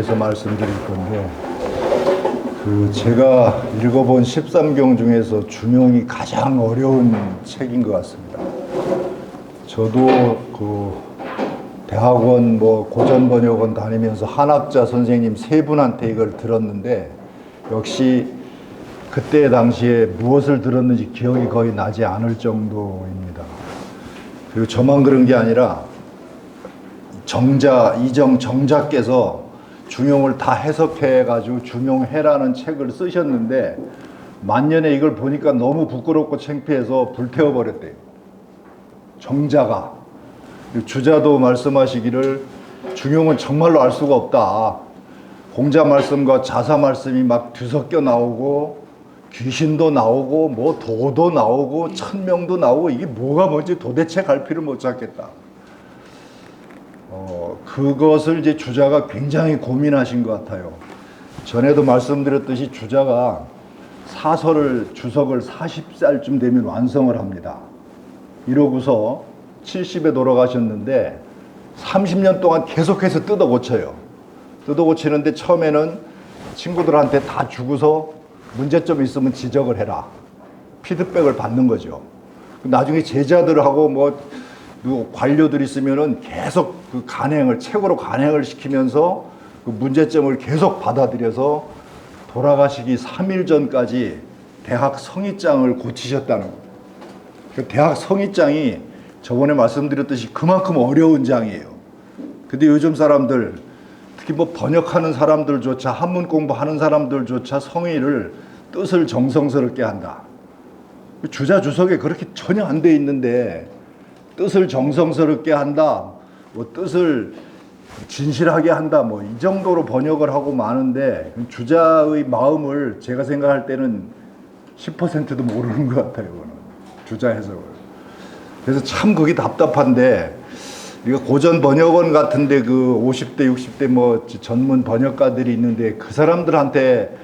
대해서 말씀드릴 건데, 제가 읽어본 13경 중에서 중용이 가장 어려운 책인 것 같습니다. 저도 대학원 고전 번역원 다니면서 한학자 선생님 세 분한테 이걸 들었는데, 역시 그때 당시에 무엇을 들었는지 기억이 거의 나지 않을 정도입니다. 그리고 저만 그런 게 아니라 정자께서 중용을 다 해석해가지고 중용해라는 책을 쓰셨는데, 만년에 이걸 보니까 너무 부끄럽고 창피해서 불태워버렸대요. 정자가. 주자도 말씀하시기를 중용은 정말로 알 수가 없다. 공자 말씀과 자사 말씀이 막 뒤섞여 나오고 귀신도 나오고 도도 나오고 천명도 나오고 이게 뭐가 뭔지 도대체 갈피를 못 잡겠다. 그것을 이제 주자가 굉장히 고민하신 것 같아요. 전에도 말씀드렸듯이 주자가 주석을 40살쯤 되면 완성을 합니다. 이러고서 70에 돌아가셨는데 30년 동안 계속해서 뜯어 고쳐요. 뜯어 고치는데 처음에는 친구들한테 다 주고서 문제점 있으면 지적을 해라. 피드백을 받는 거죠. 나중에 제자들하고 관료들 있으면은 계속 책으로 간행을 시키면서 그 문제점을 계속 받아들여서 돌아가시기 3일 전까지 대학 성의장을 고치셨다는 거예요. 그 대학 성의장이 저번에 말씀드렸듯이 그만큼 어려운 장이에요. 근데 요즘 사람들, 특히 번역하는 사람들조차, 한문 공부하는 사람들조차 성의를 뜻을 정성스럽게 한다. 주자 주석에 그렇게 전혀 안 돼 있는데 뜻을 정성스럽게 한다, 뜻을 진실하게 한다, 이 정도로 번역을 하고 마는데 주자의 마음을 제가 생각할 때는 10%도 모르는 것 같아요. 주자 해석을. 그래서 참 그게 답답한데, 이거 고전 번역원 같은데 50대, 60대 전문 번역가들이 있는데 그 사람들한테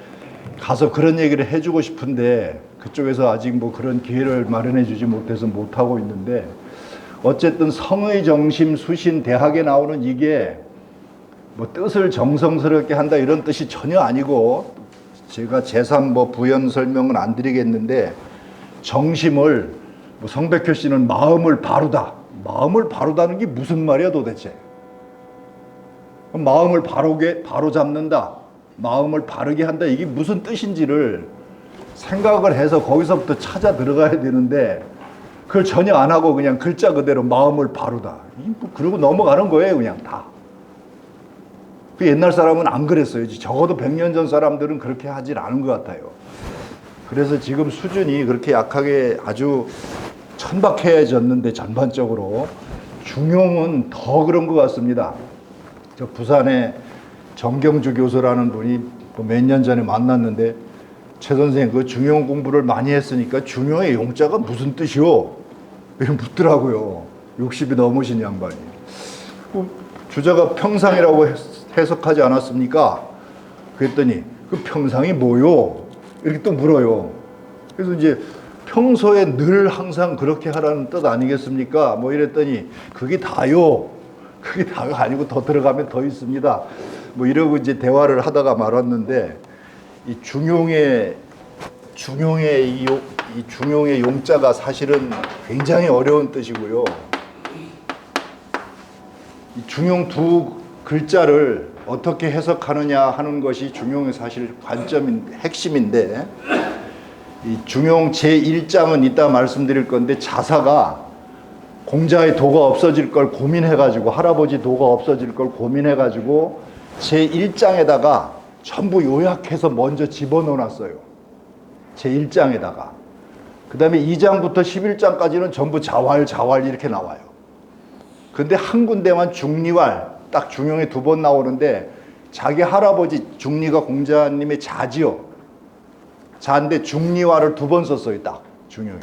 가서 그런 얘기를 해주고 싶은데 그쪽에서 아직 그런 기회를 마련해 주지 못해서 못하고 있는데, 어쨌든 성의 정심 수신 대학에 나오는 이게 뜻을 정성스럽게 한다 이런 뜻이 전혀 아니고, 제가 재산 부연 설명은 안 드리겠는데, 정심을 성백효 씨는 마음을 바르다. 마음을 바르다는 게 무슨 말이야 도대체? 마음을 바로 잡는다. 마음을 바르게 한다. 이게 무슨 뜻인지를 생각을 해서 거기서부터 찾아 들어가야 되는데, 그걸 전혀 안 하고 그냥 글자 그대로 마음을 바르다. 그러고 넘어가는 거예요, 그냥 다. 그 옛날 사람은 안 그랬어요. 적어도 100년 전 사람들은 그렇게 하질 않은 것 같아요. 그래서 지금 수준이 그렇게 약하게 아주 천박해졌는데, 전반적으로 중용은 더 그런 것 같습니다. 저 부산에 정경주 교수라는 분이 몇 년 전에 만났는데, 최 선생 중용 공부를 많이 했으니까 중용의 용자가 무슨 뜻이요? 이렇게 묻더라고요. 60이 넘으신 양반이. 주자가 평상이라고 해석하지 않았습니까? 그랬더니 그 평상이 뭐요? 이렇게 또 물어요. 그래서 이제 평소에 늘 항상 그렇게 하라는 뜻 아니겠습니까? 이랬더니 그게 다요. 그게 다가 아니고 더 들어가면 더 있습니다. 이러고 이제 대화를 하다가 말았는데, 이 중용의 용자가 사실은 굉장히 어려운 뜻이고요. 이 중용 두 글자를 어떻게 해석하느냐 하는 것이 중용의 사실 핵심인데, 이 중용 제1장은 이따 말씀드릴 건데, 자사가 공자의 도가 없어질 걸 고민해가지고, 할아버지 도가 없어질 걸 고민해가지고 제1장에다가 전부 요약해서 먼저 집어넣어놨어요. 제1장에다가. 그 다음에 2장부터 11장까지는 전부 자활 이렇게 나와요. 근데 한 군데만 중리활, 딱 중용에 2번 나오는데, 자기 할아버지 중리가 공자님의 자지요. 자인데 중리활을 2번 썼어요, 딱 중용에.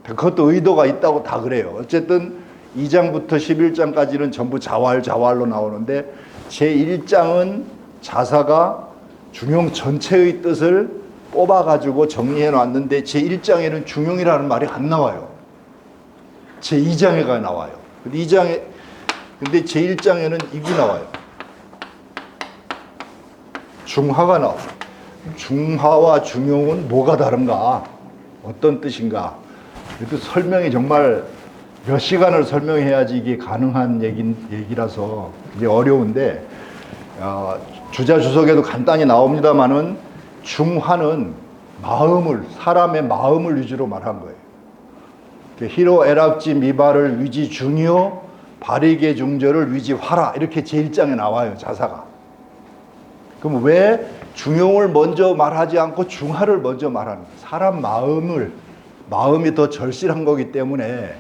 그것도 의도가 있다고 다 그래요. 어쨌든 2장부터 11장까지는 전부 자활로 나오는데, 제1장은 자사가 중용 전체의 뜻을 뽑아가지고 정리해 놨는데, 제1장에는 중용이라는 말이 안 나와요. 제2장에가 나와요. 근데 제1장에는 이게 나와요. 중화가 나와. 중화와 중용은 뭐가 다른가? 어떤 뜻인가? 그래도 설명이 정말 몇 시간을 설명해야지 이게 가능한 얘기라서 이게 어려운데, 주자 주석에도 간단히 나옵니다만은 중화는 사람의 마음을 위주로 말한 거예요. 희로 애락지 미발을 위지 중이요 발익의 중절을 위지 화라, 이렇게 제1장에 나와요, 자사가. 그럼 왜 중용을 먼저 말하지 않고 중화를 먼저 말하는 거예요? 사람 마음이 더 절실한 거기 때문에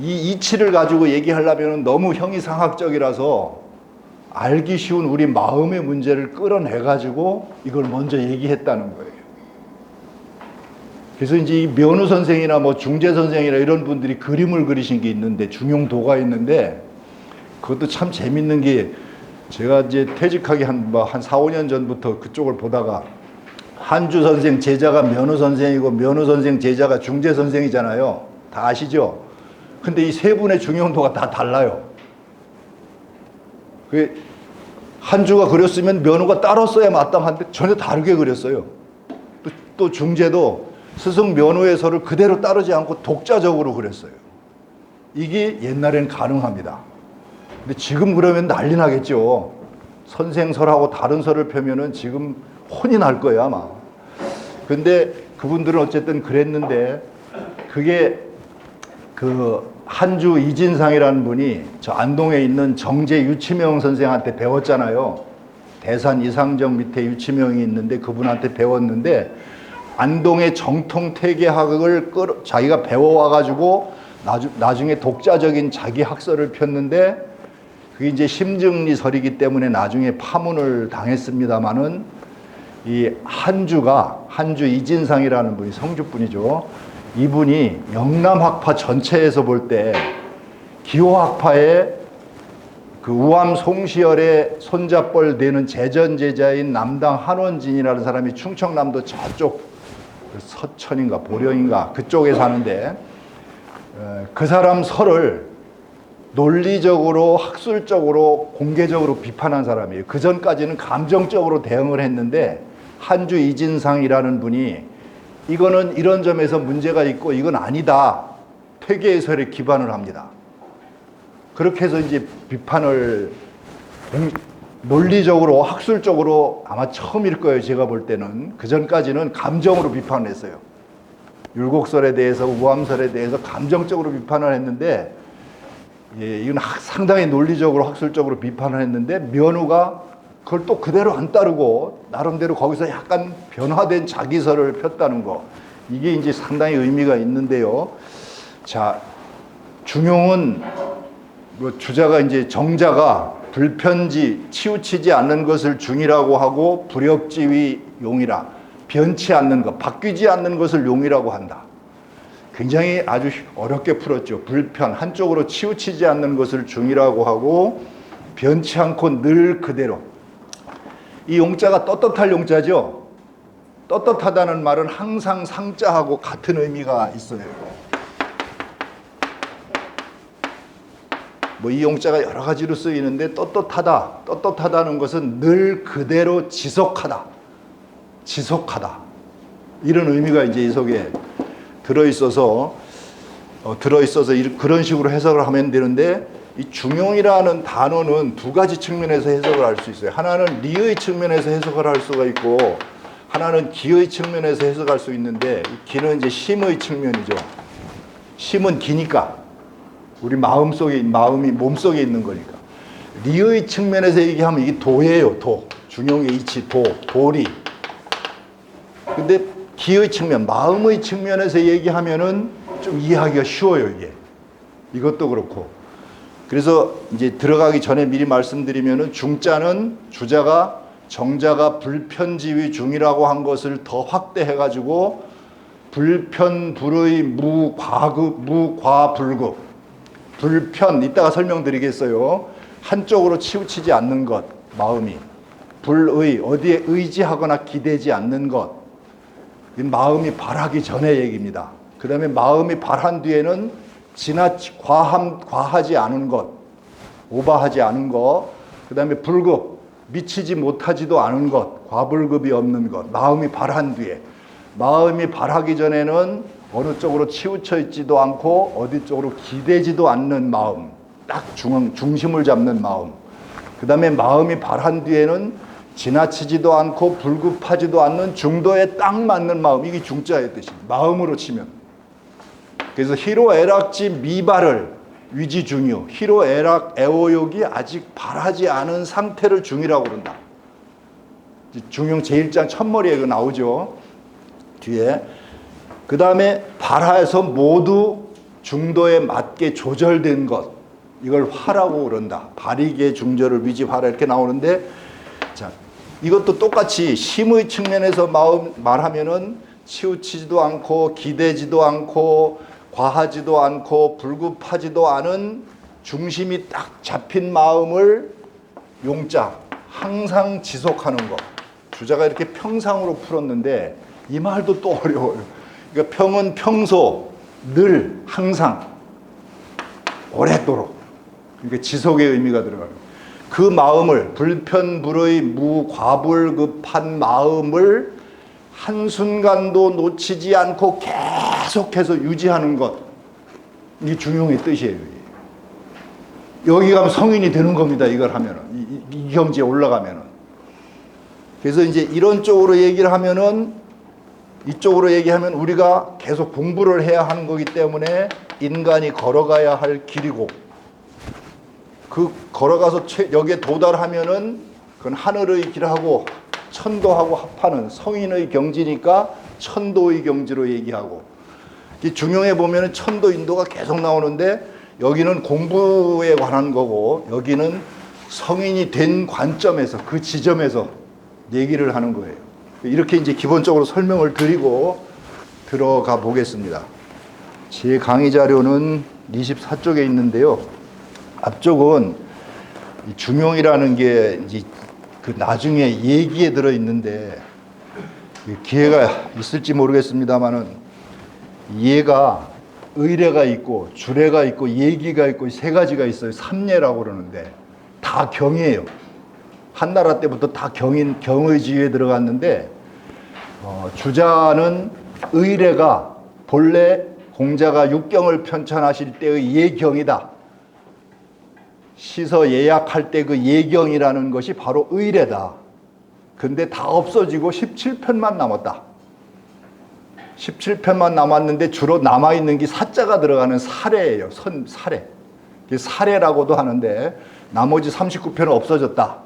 이 이치를 가지고 얘기하려면 너무 형이상학적이라서 알기 쉬운 우리 마음의 문제를 끌어내가지고 이걸 먼저 얘기했다는 거예요. 그래서 이제 이 면우 선생이나 뭐 중재 선생이나 이런 분들이 그림을 그리신 게 있는데, 중용도가 있는데, 그것도 참 재밌는 게, 제가 이제 퇴직하기 한 4, 5년 전부터 그쪽을 보다가, 한주 선생 제자가 면우 선생이고 면우 선생 제자가 중재 선생이잖아요. 다 아시죠? 근데 이 세 분의 중용도가 다 달라요. 한주가 그렸으면 면우가 따로 써야 마땅한데 전혀 다르게 그렸어요. 또 중재도 스승 면우의 설을 그대로 따르지 않고 독자적으로 그렸어요. 이게 옛날엔 가능합니다. 근데 지금 그러면 난리 나겠죠. 선생설하고 다른 설을 펴면은 지금 혼이 날 거예요, 아마. 근데 그분들은 어쨌든 그랬는데, 그게 한주 이진상이라는 분이 저 안동에 있는 정제 유치명 선생한테 배웠잖아요. 대산 이상정 밑에 유치명이 있는데 그분한테 배웠는데, 안동의 정통 퇴계학을 자기가 배워와가지고 나중에 독자적인 자기 학설을 폈는데, 그게 이제 심증리설이기 때문에 나중에 파문을 당했습니다마는, 이 한주 이진상이라는 분이 성주분이죠. 이분이 영남학파 전체에서 볼 때 기호학파의 그 우암 송시열의 손잡벌 되는 재전제자인 남당 한원진이라는 사람이 충청남도 저쪽 서천인가 보령인가 그쪽에 사는데, 그 사람 설을 논리적으로 학술적으로 공개적으로 비판한 사람이에요. 그 전까지는 감정적으로 대응을 했는데, 한주 이진상이라는 분이 이거는 이런 점에서 문제가 있고 이건 아니다, 퇴계의 설에 기반을 합니다. 그렇게 해서 이제 비판을 논리적으로 학술적으로 아마 처음일 거예요, 제가 볼 때는. 그 전까지는 감정으로 비판을 했어요. 율곡설에 대해서, 우암설에 대해서 감정적으로 비판을 했는데, 이건 상당히 논리적으로 학술적으로 비판을 했는데, 면우가 그걸 또 그대로 안 따르고 나름대로 거기서 약간 변화된 자기설을 폈다는 거, 이게 이제 상당히 의미가 있는데요. 자, 중용은 주자가 이제 정자가 불편지 치우치지 않는 것을 중이라고 하고, 불역지위 용이라, 변치 않는 것, 바뀌지 않는 것을 용이라고 한다. 굉장히 아주 어렵게 풀었죠. 불편, 한쪽으로 치우치지 않는 것을 중이라고 하고, 변치 않고 늘 그대로. 이 용자가 떳떳할 용자죠. 떳떳하다는 말은 항상 상자하고 같은 의미가 있어요. 이 용자가 여러 가지로 쓰이는데, 떳떳하다는 것은 늘 그대로 지속하다. 이런 의미가 이제 이 속에 들어있어서 그런 식으로 해석을 하면 되는데, 이 중용이라는 단어는 두 가지 측면에서 해석을 할 수 있어요. 하나는 리의 측면에서 해석을 할 수가 있고, 하나는 기의 측면에서 해석할 수 있는데, 이 기는 이제 심의 측면이죠. 심은 기니까, 우리 마음이 몸속에 있는 거니까. 리의 측면에서 얘기하면 이게 도예요, 도. 중용의 이치, 도리. 근데 기의 측면, 마음의 측면에서 얘기하면은 좀 이해하기가 쉬워요, 이게. 이것도 그렇고. 그래서 이제 들어가기 전에 미리 말씀드리면은, 중자는 주자가 정자가 불편지위 중이라고 한 것을 더 확대해가지고, 불편불의 무과불급. 불편, 이따가 설명드리겠어요. 한쪽으로 치우치지 않는 것, 마음이. 불의, 어디에 의지하거나 기대지 않는 것. 마음이 발하기 전의 얘기입니다. 그 다음에 마음이 발한 뒤에는 과하지 않은 것, 오버하지 않은 것. 그 다음에 불급, 미치지 못하지도 않은 것, 과불급이 없는 것, 마음이 발한 뒤에, 마음이 발하기 전에는 어느 쪽으로 치우쳐 있지도 않고 어디 쪽으로 기대지도 않는 마음, 딱 중심을 잡는 마음. 그 다음에 마음이 발한 뒤에는 지나치지도 않고 불급하지도 않는 중도에 딱 맞는 마음. 이게 중자의 뜻이 마음으로 치면. 그래서 희로애락지 미발을 위지중유, 희로애락 애호욕이 아직 발하지 않은 상태를 중이라고 그런다. 중용 제1장 첫머리에 그 나오죠. 뒤에. 그 다음에 발하에서 모두 중도에 맞게 조절된 것, 이걸 화라고 그런다. 발이계 중절을 위지 화라 이렇게 나오는데, 자, 이것도 똑같이 심의 측면에서 말하면은 치우치지도 않고 기대지도 않고 과하지도 않고 불급하지도 않은 중심이 딱 잡힌 마음을 용자, 항상 지속하는 것. 주자가 이렇게 평상으로 풀었는데 이 말도 또 어려워요. 그러니까 평은 평소, 늘, 항상, 오랫도록. 그러니까 지속의 의미가 들어가요. 그 마음을, 불편불의 무과불급한 마음을 한순간도 놓치지 않고 계속해서 유지하는 것. 이게 중용의 뜻이에요. 여기 가면 성인이 되는 겁니다. 이걸 하면은. 이 경지에 올라가면은. 그래서 이제 이런 쪽으로 얘기를 하면은, 이쪽으로 얘기하면 우리가 계속 공부를 해야 하는 거기 때문에 인간이 걸어가야 할 길이고, 그 걸어가서 여기에 도달하면은 그건 하늘의 길하고 천도하고 합하는 성인의 경지니까 천도의 경지로 얘기하고, 이 중용에 보면은 천도 인도가 계속 나오는데 여기는 공부에 관한 거고 여기는 성인이 된 관점에서 그 지점에서 얘기를 하는 거예요. 이렇게 이제 기본적으로 설명을 드리고 들어가 보겠습니다. 제 강의 자료는 24쪽에 있는데요. 앞쪽은 중용이라는 게 이제 그 나중에 얘기에 들어 있는데 기회가 있을지 모르겠습니다만은 예가 의례가 있고 주례가 있고 얘기가 있고 세 가지가 있어요. 삼례라고 그러는데 다 경이에요. 한나라 때부터 다 경의 지위에 들어갔는데 주자는 의례가 본래 공자가 육경을 편찬하실 때의 예경이다. 시서 예약할 때 그 예경이라는 것이 바로 의례다. 근데 다 없어지고 17편만 남았다. 17편만 남았는데 주로 남아있는 게 사자가 들어가는 사례예요. 사례. 사례라고도 하는데 나머지 39편은 없어졌다.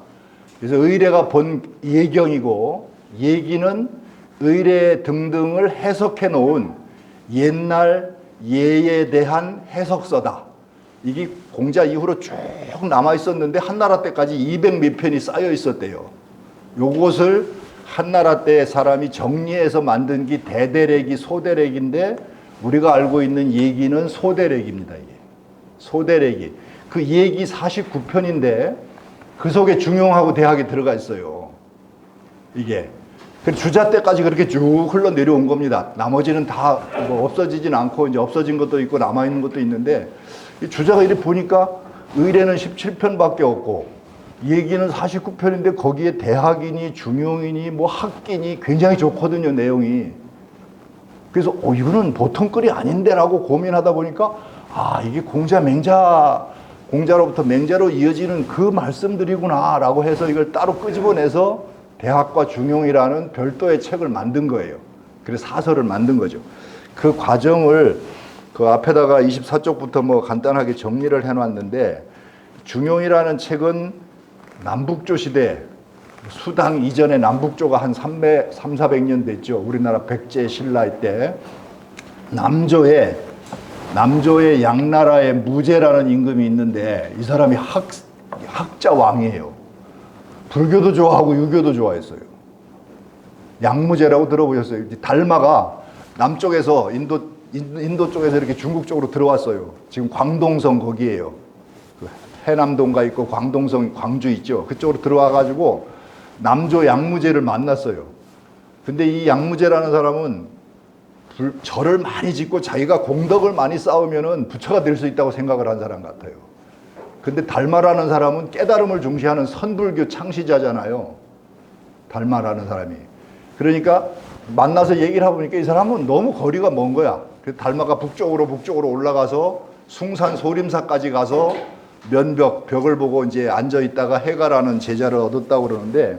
그래서 의례가 본 예경이고 얘기는 의례 등등을 해석해 놓은 옛날 예에 대한 해석서다. 이게 공자 이후로 쭉 남아 있었는데 한나라 때까지 200몇 편이 쌓여 있었대요. 요것을 한나라 때 사람이 정리해서 만든 게 대대례기, 소대례기인데 우리가 알고 있는 얘기는 소대례기입니다. 이게 소대례기. 그 얘기 49편인데 그 속에 중용하고 대학이 들어가 있어요. 이게. 주자 때까지 그렇게 쭉 흘러 내려온 겁니다. 나머지는 다 뭐 없어지진 않고 이제 없어진 것도 있고 남아 있는 것도 있는데 이 주자가 이렇게 보니까 의례는 17편밖에 없고 얘기는 49편인데 거기에 대학이니 중용이니 뭐 학기니 굉장히 좋거든요, 내용이. 그래서 이거는 보통 글이 아닌데라고 고민하다 보니까 이게 공자로부터 맹자로 이어지는 그 말씀들이구나라고 해서 이걸 따로 끄집어내서 대학과 중용이라는 별도의 책을 만든 거예요. 그래서 사설을 만든 거죠. 그 과정을 그 앞에다가 24쪽부터 뭐 간단하게 정리를 해놨는데 중용이라는 책은 남북조 시대, 수당 이전에 남북조가 한 300~400년 됐죠. 우리나라 백제 신라 때 남조에 양나라의 무제라는 임금이 있는데 이 사람이 학자 왕이에요. 불교도 좋아하고 유교도 좋아했어요. 양무제라고 들어보셨어요? 달마가 남쪽에서 인도 쪽에서 이렇게 중국 쪽으로 들어왔어요. 지금 광동성 거기에요. 해남동가 있고 광동성 광주 있죠. 그쪽으로 들어와가지고 남조 양무제를 만났어요. 근데 이 양무제라는 사람은 절을 많이 짓고 자기가 공덕을 많이 쌓으면은 부처가 될 수 있다고 생각을 한 사람 같아요. 근데 달마라는 사람은 깨달음을 중시하는 선불교 창시자잖아요. 달마라는 사람이. 그러니까 만나서 얘기를 해보니까 이 사람은 너무 거리가 먼 거야. 그래서 달마가 북쪽으로 올라가서 숭산 소림사까지 가서 벽을 보고 이제 앉아 있다가 해가라는 제자를 얻었다고 그러는데,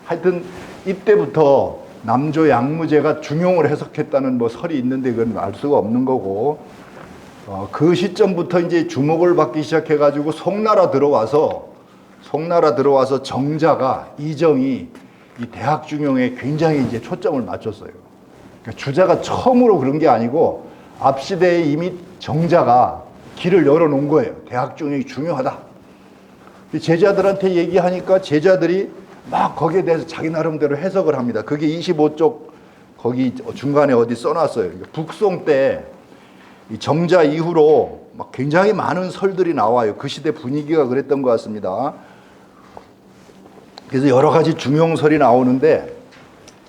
하여튼 이때부터 남조 양무제가 중용을 해석했다는 뭐 설이 있는데 그건 알 수가 없는 거고, 그 시점부터 이제 주목을 받기 시작해가지고 송나라 들어와서 정자가 이정이 이 대학 중용에 굉장히 이제 초점을 맞췄어요. 그러니까 주자가 처음으로 그런 게 아니고 앞 시대에 이미 정자가 길을 열어놓은 거예요. 대학 중용이 중요하다. 제자들한테 얘기하니까 제자들이 막 거기에 대해서 자기 나름대로 해석을 합니다. 그게 25쪽 거기 중간에 어디 써놨어요. 북송 때 이 정자 이후로 막 굉장히 많은 설들이 나와요. 그 시대 분위기가 그랬던 것 같습니다. 그래서 여러 가지 중용설이 나오는데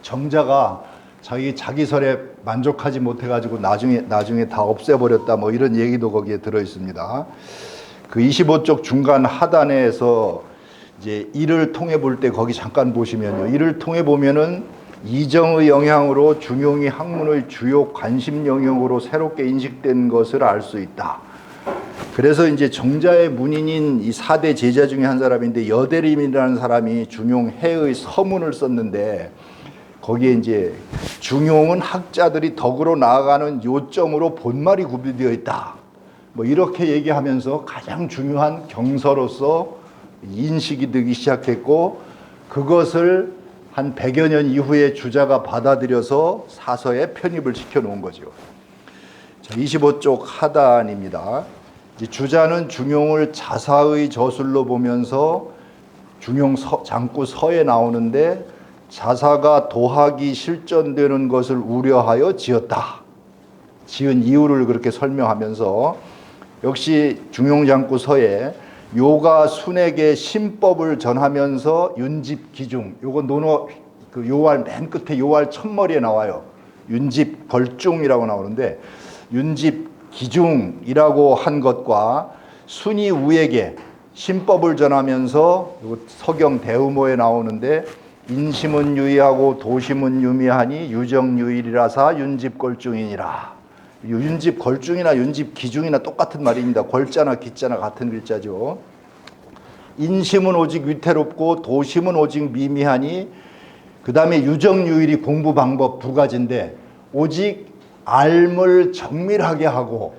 정자가 자기 설에 만족하지 못해가지고 나중에 다 없애버렸다 뭐 이런 얘기도 거기에 들어 있습니다. 그 25쪽 중간 하단에서 이제 이를 통해 볼 때 거기 잠깐 보시면요. 이를 통해 보면은 이정의 영향으로 중용이 학문의 주요 관심 영역으로 새롭게 인식된 것을 알 수 있다. 그래서 이제 정자의 문인인 이 4대 제자 중에 한 사람인데 여대림이라는 사람이 중용해의 서문을 썼는데 거기에 이제 중용은 학자들이 덕으로 나아가는 요점으로 본말이 구비되어 있다. 뭐 이렇게 얘기하면서 가장 중요한 경서로서 인식이 되기 시작했고 그것을 한 100여 년 이후에 주자가 받아들여서 사서에 편입을 시켜 놓은 거죠. 자, 25쪽 하단입니다. 주자는 중용을 자사의 저술로 보면서 중용 장구 서에 나오는데 자사가 도학이 실전되는 것을 우려하여 지었다. 지은 이유를 그렇게 설명하면서 역시 중용 장구 서에 요가 순에게 신법을 전하면서 윤집 기중, 요거 논어 그 요할 맨 끝에 요할 첫머리에 나와요. 윤집 걸중이라고 나오는데 윤집 기중이라고 한 것과 순이 우에게 신법을 전하면서 요 서경 대우모에 나오는데 인심은 유의하고 도심은 유미하니 유정유일이라사 윤집걸중이니라. 윤집걸중이나 윤집기중이나 똑같은 말입니다. 걸자나 기자나 같은 글자죠. 인심은 오직 위태롭고 도심은 오직 미미하니 그 다음에 유정유일이 공부 방법 두 가지인데 오직 알을 정밀하게 하고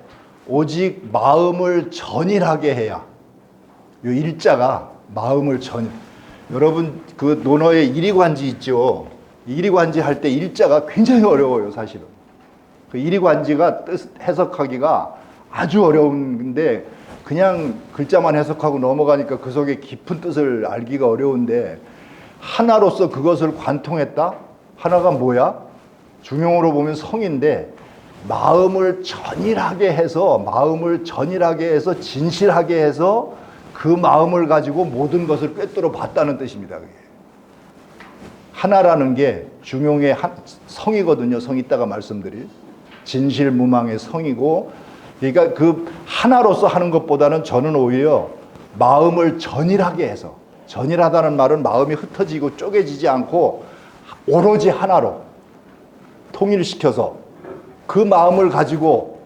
오직 마음을 전일하게 해야. 이 일자가 마음을 전일. 여러분 그 논어에 이리관지 있죠. 이리관지 할 때 일자가 굉장히 어려워요, 사실은. 그 이리관지가 뜻 해석하기가 아주 어려운데 그냥 글자만 해석하고 넘어가니까 그 속에 깊은 뜻을 알기가 어려운데 하나로서 그것을 관통했다? 하나가 뭐야? 중용어로 보면 성인데 마음을 전일하게 해서 진실하게 해서 그 마음을 가지고 모든 것을 꿰뚫어 봤다는 뜻입니다. 그게. 하나라는 게 중용의 성이거든요. 성 이따가 말씀드릴. 진실무망의 성이고, 그러니까 그 하나로서 하는 것보다는 저는 오히려 마음을 전일하게 해서, 전일하다는 말은 마음이 흩어지고 쪼개지지 않고 오로지 하나로 통일시켜서 그 마음을 가지고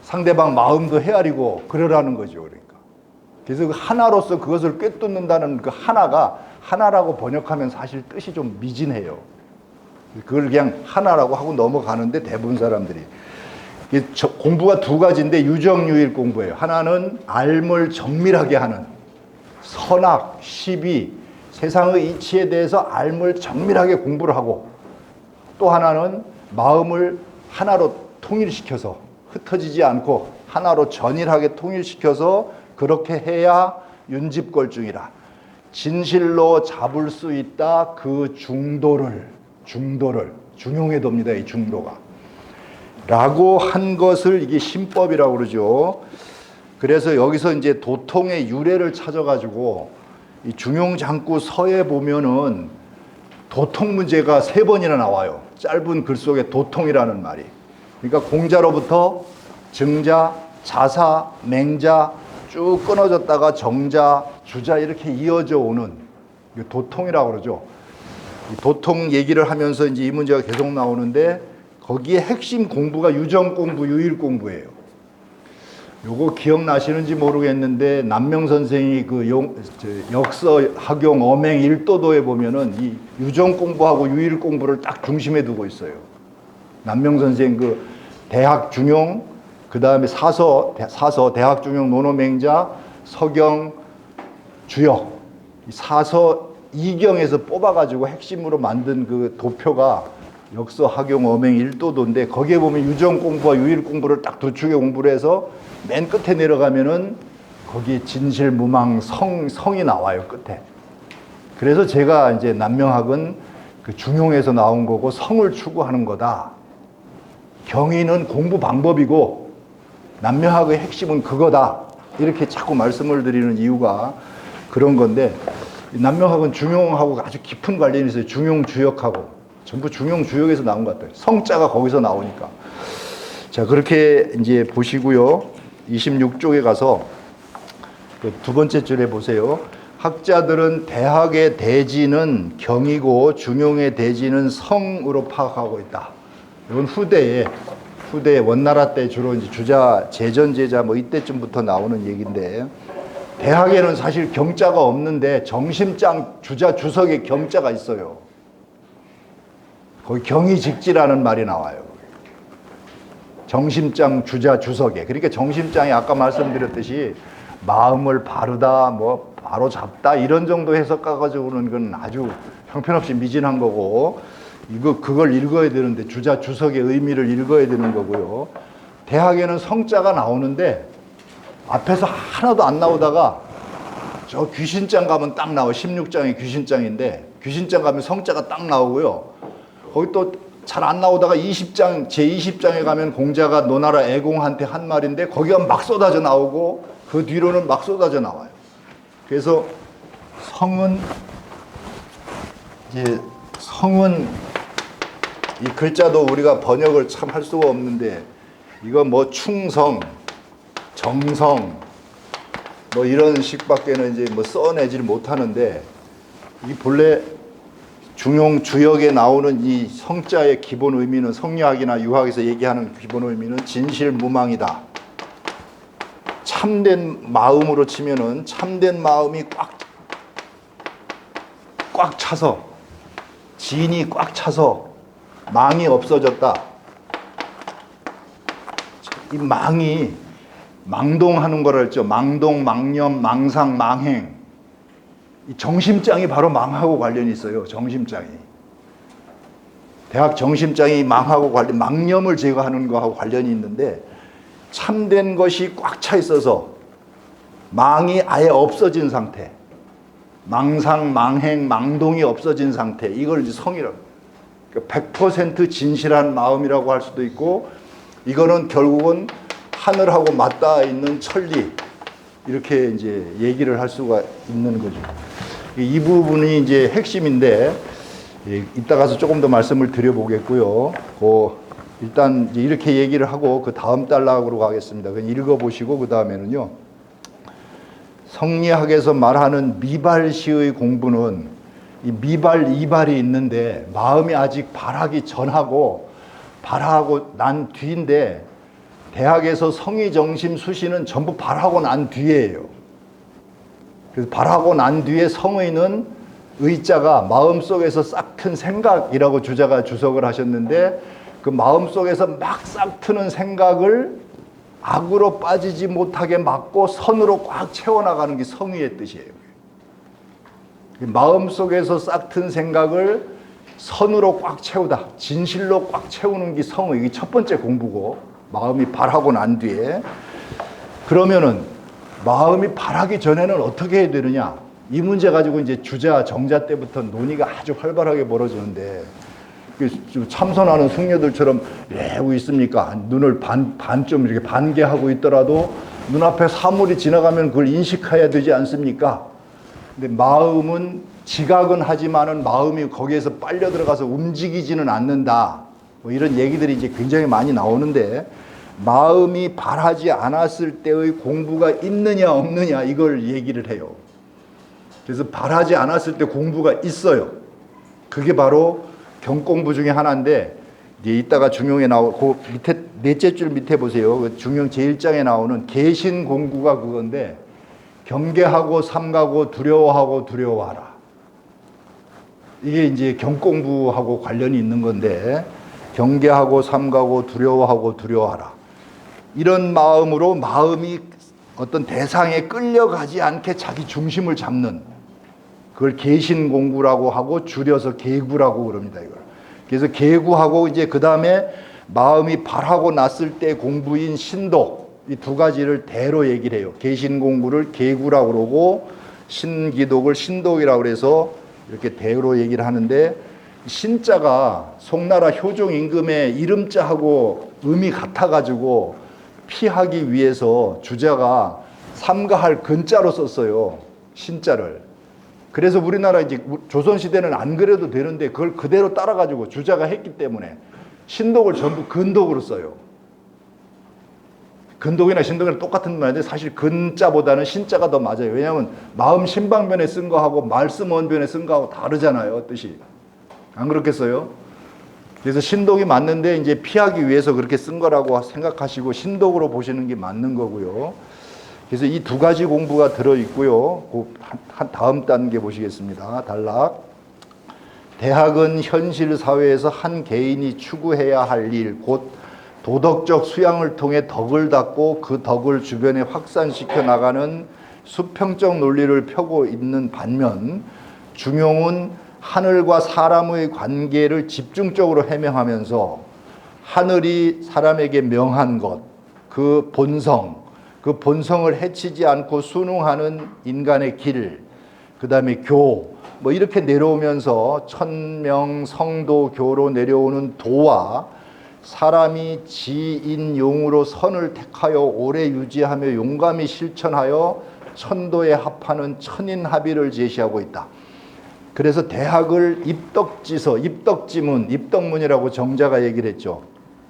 상대방 마음도 헤아리고 그러라는 거죠. 그러니까. 그래서 그 하나로서 그것을 꿰뚫는다는 그 하나가 하나라고 번역하면 사실 뜻이 좀 미진해요. 그걸 그냥 하나라고 하고 넘어가는데 대부분 사람들이. 공부가 두 가지인데 유정유일 공부예요. 하나는 알을 정밀하게 하는 선악, 시비, 세상의 이치에 대해서 알을 정밀하게 공부를 하고 또 하나는 마음을 하나로 통일시켜서 흩어지지 않고 하나로 전일하게 통일시켜서 그렇게 해야 윤집걸중이라. 진실로 잡을 수 있다. 그 중도를 중용해 둡니다. 이 중도가 라고 한 것을 이게 신법이라고 그러죠. 그래서 여기서 이제 도통의 유래를 찾아가지고 이 중용장구 서에 보면은 도통 문제가 3번이나 나와요. 짧은 글 속에 도통이라는 말이. 그러니까 공자로부터 증자, 자사, 맹자, 쭉 끊어졌다가 정자, 주자 이렇게 이어져 오는 도통이라고 그러죠. 이 도통 얘기를 하면서 이제 이 문제가 계속 나오는데 거기에 핵심 공부가 유정 공부, 유일 공부예요. 요거 기억나시는지 모르겠는데 남명 선생이 그 역서 학용 엄행 일도도에 보면은 이 유정 공부하고 유일 공부를 딱 중심에 두고 있어요. 남명 선생 그 대학 중용, 그 다음에 사서 대학 중용 논어맹자, 서경 주역, 사서 이경에서 뽑아가지고 핵심으로 만든 그 도표가 역서 학용 엄행 일도도인데 거기에 보면 유정 공부와 유일 공부를 딱 두 축에 공부를 해서 맨 끝에 내려가면은 거기에 진실 무망 성이 나와요, 끝에. 그래서 제가 이제 남명학은 그 중용에서 나온 거고 성을 추구하는 거다. 경위는 공부 방법이고 남명학의 핵심은 그거다. 이렇게 자꾸 말씀을 드리는 이유가 그런 건데 남명학은 중용하고 아주 깊은 관련이 있어요. 중용주역하고. 전부 중용주역에서 나온 것 같아요. 성자가 거기서 나오니까. 자, 그렇게 이제 보시고요. 26쪽에 가서 그 두 번째 줄에 보세요. 학자들은 대학의 대지는 경이고 중용의 대지는 성으로 파악하고 있다. 이건 후대에 원나라 때 주로 이제 주자, 제전제자 뭐 이때쯤부터 나오는 얘기인데 대학에는 사실 경자가 없는데 정심장 주자 주석에 경자가 있어요. 거기 경이직지라는 말이 나와요. 정심장 주자 주석에. 그러니까 정심장이 아까 말씀드렸듯이 마음을 바르다, 뭐 바로 잡다 이런 정도 해석가가지고는 건 아주 형편없이 미진한 거고 그걸 읽어야 되는데 주자 주석의 의미를 읽어야 되는 거고요. 대학에는 성자가 나오는데 앞에서 하나도 안 나오다가 저 귀신장 가면 딱 나와. 16장이 귀신장인데 귀신장 가면 성자가 딱 나오고요. 거기 또 잘 안 나오다가 20장, 제20장에 가면 공자가 노나라 애공한테 한 말인데 거기가 막 쏟아져 나오고 그 뒤로는 막 쏟아져 나와요. 그래서 성은 이 글자도 우리가 번역을 참 할 수가 없는데 이거 뭐 충성, 정성 뭐 이런 식밖에는 이제 뭐 써내질 못하는데 이 본래 중용 주역에 나오는 이 성자의 기본 의미는 성리학이나 유학에서 얘기하는 기본 의미는 진실무망이다. 참된 마음으로 치면은 참된 마음이 꽉 차서 진이 꽉 차서 망이 없어졌다. 이 망이 망동하는 거를 했죠. 망동, 망념, 망상, 망행. 이 정심장이 바로 망하고 관련이 있어요. 정심장이. 대학 정심장이 망하고 망념을 제거하는 거하고 관련이 있는데 참된 것이 꽉 차 있어서 망이 아예 없어진 상태. 망상, 망행, 망동이 없어진 상태. 이걸 이제 성이라고. 그러니까 100% 진실한 마음이라고 할 수도 있고 이거는 결국은 하늘하고 맞닿아 있는 천리. 이렇게 이제 얘기를 할 수가 있는 거죠. 이 부분이 이제 핵심인데 이따 가서 조금 더 말씀을 드려보겠고요. 일단 이제 이렇게 얘기를 하고 그 다음 단락으로 가겠습니다. 그냥 읽어보시고 그 다음에는요. 성리학에서 말하는 미발시의 공부는 이 미발, 이발이 있는데 마음이 아직 발하기 전하고 발하고 난 뒤인데 대학에서 성의정심 수시는 전부 발하고 난 뒤에요. 그래서 발하고 난 뒤에 성의는 의자가 마음속에서 싹 튼 생각이라고 주자가 주석을 하셨는데 그 마음속에서 막 싹 트는 생각을 악으로 빠지지 못하게 막고 선으로 꽉 채워나가는 게 성의의 뜻이에요. 마음속에서 싹 튼 생각을 선으로 꽉 채우다, 진실로 꽉 채우는 게 성의. 이게 첫 번째 공부고 마음이 발하고 난 뒤에 그러면은 마음이 발하기 전에는 어떻게 해야 되느냐? 이 문제 가지고 이제 주자, 정자 때부터 논의가 아주 활발하게 벌어지는데 참선하는 숙녀들처럼 왜고 있습니까? 눈을 반쯤 이렇게 반개하고 있더라도 눈앞에 사물이 지나가면 그걸 인식해야 되지 않습니까? 근데 마음은 지각은 하지만은 마음이 거기에서 빨려 들어가서 움직이지는 않는다. 뭐 이런 얘기들이 이제 굉장히 많이 나오는데 마음이 바라지 않았을 때의 공부가 있느냐 없느냐 이걸 얘기를 해요. 그래서 바라지 않았을 때 공부가 있어요. 그게 바로 경공부 중에 하나인데, 이제 이따가 중용에 나오고 밑에 넷째 줄 밑에 보세요. 그 중용 제1장에 나오는 계신공구가 그건데, 경계하고 삼가고 두려워하고 두려워하라. 이게 이제 경공부하고 관련이 있는 건데, 경계하고 삼가고 두려워하고 두려워하라. 이런 마음으로 마음이 어떤 대상에 끌려가지 않게 자기 중심을 잡는, 그걸 계신공구라고 하고 줄여서 계구라고 그럽니다. 이걸. 그래서 계구하고 이제 그 다음에 마음이 발하고 났을 때 공부인 신독, 이 두 가지를 대로 얘기를 해요. 계신공구를 계구라고 그러고 신기독을 신독이라고 그래서 이렇게 대로 얘기를 하는데, 신자가 송나라 효종 임금의 이름자하고 음이 같아가지고 피하기 위해서 주자가 삼가할 근자로 썼어요. 신자를. 그래서 우리나라 이제 조선시대는 안 그래도 되는데 그걸 그대로 따라가지고 주자가 했기 때문에 신독을 전부 근독으로 써요. 근독이나 신독이랑 똑같은 말인데 사실 근자보다는 신자가 더 맞아요. 왜냐하면 마음 신방변에 쓴 거하고 말씀 언변에 쓴 거하고 다르잖아요. 뜻이. 안 그렇겠어요? 그래서 신독이 맞는데 이제 피하기 위해서 그렇게 쓴 거라고 생각하시고 신독으로 보시는 게 맞는 거고요. 그래서 이 두 가지 공부가 들어있고요. 다음 단계 보시겠습니다. 단락. 대학은 현실 사회에서 한 개인이 추구해야 할 일, 곧 도덕적 수양을 통해 덕을 닦고 그 덕을 주변에 확산시켜 나가는 수평적 논리를 펴고 있는 반면, 중용은 하늘과 사람의 관계를 집중적으로 해명하면서 하늘이 사람에게 명한 것, 그 본성을 해치지 않고 순응하는 인간의 길, 그 다음에 교, 뭐 이렇게 내려오면서 천명, 성도, 교로 내려오는 도와 사람이 지인용으로 선을 택하여 오래 유지하며 용감히 실천하여 천도에 합하는 천인합의를 제시하고 있다. 그래서 대학을 입덕문이라고 정자가 얘기를 했죠.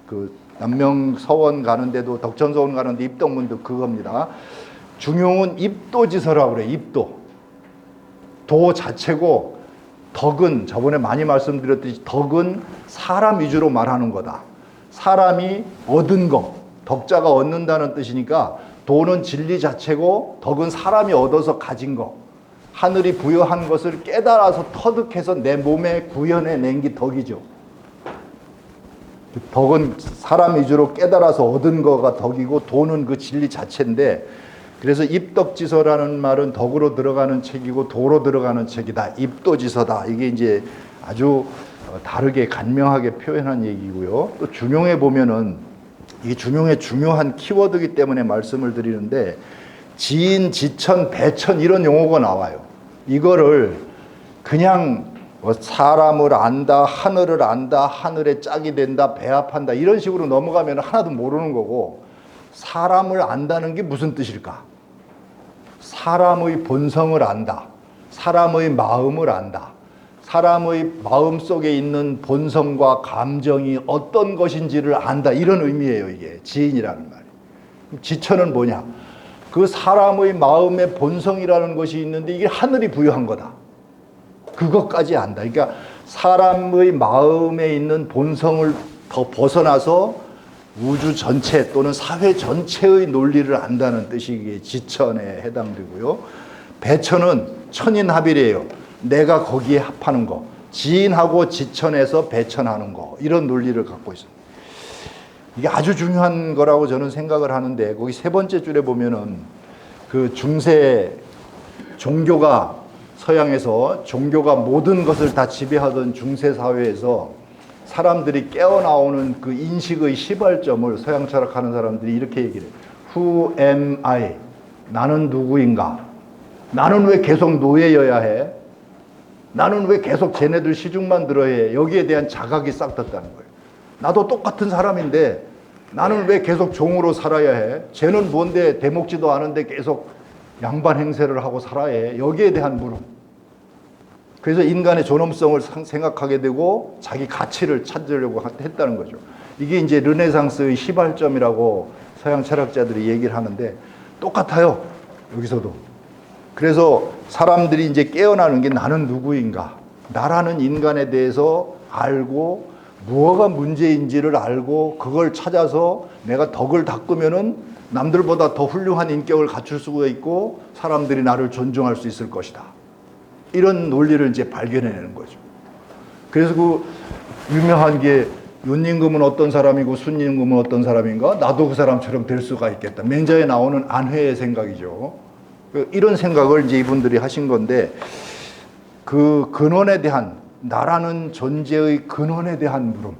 그 남명서원 가는데도, 덕천서원 가는데 입덕문도 그겁니다. 중용은 입도지서라고 그래요. 입도. 도 자체고, 덕은 저번에 많이 말씀드렸듯이 덕은 사람 위주로 말하는 거다. 사람이 얻은 거, 덕자가 얻는다는 뜻이니까 도는 진리 자체고 덕은 사람이 얻어서 가진 거. 하늘이 부여한 것을 깨달아서 터득해서 내 몸에 구현해낸 게 덕이죠. 덕은 사람 위주로 깨달아서 얻은 거가 덕이고 도는 그 진리 자체인데, 그래서 입덕지서라는 말은 덕으로 들어가는 책이고 도로 들어가는 책이다. 입도지서다. 이게 이제 아주 다르게 간명하게 표현한 얘기고요. 또 중용에 보면은 이게 중용의 중요한 키워드이기 때문에 말씀을 드리는데, 지인, 지천, 배천 이런 용어가 나와요. 이거를 그냥 사람을 안다, 하늘을 안다, 하늘에 짝이 된다, 배합한다 이런 식으로 넘어가면 하나도 모르는 거고, 사람을 안다는 게 무슨 뜻일까? 사람의 본성을 안다, 사람의 마음을 안다, 사람의 마음속에 있는 본성과 감정이 어떤 것인지를 안다, 이런 의미예요. 이게 지인이라는 말이. 지천은 뭐냐? 그 사람의 마음의 본성이라는 것이 있는데 이게 하늘이 부여한 거다. 그것까지 안다. 그러니까 사람의 마음에 있는 본성을 더 벗어나서 우주 전체 또는 사회 전체의 논리를 안다는 뜻이 이게 지천에 해당되고요. 배천은 천인합일이에요. 내가 거기에 합하는 거. 지인하고 지천에서 배천하는 거. 이런 논리를 갖고 있습니다. 이게 아주 중요한 거라고 저는 생각을 하는데, 거기 세 번째 줄에 보면은 그 중세 종교가, 서양에서 종교가 모든 것을 다 지배하던 중세 사회에서 사람들이 깨어나오는 그 인식의 시발점을 서양 철학하는 사람들이 이렇게 얘기를 해요. Who am I? 나는 누구인가? 나는 왜 계속 노예여야 해? 나는 왜 계속 쟤네들 시중만 들어야 해? 여기에 대한 자각이 싹 떴다는 거예요. 나도 똑같은 사람인데 나는 왜 계속 종으로 살아야 해? 쟤는 뭔데 대먹지도 않은데 계속 양반 행세를 하고 살아야 해? 여기에 대한 물음. 그래서 인간의 존엄성을 생각하게 되고 자기 가치를 찾으려고 했다는 거죠. 이게 이제 르네상스의 시발점이라고 서양 철학자들이 얘기를 하는데 똑같아요. 여기서도. 그래서 사람들이 이제 깨어나는 게 나는 누구인가? 나라는 인간에 대해서 알고 무엇가 문제인지를 알고 그걸 찾아서 내가 덕을 닦으면은 남들보다 더 훌륭한 인격을 갖출 수가 있고 사람들이 나를 존중할 수 있을 것이다. 이런 논리를 이제 발견해내는 거죠. 그래서 그 유명한 게 윤임금은 어떤 사람이고 순임금은 어떤 사람인가? 나도 그 사람처럼 될 수가 있겠다. 맹자에 나오는 안회의 생각이죠. 이런 생각을 이제 이분들이 하신 건데 그 근원에 대한 나라는 존재의 근원에 대한 물음.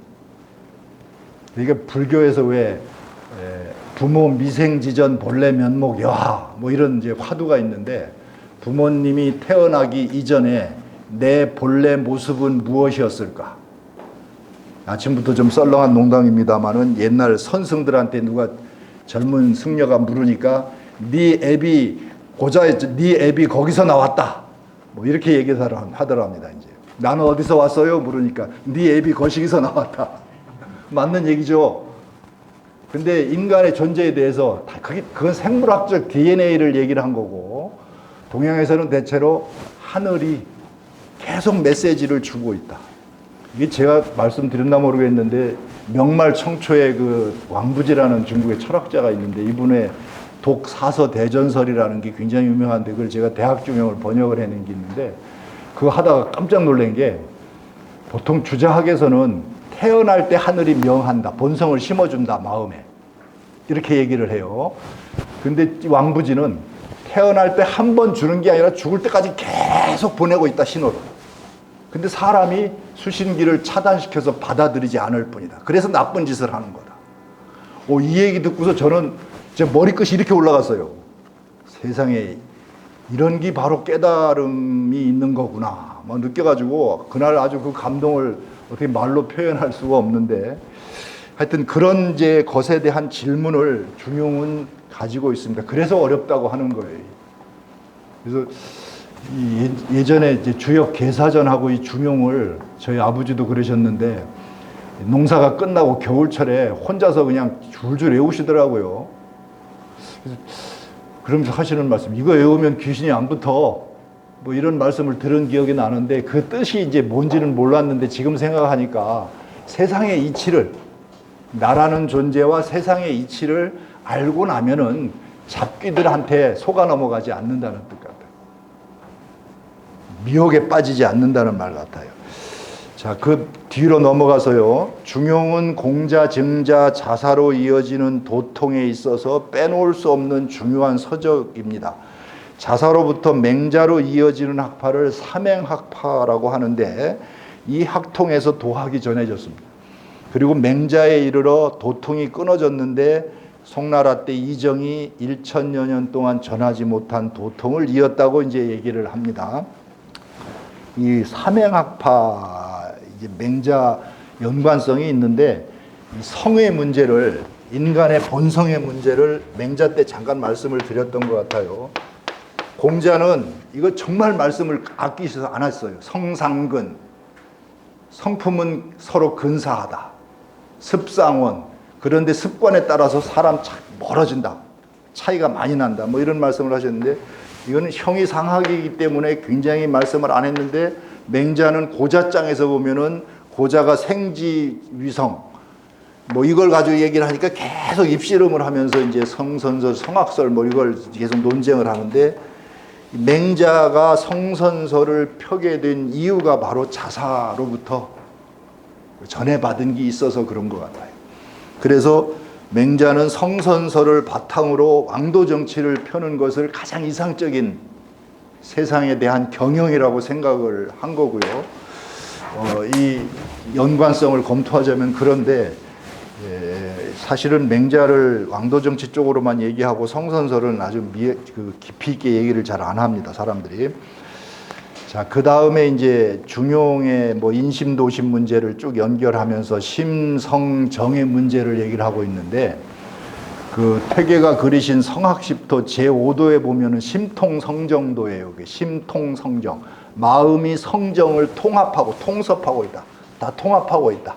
이게 불교에서 왜 부모 미생지전 본래 면목 여하 뭐 이런 이제 화두가 있는데 부모님이 태어나기 이전에 내 본래 모습은 무엇이었을까? 아침부터 좀 썰렁한 농담입니다만은 옛날 선승들한테 누가 젊은 승려가 물으니까 네 애비 네 애비 거기서 나왔다. 뭐 이렇게 하더랍니다. 이제 나는 어디서 왔어요? 물으니까 네 애비 거시기서 나왔다. 맞는 얘기죠. 근데 인간의 존재에 대해서 그건 생물학적 DNA를 얘기를 한 거고 동양에서는 대체로 하늘이 계속 메시지를 주고 있다. 이게 제가 말씀드렸나 모르겠는데 명말청초의 그 왕부지라는 중국의 철학자가 있는데 이분의 독사서 대전설이라는 게 굉장히 유명한데 그걸 제가 대학 중용을 번역을 해낸 게 있는데 그거 하다가 깜짝 놀란 게 보통 주자학에서는 태어날 때 하늘이 명한다. 본성을 심어준다. 마음에. 이렇게 얘기를 해요. 근데 왕부지는 태어날 때 한 번 주는 게 아니라 죽을 때까지 계속 보내고 있다. 신호를. 근데 사람이 수신기를 차단시켜서 받아들이지 않을 뿐이다. 그래서 나쁜 짓을 하는 거다. 이 얘기 듣고서 저는 제 머리끝이 이렇게 올라갔어요. 세상에 이런 게 바로 깨달음이 있는 거구나. 막 느껴가지고 그날 아주 그 감동을 어떻게 말로 표현할 수가 없는데 하여튼 그런 이제 것에 대한 질문을 중용은 가지고 있습니다. 그래서 어렵다고 하는 거예요. 그래서 예전에 이제 주역 계사전하고 이 중용을 저희 아버지도 그러셨는데 농사가 끝나고 겨울철에 혼자서 그냥 줄줄 외우시더라고요. 그러면서 하시는 말씀, 이거 외우면 귀신이 안 붙어. 뭐 이런 말씀을 들은 기억이 나는데 그 뜻이 이제 뭔지는 몰랐는데 지금 생각하니까 세상의 이치를, 나라는 존재와 세상의 이치를 알고 나면은 잡귀들한테 속아 넘어가지 않는다는 뜻 같아요. 미혹에 빠지지 않는다는 말 같아요. 자, 그 뒤로 넘어가서요. 중용은 공자, 증자, 자사로 이어지는 도통에 있어서 빼놓을 수 없는 중요한 서적입니다. 자사로부터 맹자로 이어지는 학파를 삼행학파라고 하는데 이 학통에서 도학이 전해졌습니다. 그리고 맹자에 이르러 도통이 끊어졌는데 송나라 때 이정이 1000여 년 동안 전하지 못한 도통을 이었다고 이제 얘기를 합니다. 이 삼행학파 이제 맹자 연관성이 있는데 이 성의 문제를, 인간의 본성의 문제를 맹자 때 잠깐 말씀을 드렸던 것 같아요. 공자는 이거 정말 말씀을 아끼셔서 안 했어요. 성상근, 성품은 서로 근사하다. 습상원, 그런데 습관에 따라서 사람 멀어진다. 차이가 많이 난다. 뭐 이런 말씀을 하셨는데 이거는 형이상학이기 때문에 굉장히 말씀을 안 했는데 맹자는 고자장에서 보면은 고자가 생지위성 뭐 이걸 가지고 얘기를 하니까 계속 입씨름을 하면서 이제 성선설, 성학설 뭐 이걸 계속 논쟁을 하는데 맹자가 성선설을 펴게 된 이유가 바로 자사로부터 전해받은 게 있어서 그런 것 같아요. 그래서 맹자는 성선설을 바탕으로 왕도 정치를 펴는 것을 가장 이상적인 세상에 대한 경영이라고 생각을 한 거고요. 이 연관성을 검토하자면 그런데 사실은 맹자를 왕도 정치 쪽으로만 얘기하고 성선설은 아주 깊이 있게 얘기를 잘 안 합니다, 사람들이. 자, 그 다음에 이제 중용의 뭐 인심도심 문제를 쭉 연결하면서 심성정의 문제를 얘기를 하고 있는데 그 퇴계가 그리신 성학십토 제5도에 보면은 심통성정도예요. 심통성정. 마음이 성정을 통합하고 통섭하고 있다. 다 통합하고 있다.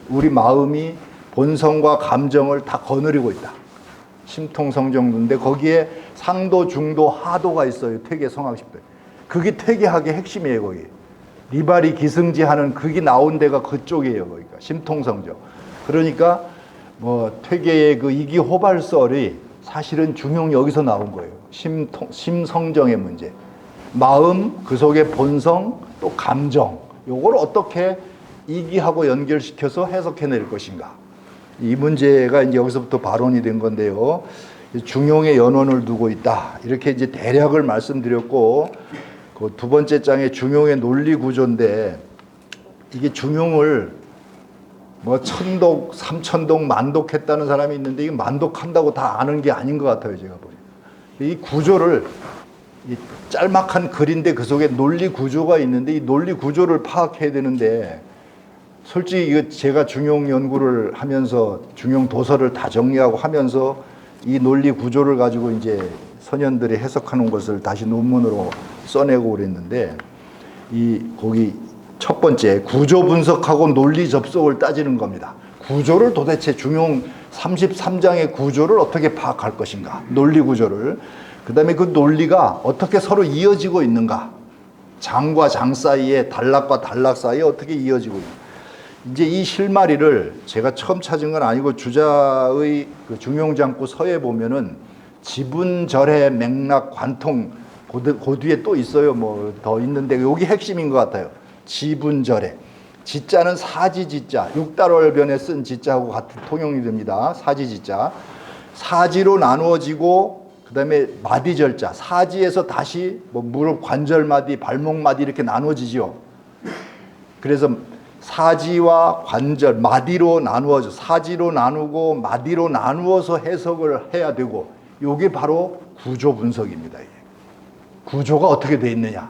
우리 마음이 본성과 감정을 다 거느리고 있다. 심통성정도인데 거기에 상도, 중도, 하도가 있어요. 퇴계 성악십도. 그게 퇴계학의 핵심이에요. 거기 리발이 기승지하는 그게 나온 데가 그쪽이에요. 거기가 심통성정. 그러니까 뭐 퇴계의 그 이기호발설이 사실은 중용 여기서 나온 거예요. 심성정의 문제. 마음, 그 속에 본성, 또 감정. 요걸 어떻게 이기하고 연결시켜서 해석해낼 것인가. 이 문제가 이제 여기서부터 발언이 된 건데요. 중용의 연원을 두고 있다. 이렇게 이제 대략을 말씀드렸고, 그 두 번째 장의 중용의 논리 구조인데, 이게 중용을 뭐 천독, 삼천독, 만독했다는 사람이 있는데, 이게 만독한다고 다 아는 게 아닌 것 같아요, 제가 보니까. 이 구조를, 이 짤막한 글인데 그 속에 논리 구조가 있는데, 이 논리 구조를 파악해야 되는데, 솔직히 이거 제가 중용 연구를 하면서 중용 도서를 다 정리하고 하면서 이 논리 구조를 가지고 이제 선현들이 해석하는 것을 다시 논문으로 써내고 그랬는데, 이 거기 첫 번째 구조 분석하고 논리 접속을 따지는 겁니다. 구조를 도대체 중용 33장의 구조를 어떻게 파악할 것인가, 논리 구조를. 그 다음에 그 논리가 어떻게 서로 이어지고 있는가, 장과 장 사이에, 단락과 단락 사이에 어떻게 이어지고 있는가. 이제 이 실마리를 제가 처음 찾은 건 아니고 주자의 그 중용장구 서에 보면은 지분절해 맥락 관통 그 뒤에 또 있어요. 뭐 더 있는데 여기 핵심인 것 같아요. 지분절해. 지자는 사지지자, 육달월변에 쓴 지자하고 같은 통용이 됩니다. 사지지자. 사지로 나누어지고 그다음에 마디절자. 사지에서 다시 뭐 무릎 관절마디, 발목마디 이렇게 나누어지죠. 그래서 사지와 관절, 마디로 나누어져, 사지로 나누고 마디로 나누어서 해석을 해야 되고, 이게 바로 구조 분석입니다. 이게. 구조가 어떻게 돼 있느냐.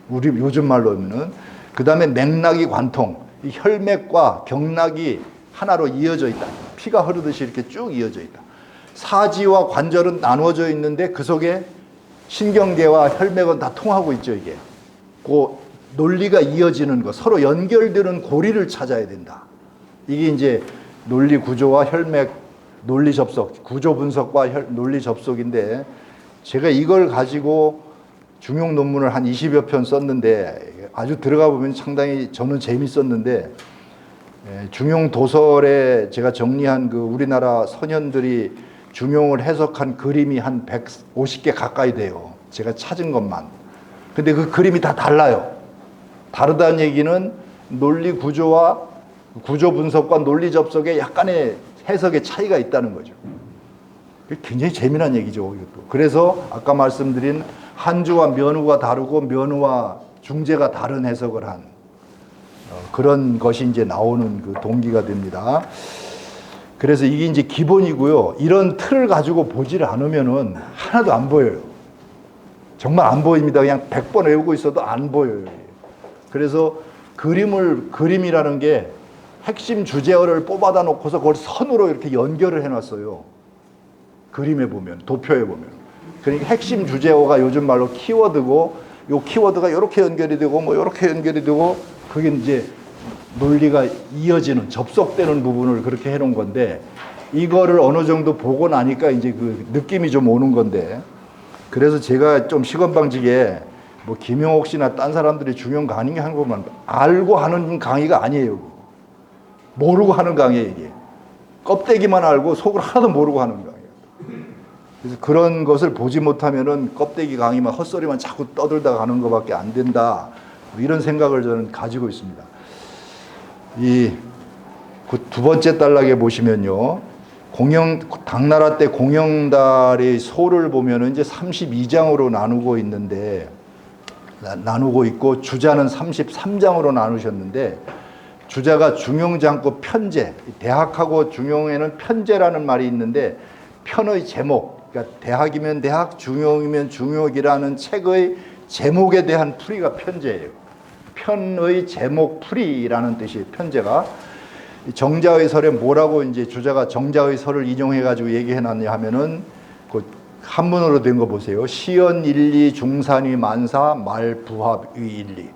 우리 요즘 말로 하면은, 그 다음에 맥락이 관통, 이 혈맥과 경락이 하나로 이어져 있다. 피가 흐르듯이 이렇게 쭉 이어져 있다. 사지와 관절은 나누어져 있는데 그 속에 신경계와 혈맥은 다 통하고 있죠, 이게. 그 논리가 이어지는 것, 서로 연결되는 고리를 찾아야 된다. 이게 이제 논리 구조와 혈맥, 논리 접속, 구조 분석과 논리 접속인데, 제가 이걸 가지고 중용 논문을 한 20여 편 썼는데, 아주 들어가 보면 상당히 저는 재밌었는데, 중용 도설에 제가 정리한 그 우리나라 선현들이 중용을 해석한 그림이 한 150개 가까이 돼요. 제가 찾은 것만. 근데 그 그림이 다 달라요. 다르다는 얘기는 논리 구조와 구조 분석과 논리 접속에 약간의 해석의 차이가 있다는 거죠. 굉장히 재미난 얘기죠, 이것도. 그래서 아까 말씀드린 한주와 면후가 다르고 면후와 중재가 다른 해석을 한 그런 것이 이제 나오는 그 동기가 됩니다. 그래서 이게 이제 기본이고요. 이런 틀을 가지고 보질 않으면은 하나도 안 보여요. 정말 안 보입니다. 그냥 100번 외우고 있어도 안 보여요. 그래서 그림이라는 게 핵심 주제어를 뽑아다 놓고서 그걸 선으로 이렇게 연결을 해놨어요. 그림에 보면, 도표에 보면. 그러니까 핵심 주제어가 요즘 말로 키워드고, 요 키워드가 이렇게 연결이 되고, 뭐 이렇게 연결이 되고, 그게 이제 논리가 이어지는, 접속되는 부분을 그렇게 해놓은 건데, 이거를 어느 정도 보고 나니까 이제 그 느낌이 좀 오는 건데, 그래서 제가 좀 시건방지게 뭐 김용옥 씨나 딴 사람들이 중용 강의 하는 것만 알고 하는 강의가 아니에요. 모르고 하는 강의예요, 이게. 껍데기만 알고 속을 하나도 모르고 하는 강의예요. 그래서 그런 것을 보지 못하면은 껍데기 강의만 헛소리만 자꾸 떠들다 가는 것밖에 안 된다. 이런 생각을 저는 가지고 있습니다. 그 두 번째 단락에 보시면요. 당나라 때 공영달의 소를 보면은 이제 32장으로 나누고 있는데, 나누고 있고, 주자는 33장으로 나누셨는데, 주자가 중용장구 편제, 대학하고 중용에는 편제라는 말이 있는데, 편의 제목, 그러니까 대학이면 대학, 중용이면 중용이라는 책의 제목에 대한 풀이가 편제예요. 편의 제목 풀이라는 뜻이에요, 편제가. 정자의 설에 뭐라고 이제 주자가 정자의 설을 인용해가지고 얘기해놨냐 하면은, 그 한문으로 된 거 보세요. 시연 일리 중산위 만사 말 부합의 일리.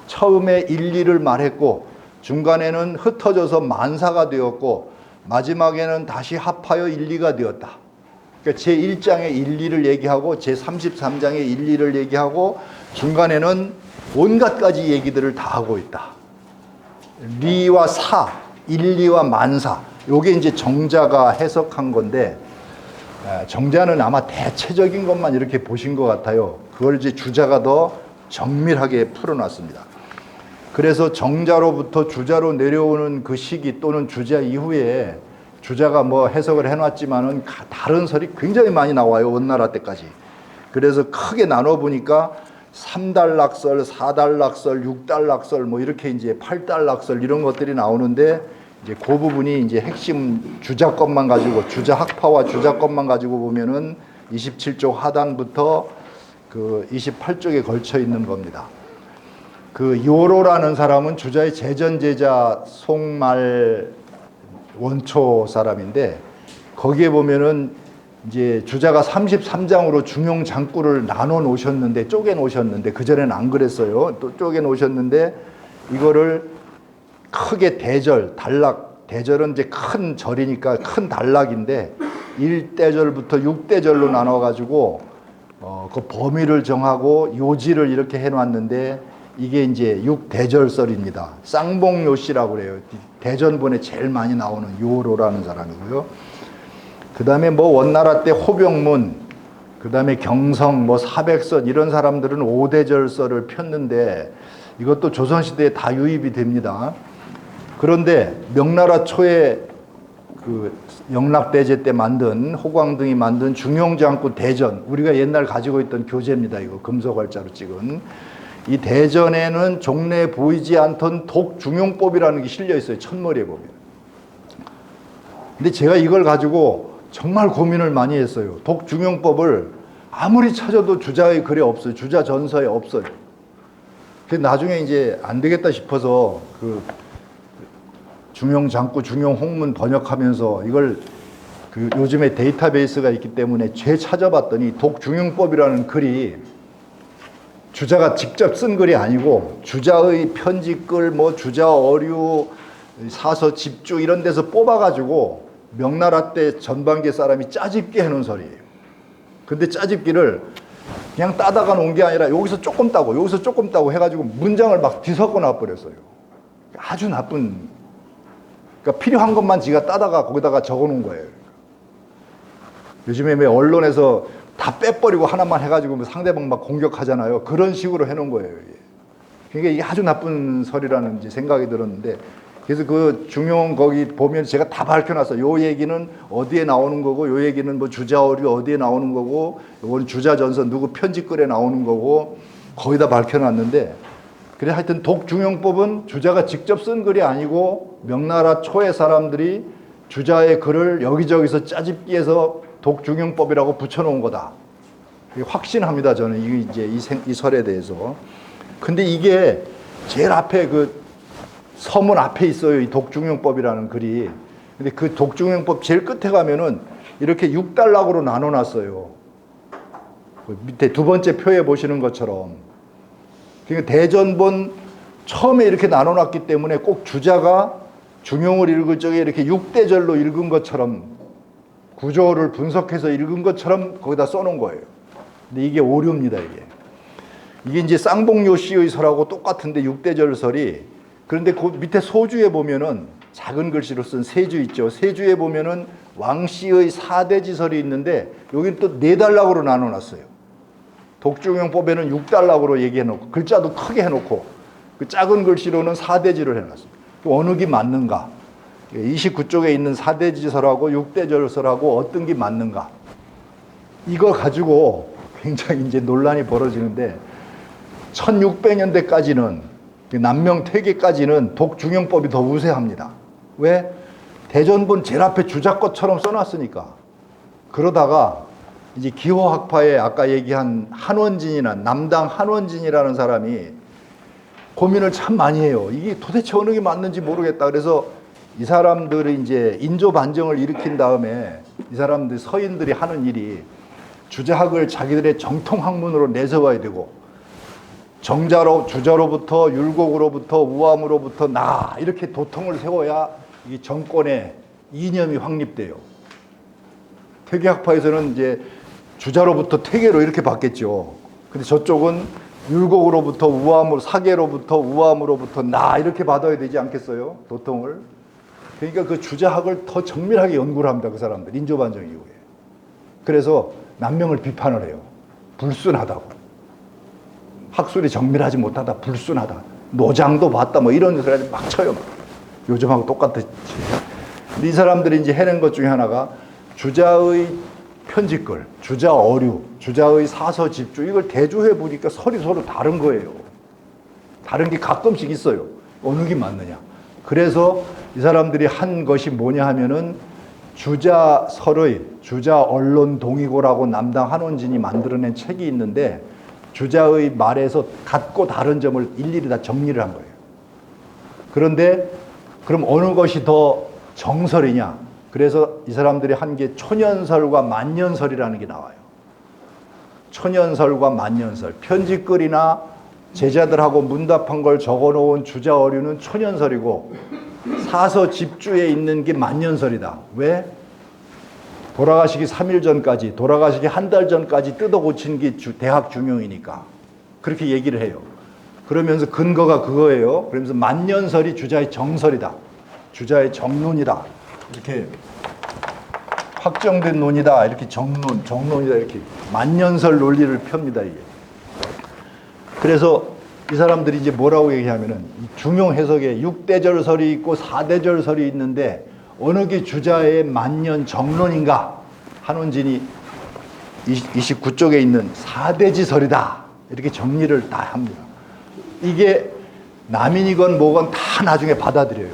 처음에 일리를 말했고 중간에는 흩어져서 만사가 되었고 마지막에는 다시 합하여 1, 2가 되었다. 그러니까 제1장의 1, 2를 얘기하고 제33장의 1, 2를 얘기하고 중간에는 온갖 가지 얘기들을 다 하고 있다. 리와 사, 1, 2와 만사. 요게 이제 정자가 해석한 건데, 정자는 아마 대체적인 것만 이렇게 보신 것 같아요. 그걸 이제 주자가 더 정밀하게 풀어놨습니다. 그래서 정자로부터 주자로 내려오는 그 시기 또는 주자 이후에 주자가 뭐 해석을 해놨지만은 다른 설이 굉장히 많이 나와요. 원나라 때까지. 그래서 크게 나눠보니까 3단락설, 4단락설, 6단락설 뭐 이렇게 이제 8단락설 이런 것들이 나오는데 이제 그 부분이 이제 핵심 주자 것만 가지고 주자 학파와 주자 것만 가지고 보면은 27쪽 하단부터 그 28쪽에 걸쳐 있는 겁니다. 그 요로라는 사람은 주자의 재전제자 송말 원초 사람인데 거기에 보면은 이제 주자가 33장으로 중용 장구를 나눠 놓으셨는데 쪼개 놓으셨는데 그전에는 안 그랬어요. 또 쪼개 놓으셨는데 이거를 크게 대절, 단락, 대절은 이제 큰 절이니까 큰 단락인데 1대절부터 6대절로 나눠 가지고 그 범위를 정하고 요지를 이렇게 해 놨는데 이게 이제 6대절설입니다. 쌍봉요씨라고 그래요. 대전본에 제일 많이 나오는 요로라는 사람이고요. 그 다음에 뭐 원나라 때 호병문, 그 다음에 경성, 뭐 사백선 이런 사람들은 5대절설을 폈는데 이것도 조선시대에 다 유입이 됩니다. 그런데 명나라 초에 그 영락대제 때 만든 호광등이 만든 중용장구 대전, 우리가 옛날 가지고 있던 교재입니다. 이거 금속활자로 찍은 이 대전에는 종래에 보이지 않던 독중용법이라는 게 실려 있어요. 첫머리에 보면. 근데 제가 이걸 가지고 정말 고민을 많이 했어요. 독중용법을 아무리 찾아도 주자의 글에 없어요. 주자 전서에 없어요. 그래서 나중에 이제 안 되겠다 싶어서 그 중용 장구, 중용 홍문 번역하면서 이걸 그 요즘에 데이터베이스가 있기 때문에 찾아봤더니 독중용법이라는 글이 주자가 직접 쓴 글이 아니고 주자의 편지글, 뭐 주자 어류, 사서 집주 이런 데서 뽑아가지고 명나라 때 전반기 사람이 짜집기 해놓은 설이에요. 근데 짜집기를 그냥 따다가 놓은 게 아니라 여기서 조금 따고 여기서 조금 따고 해가지고 문장을 막 뒤섞어 놔버렸어요. 아주 나쁜, 그러니까 필요한 것만 지가 따다가 거기다가 적어 놓은 거예요. 요즘에 왜 언론에서 다 빼버리고 하나만 해가지고 상대방 막 공격하잖아요. 그런 식으로 해놓은 거예요. 그러니까 이게 아주 나쁜 설이라는 생각이 들었는데, 그래서 그 중용 거기 보면 제가 다 밝혀놨어요. 요 얘기는 어디에 나오는 거고, 요 얘기는 뭐 주자어류 어디에 나오는 거고, 요건 주자전서 누구 편집글에 나오는 거고, 거의 다 밝혀놨는데, 그래 하여튼 독중용법은 주자가 직접 쓴 글이 아니고 명나라 초의 사람들이 주자의 글을 여기저기서 짜집기해서 독중용법이라고 붙여놓은 거다. 확신합니다, 저는 이 설에 대해서. 근데 이게 제일 앞에 그 서문 앞에 있어요, 이 독중용법이라는 글이. 근데 그 독중용법 제일 끝에 가면은 이렇게 6단락으로 나눠놨어요. 밑에 두 번째 표에 보시는 것처럼. 그러니까 대전본 처음에 이렇게 나눠놨기 때문에 꼭 주자가 중용을 읽을 적에 이렇게 6대절로 읽은 것처럼 구조를 분석해서 읽은 것처럼 거기다 써놓은 거예요. 근데 이게 오류입니다, 이게 이제 쌍봉요씨의 설하고 똑같은데 6대절설이, 그런데 그 밑에 소주에 보면은 작은 글씨로 쓴 세주 있죠. 세주에 보면은 왕씨의 4대지설이 있는데 여기는 또 4단락으로 나눠놨어요. 독중용법에는 6단락으로 얘기해놓고 글자도 크게 해놓고 그 작은 글씨로는 4대지를 해놨어요. 어느 게 맞는가? 29쪽에 있는 4대지설하고 6대절설하고 어떤 게 맞는가? 이거 가지고 굉장히 이제 논란이 벌어지는데 1600년대까지는 남명퇴계까지는 독중용법이 더 우세합니다. 왜? 대전본 제일 앞에 주자것처럼 써놨으니까. 그러다가 이제 기호학파에 아까 얘기한 한원진이나 남당 한원진이라는 사람이 고민을 참 많이 해요. 이게 도대체 어느 게 맞는지 모르겠다. 그래서 이 사람들이 이제 인조 반정을 일으킨 다음에 이 사람들 서인들이 하는 일이 주자학을 자기들의 정통 학문으로 내세워야 되고 정자로 주자로부터 율곡으로부터 우암으로부터 나 이렇게 도통을 세워야 이 정권의 이념이 확립돼요. 퇴계학파에서는 이제 주자로부터 퇴계로 이렇게 바뀌었죠. 근데 저쪽은 율곡으로부터 우암으로, 사계로부터 우암으로부터 나 이렇게 받아야 되지 않겠어요? 도통을. 그러니까 그 주자학을 더 정밀하게 연구를 합니다. 그 사람들. 인조반정 이후에. 그래서 남명을 비판을 해요. 불순하다고. 학술이 정밀하지 못하다. 불순하다. 노장도 봤다. 뭐 이런 소리 막 쳐요. 요즘하고 똑같았지. 근데 이 사람들이 이제 해낸 것 중에 하나가 주자의 편집글, 주자 어류, 주자의 사서 집주 이걸 대조해 보니까 설이 서로 다른 거예요. 다른 게 가끔씩 있어요. 어느 게 맞느냐. 그래서 이 사람들이 한 것이 뭐냐 하면은 주자설의 주자 언론 동의고라고 남당 한원진이 만들어낸 책이 있는데 주자의 말에서 같고 다른 점을 일일이 다 정리를 한 거예요. 그런데 그럼 어느 것이 더 정설이냐? 그래서 이 사람들이 한 게 초년설과 만년설이라는 게 나와요. 초년설과 만년설. 편집글이나 제자들하고 문답한 걸 적어놓은 주자 어류는 초년설이고 사서 집주에 있는 게 만년설이다. 왜? 돌아가시기 3일 전까지, 돌아가시기 한 달 전까지 뜯어 고친 게 대학 중용이니까. 그렇게 얘기를 해요. 그러면서 근거가 그거예요. 그러면서 만년설이 주자의 정설이다. 주자의 정론이다. 이렇게 확정된 논이다. 이렇게 정론이다. 이렇게 만년설 논리를 펴니다. 이게. 그래서 이 사람들이 이제 뭐라고 얘기하면은 중용 해석에 6대절설이 있고 4대절설이 있는데 어느 게 주자의 만년 정론인가? 한원진이 29쪽에 있는 4대지설이다. 이렇게 정리를 다 합니다. 이게 남인이건 뭐건 다 나중에 받아들여요.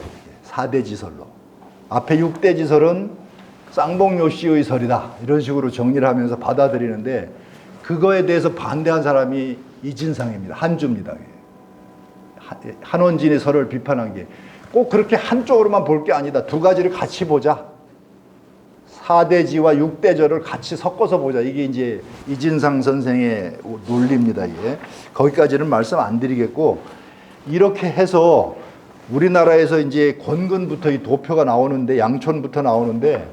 4대지설로. 앞에 6대지설은 쌍봉요씨의 설이다. 이런 식으로 정리를 하면서 받아들이는데 그거에 대해서 반대한 사람이 이진상입니다. 한주입니다. 한원진의 설을 비판한 게 꼭 그렇게 한쪽으로만 볼 게 아니다. 두 가지를 같이 보자. 4대지와 6대절을 같이 섞어서 보자. 이게 이제 이진상 선생의 논리입니다. 이게. 거기까지는 말씀 안 드리겠고 이렇게 해서 우리나라에서 이제 권근부터 이 도표가 나오는데 양촌부터 나오는데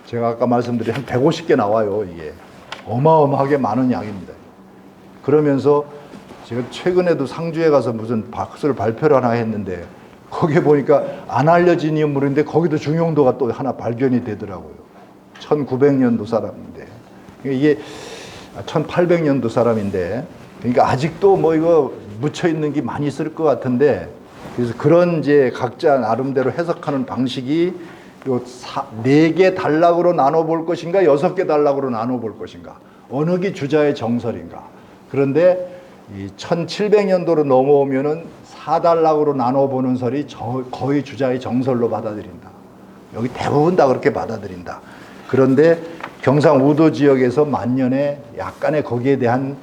제가 아까 말씀드린 한 150개 나와요. 이게 어마어마하게 많은 양입니다. 그러면서 제가 최근에도 상주에 가서 무슨 박술 발표를 하나 했는데 거기에 보니까 안 알려진 인물인데 거기도 중용도가 또 하나 발견이 되더라고요. 1900년도 사람인데 이게 1800년도 사람인데 그러니까 아직도 뭐 이거 묻혀 있는 게 많이 있을 것 같은데 그래서 그런 이제 각자 나름대로 해석하는 방식이 요 4개 단락으로 나눠 볼 것인가 6개 단락으로 나눠 볼 것인가 어느 게 주자의 정설인가. 그런데 이 1700년도로 넘어오면은 4단락으로 나눠 보는 설이 거의 주자의 정설로 받아들인다. 여기 대부분 다 그렇게 받아들인다. 그런데 경상우도 지역에서 만년에 약간의 거기에 대한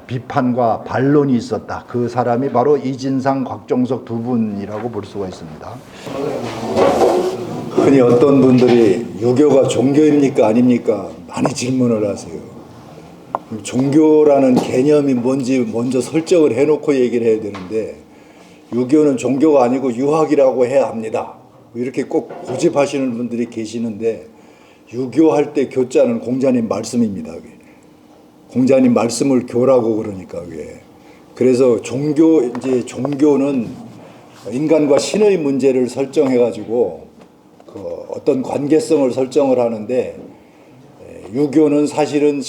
비판과 반론이 있었다. 그 사람이 바로 이진상, 곽종석 두 분이라고 볼 수가 있습니다. 흔히 어떤 분들이 유교가 종교입니까 아닙니까 많이 질문을 하세요. 종교라는 개념이 뭔지 먼저 설정을 해놓고 얘기를 해야 되는데 유교는 종교가 아니고 유학이라고 해야 합니다. 이렇게 꼭 고집하시는 분들이 계시는데 유교할 때 교자는 공자님 말씀입니다. 공자님 말씀을 교라고 그러니까 왜? 그래서 종교는 인간과 신의 문제를 설정해가지고 그 어떤 관계성을 설정을 하는데 유교는 사실은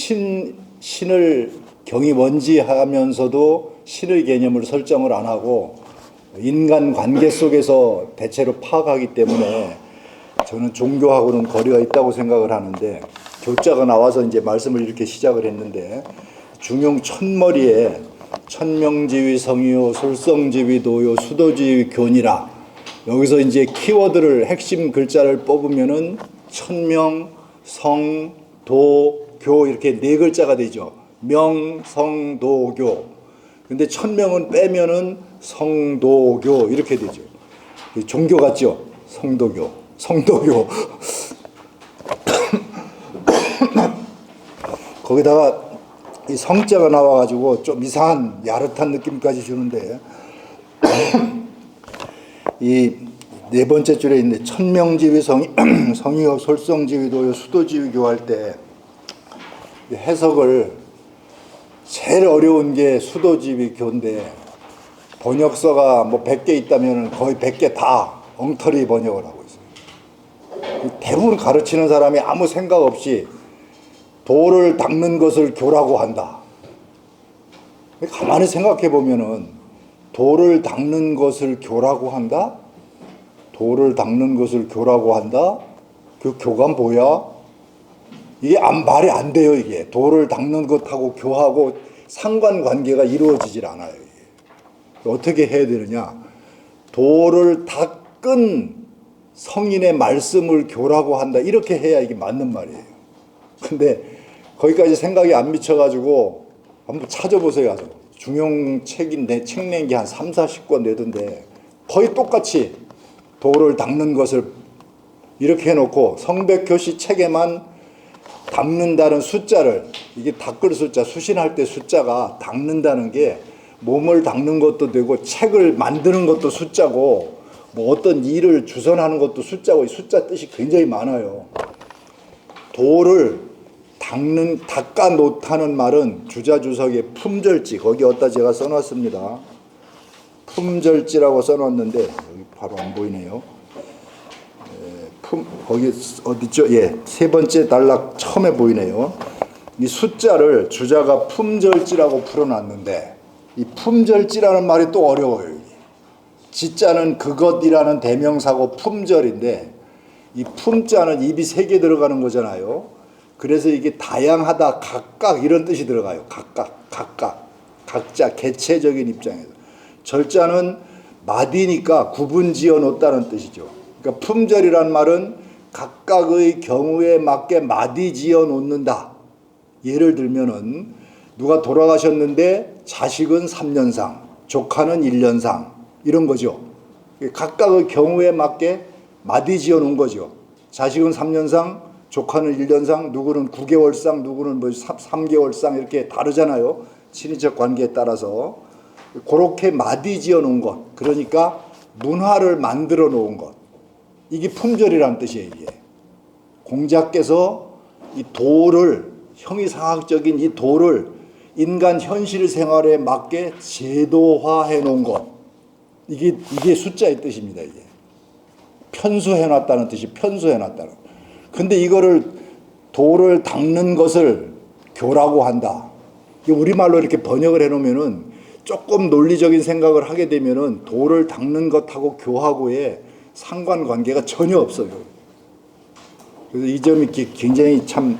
신을 경이원지하면서도 신의 개념을 설정을 안 하고 인간 관계 속에서 대체로 파악하기 때문에 저는 종교하고는 거리가 있다고 생각을 하는데 교자가 나와서 이제 말씀을 이렇게 시작을 했는데 중용 첫머리에 천명지위 성이요 솔성지위 도요 수도지위 교니라 여기서 이제 키워드를 핵심 글자를 뽑으면은 천명 성 도 교 이렇게 네 글자가 되죠. 명 성 도 교. 근데 천명은 빼면은 성도교 이렇게 되죠. 종교 같죠? 성도교. 거기다가 이 성자가 나와가지고 좀 이상한 야릇한 느낌까지 주는데 이 네 번째 줄에 있는데 천명지위 성의어 솔성지위도 수도지위 교할 때 해석을 제일 어려운 게 수도지위 교인데 번역서가 뭐 100개 있다면 거의 100개 다 엉터리 번역을 하고 있어요. 대부분 가르치는 사람이 아무 생각 없이 돌을 닦는 것을 교라고 한다. 가만히 생각해 보면은 돌을 닦는 것을 교라고 한다? 돌을 닦는 것을 교라고 한다? 그 교가 뭐야? 이게 말이 안 돼요, 이게. 돌을 닦는 것하고 교하고 상관관계가 이루어지질 않아요, 이게. 어떻게 해야 되느냐? 돌을 닦은 성인의 말씀을 교라고 한다. 이렇게 해야 이게 맞는 말이에요. 근데 거기까지 생각이 안 미쳐가지고 한번 찾아보세요, 가서. 중용 책인데 책 낸 게 한 3, 40권 내던데 거의 똑같이 돌을 닦는 것을 이렇게 해놓고 성백교시 책에만 닦는다는 숫자를, 이게 닦을 숫자, 수신할 때 숫자가 닦는다는 게 몸을 닦는 것도 되고 책을 만드는 것도 숫자고 뭐 어떤 일을 주선하는 것도 숫자고, 이 숫자 뜻이 굉장히 많아요. 돌을 닦아 놓다는 말은 주자주석의 품절지, 거기 어디다 제가 써놨습니다. 품절지라고 써놨는데 여기 바로 안 보이네요. 거기 어디죠? 예, 세 번째 단락 처음에 보이네요. 이 숫자를 주자가 품절지라고 풀어놨는데 이 품절지라는 말이 또 어려워요. 지자는 그것이라는 대명사고 품절인데 이 품자는 입이 3개 들어가는 거잖아요. 그래서 이게 다양하다, 각각 이런 뜻이 들어가요. 각각, 각자, 개체적인 입장에서. 절자는 마디니까 구분 지어 놓다는 뜻이죠. 그러니까 품절이란 말은 각각의 경우에 맞게 마디 지어 놓는다. 예를 들면은 누가 돌아가셨는데 자식은 3년상, 조카는 1년상 이런 거죠. 각각의 경우에 맞게 마디 지어 놓은 거죠. 자식은 3년상, 조카는 1년상, 누구는 9개월상, 누구는 뭐 3개월상 이렇게 다르잖아요. 친인척 관계에 따라서. 그렇게 마디 지어 놓은 것, 그러니까 문화를 만들어 놓은 것, 이게 품절이라는 뜻이에요. 이게 공자께서 이 돌을, 형이상학적인 이 돌을 인간 현실 생활에 맞게 제도화해 놓은 것, 이게 숫자의 뜻입니다. 이게 편수해 놨다는 뜻이, 편수해 놨다는. 근데 이거를 돌을 닦는 것을 교라고 한다. 우리말로 이렇게 번역을 해 놓으면은 조금 논리적인 생각을 하게 되면은 돌을 닦는 것하고 교하고의 상관관계가 전혀 없어요. 그래서 이 점이 굉장히 참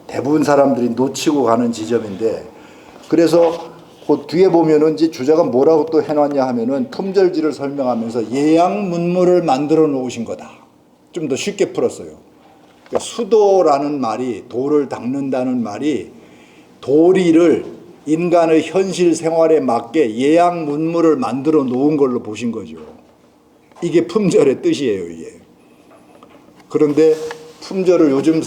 대부분 사람들이 놓치고 가는 지점인데, 그래서 그 뒤에 보면은 이제 주자가 뭐라고 또 해놨냐 하면은 품절지를 설명하면서 예양문물을 만들어 놓으신 거다. 좀 더 쉽게 풀었어요. 그러니까 수도라는 말이, 돌을 닦는다는 말이 도리를 인간의 현실 생활에 맞게 예양문물을 만들어 놓은 걸로 보신 거죠. 이게 품절의 뜻이에요, 이게. 그런데 품절을 요즘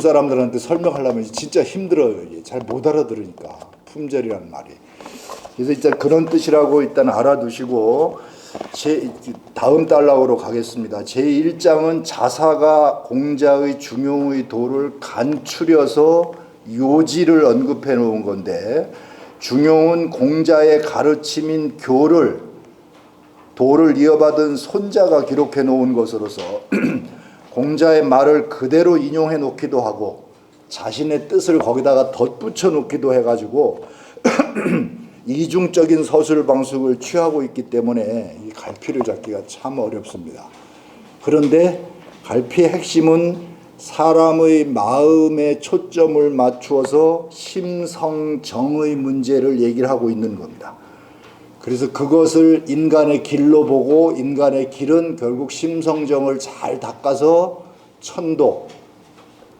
사람들한테 설명하려면 진짜 힘들어요. 이게 잘 못 알아들으니까, 품절이라는 말이. 그래서 일단 그런 뜻이라고 일단 알아두시고, 다음 단락으로 가겠습니다. 제1장은 자사가 공자의 중용의 도를 간추려서 요지를 언급해 놓은 건데, 중용은 공자의 가르침인 교를 도를 이어받은 손자가 기록해 놓은 것으로서 공자의 말을 그대로 인용해 놓기도 하고 자신의 뜻을 거기다가 덧붙여 놓기도 해가지고 이중적인 서술 방식을 취하고 있기 때문에 이 갈피를 잡기가 참 어렵습니다. 그런데 갈피의 핵심은 사람의 마음에 초점을 맞추어서 심성정의 문제를 얘기를 하고 있는 겁니다. 그래서 그것을 인간의 길로 보고, 인간의 길은 결국 심성정을 잘 닦아서 천도,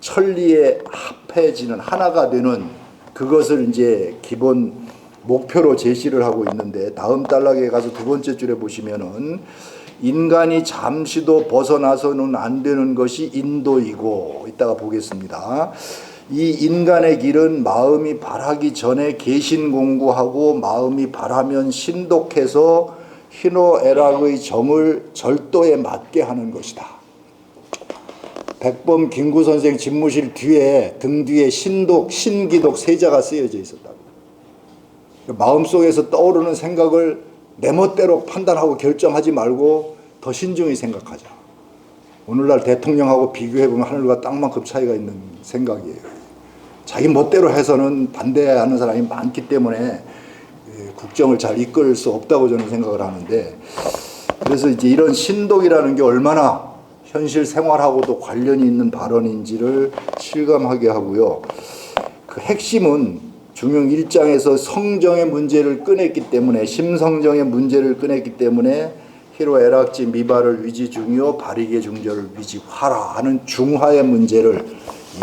천리에 합해지는, 하나가 되는, 그것을 이제 기본 목표로 제시를 하고 있는데, 다음 단락에 가서 두 번째 줄에 보시면은 인간이 잠시도 벗어나서는 안 되는 것이 인도이고, 이따가 보겠습니다. 이 인간의 길은 마음이 발하기 전에 개신 공부하고 마음이 발하면 신독해서 희노애락의 정을 절도에 맞게 하는 것이다. 백범 김구 선생 집무실 뒤에 등 뒤에 신독, 신기독 세자가 쓰여져 있었다. 마음속에서 떠오르는 생각을 내 멋대로 판단하고 결정하지 말고 더 신중히 생각하자. 오늘날 대통령하고 비교해보면 하늘과 땅만큼 차이가 있는 생각이에요. 자기 멋대로 해서는 반대하는 사람이 많기 때문에 국정을 잘 이끌 수 없다고 저는 생각을 하는데, 그래서 이제 이런 신독이라는 게 얼마나 현실 생활하고도 관련이 있는 발언인지를 실감하게 하고요. 그 핵심은 중용 1장에서 성정의 문제를 꺼냈기 때문에, 심성정의 문제를 꺼냈기 때문에 희로애락지 미발을 위지중요 발익의 중절을 위지화라 하는 중화의 문제를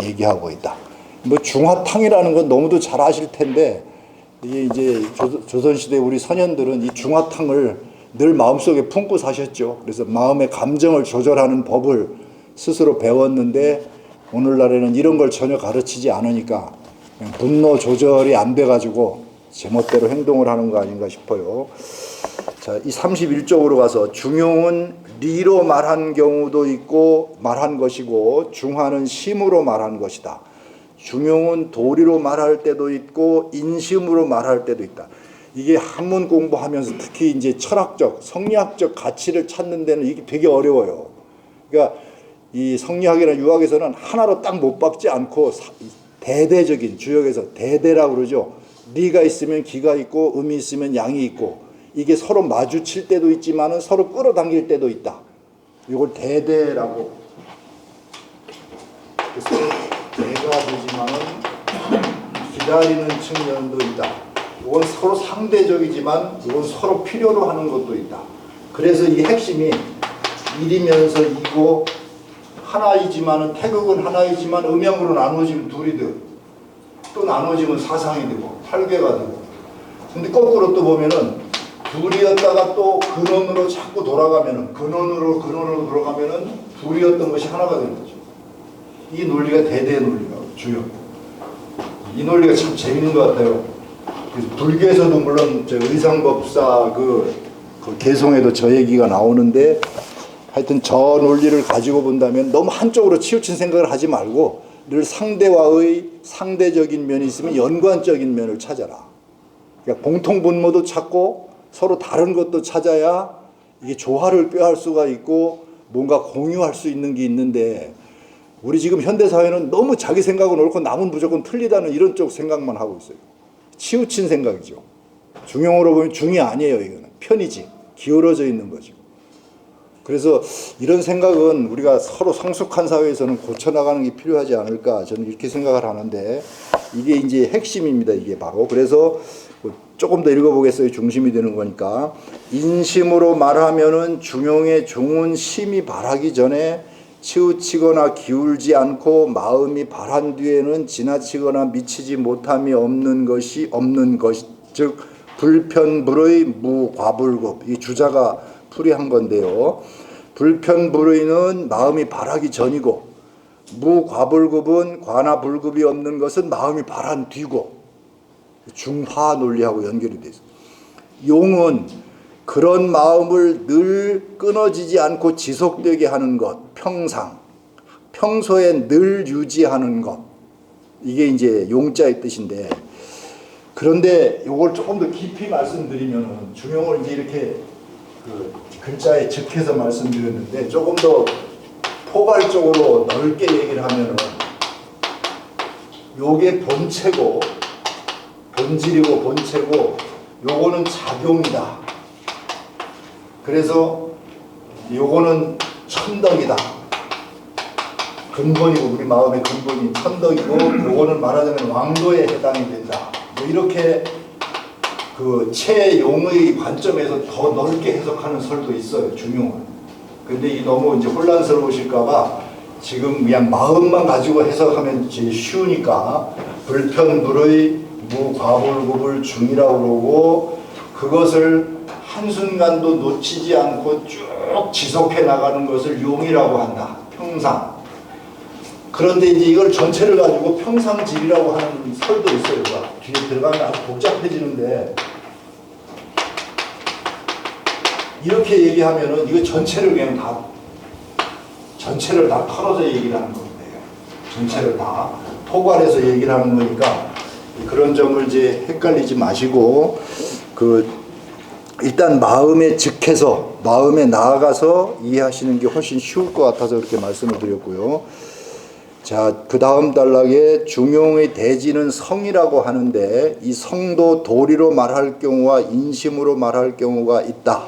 얘기하고 있다. 뭐 중화탕이라는 건 너무도 잘 아실 텐데, 이게 이제 조선시대 우리 선현들은 이 중화탕을 늘 마음속에 품고 사셨죠. 그래서 마음의 감정을 조절하는 법을 스스로 배웠는데, 오늘날에는 이런 걸 전혀 가르치지 않으니까 그냥 분노 조절이 안 돼가지고 제멋대로 행동을 하는 거 아닌가 싶어요. 자, 이 31쪽으로 가서 중용은 리로 말한 경우도 있고 말한 것이고, 중화는 심으로 말한 것이다. 중용은 도리로 말할 때도 있고 인심으로 말할 때도 있다. 이게 한문 공부하면서 특히 이제 철학적, 성리학적 가치를 찾는 데는 이게 되게 어려워요. 그러니까 이 성리학이나 유학에서는 하나로 딱 못 박지 않고 대대적인, 주역에서 대대라고 그러죠. 리가 있으면 기가 있고 음이 있으면 양이 있고, 이게 서로 마주칠 때도 있지만은 서로 끌어당길 때도 있다. 이걸 대대라고. 그래서 대가 되지만은 기다리는 측면도 있다. 이건 서로 상대적이지만 이건 서로 필요로 하는 것도 있다. 그래서 이 핵심이 일이면서 이고, 하나이지만은 태극은 하나이지만 음영으로 나눠지면 둘이 되고, 또 나눠지면 사상이 되고 팔개가 되고. 근데 거꾸로 또 보면은 둘이었다가 또 근원으로 자꾸 돌아가면은, 근원으로 돌아가면은 둘이었던 것이 하나가 되는 거죠. 이 논리가 대대 논리라고, 주요. 이 논리가 참 재밌는 것 같아요. 불교에서도 물론 저 의상법사 그 개성에도 저 얘기가 나오는데, 하여튼 저 논리를 가지고 본다면 너무 한쪽으로 치우친 생각을 하지 말고 늘 상대와의 상대적인 면이 있으면 연관적인 면을 찾아라. 그러니까 공통분모도 찾고 서로 다른 것도 찾아야 이게 조화를 꾀할 수가 있고 뭔가 공유할 수 있는 게 있는데, 우리 지금 현대사회는 너무 자기 생각은 옳고 남은 무조건 틀리다는 이런 쪽 생각만 하고 있어요. 치우친 생각이죠. 중용으로 보면 중이 아니에요. 이거는 편이지, 기울어져 있는 거죠. 그래서 이런 생각은 우리가 서로 성숙한 사회에서는 고쳐나가는 게 필요하지 않을까, 저는 이렇게 생각을 하는데, 이게 이제 핵심입니다. 이게 바로. 그래서 조금 더 읽어보겠어요. 중심이 되는 거니까. 인심으로 말하면은 중용의 종은 심히 바라기 전에 치우치거나 기울지 않고 마음이 바란 뒤에는 지나치거나 미치지 못함이 없는 것, 즉 불편불의 무과불급. 이 주자가 풀이한 건데요. 불편불의는 마음이 바라기 전이고, 무과불급은 과나 불급이 없는 것은 마음이 바란 뒤고, 중화 논리하고 연결이 돼 있어요. 용은 그런 마음을 늘 끊어지지 않고 지속되게 하는 것, 평소에 늘 유지하는 것, 이게 이제 용자의 뜻인데, 그런데 이걸 조금 더 깊이 말씀드리면, 중용을 이제 이렇게 그 글자에 적해서 말씀드렸는데, 조금 더 포괄적으로 넓게 얘기를 하면은, 요게 본체고, 본질이고 본체고, 요거는 작용이다. 그래서 요거는 천덕이다. 근본이고, 우리 마음의 근본이 천덕이고, 요거는 말하자면 왕도에 해당이 된다. 뭐 이렇게 그 채용의 관점에서 더 넓게 해석하는 설도 있어요. 중용은. 근데 이 너무 이제 혼란스러우실까봐 지금 그냥 마음만 가지고 해석하면 제일 쉬우니까 불편불의 무과불급을 중이라고 그러고, 그것을 한순간도 놓치지 않고 쭉 지속해 나가는 것을 용이라고 한다. 평상. 그런데 이제 이걸 전체를 가지고 평상질이라고 하는 설도 있어요. 뒤에 들어가면 아주 복잡해지는데, 이렇게 얘기하면은 이거 전체를 다 털어서 얘기를 하는 건데요. 전체를 다 포괄해서 얘기를 하는 거니까 그런 점을 이제 헷갈리지 마시고 일단 마음에 즉해서 마음에 나아가서 이해하시는 게 훨씬 쉬울 것 같아서 그렇게 말씀을 드렸고요. 자, 그 다음 단락에 중용의 대지는 성이라고 하는데 이 성도 도리로 말할 경우와 인심으로 말할 경우가 있다.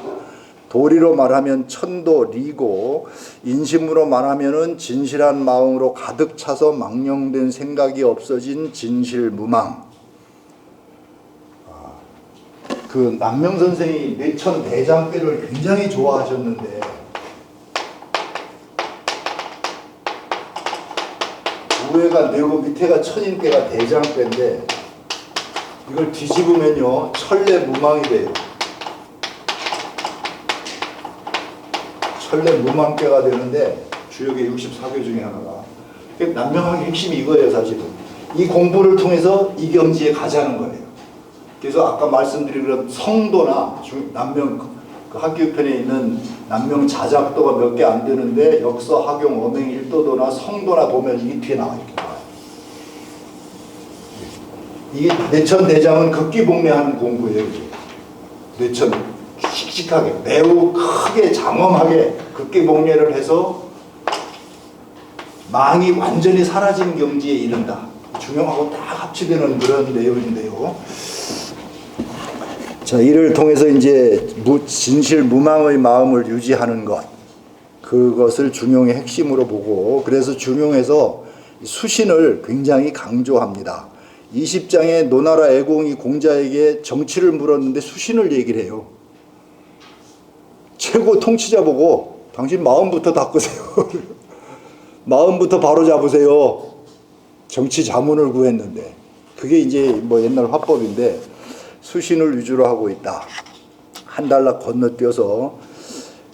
도리로 말하면 천도리고 인심으로 말하면은 진실한 마음으로 가득 차서 망령된 생각이 없어진 진실무망. 그 남명 선생이 내천 대장배를 굉장히 좋아하셨는데 위에가 뇌고 밑에가 천인배가 대장배인데 이걸 뒤집으면요 천례무망이 돼요. 천례무망배가 되는데 주역의 64교 중에 하나가. 남명학의 핵심이 이거예요. 사실은 이 공부를 통해서 이 경지에 가자는 거예요. 그래서 아까 말씀드린 그런 성도나 남명 그 학교편에 있는 남명 자작도가 몇 개 안 되는데 역서, 학용, 어맹, 일도도나 성도나 보면 이게 뒤에 나와 이렇게 나와요. 이게 내천대장은 극기복례하는 공부예요. 이게. 내천 씩씩하게 매우 크게 장엄하게 극기복례를 해서 망이 완전히 사라진 경지에 이른다. 중용하고 딱 합치되는 그런 내용인데요. 자, 이를 통해서 이제 진실 무망의 마음을 유지하는 것, 그것을 중용의 핵심으로 보고, 그래서 중용에서 수신을 굉장히 강조합니다. 20장에 노나라 애공이 공자에게 정치를 물었는데 수신을 얘기를 해요. 최고 통치자 보고 당신 마음부터 닦으세요. 마음부터 바로 잡으세요. 정치 자문을 구했는데 그게 이제 뭐 옛날 화법인데 수신을 위주로 하고 있다. 한 단락 건너뛰어서.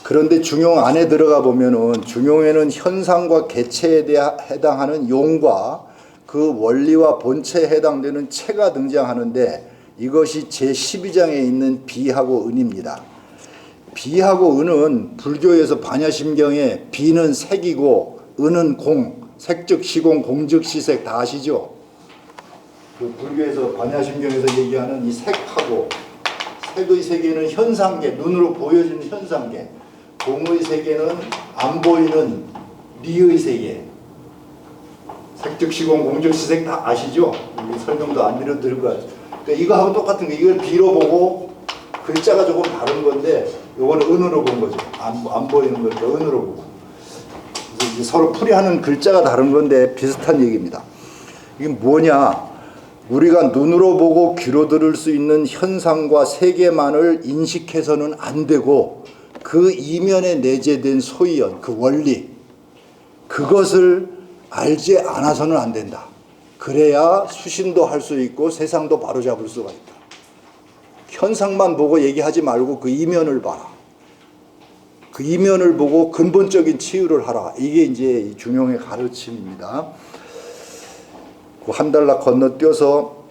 그런데 중용 안에 들어가 보면은 중용에는 현상과 개체에 해당하는 용과 그 원리와 본체에 해당되는 체가 등장하는데 이것이 제12장에 있는 비하고 은입니다. 비하고 은은 불교에서 반야심경에 비는 색이고 은은 공, 색즉 시공, 공즉 시색 다 아시죠? 그 불교에서 반야심경에서 얘기하는 이 색하고 색의 세계는 현상계, 눈으로 보여지는 현상계, 공의 세계는 안 보이는 리의 세계. 색즉 시공, 공즉 시색 다 아시죠? 설명도 안 드릴 것 같아요. 그러니까 이거하고 똑같은 거, 이걸 비로 보고 글자가 조금 다른 건데 이거는 은으로 본 거죠. 안 보이는 거니까 은으로 보고. 그래서 이제 서로 풀이하는 글자가 다른 건데 비슷한 얘기입니다. 이게 뭐냐? 우리가 눈으로 보고 귀로 들을 수 있는 현상과 세계만을 인식해서는 안 되고 그 이면에 내재된 소이연, 그 원리, 그것을 알지 않아서는 안 된다. 그래야 수신도 할 수 있고 세상도 바로잡을 수가 있다. 현상만 보고 얘기하지 말고 그 이면을 봐라. 그 이면을 보고 근본적인 치유를 하라. 이게 이제 중용의 가르침입니다. 한 단락 건너뛰어서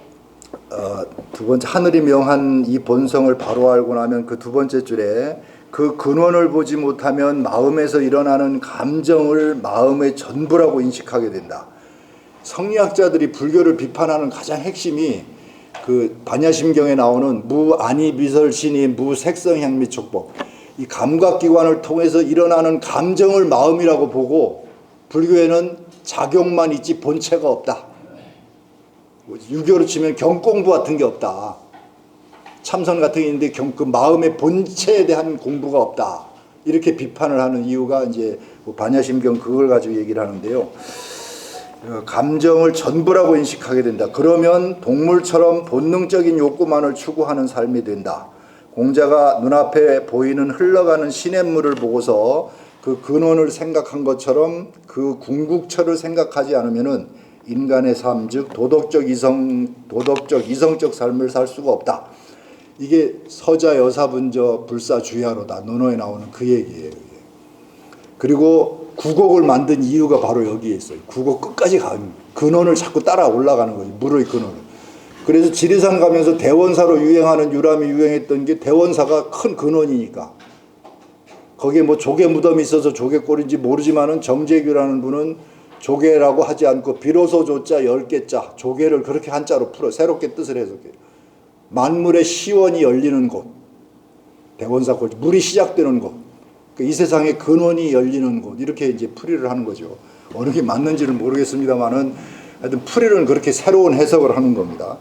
두 번째 하늘이 명한 이 본성을 바로 알고 나면 그 두 번째 줄에 그 근원을 보지 못하면 마음에서 일어나는 감정을 마음의 전부라고 인식하게 된다. 성리학자들이 불교를 비판하는 가장 핵심이 그 반야심경에 나오는 무아니비설신이 무색성향미촉법, 이 감각기관을 통해서 일어나는 감정을 마음이라고 보고 불교에는 작용만 있지 본체가 없다. 유교로 치면 경공부 같은 게 없다. 참선 같은 게 있는데 그 마음의 본체에 대한 공부가 없다. 이렇게 비판을 하는 이유가 이제 반야심경 그걸 가지고 얘기를 하는데요. 감정을 전부라고 인식하게 된다. 그러면 동물처럼 본능적인 욕구만을 추구하는 삶이 된다. 공자가 눈앞에 보이는 흘러가는 시냇물을 보고서 그 근원을 생각한 것처럼 그 궁극처를 생각하지 않으면은 인간의 삶, 즉 도덕적 이성적 삶을 살 수가 없다. 이게 서자 여사분저 불사주야로다. 논어에 나오는 그 얘기예요. 그리고 구곡을 만든 이유가 바로 여기에 있어요. 구곡 끝까지 가는 근원을 자꾸 따라 올라가는 거지. 물의 근원을. 그래서 지리산 가면서 대원사로 유행하는 유람이 유행했던 게 대원사가 큰 근원이니까 거기에 뭐 조개 무덤이 있어서 조개꼴인지 모르지만은 정재규라는 분은 조개라고 하지 않고 비로소 조자 10개자 조개를 그렇게 한자로 풀어 새롭게 뜻을 해석해요. 만물의 시원이 열리는 곳, 대원사 꼴 물이 시작되는 곳, 이 세상의 근원이 열리는 곳, 이렇게 이제 풀이를 하는 거죠. 어느 게 맞는지는 모르겠습니다만은 하여튼 풀이는 그렇게 새로운 해석을 하는 겁니다.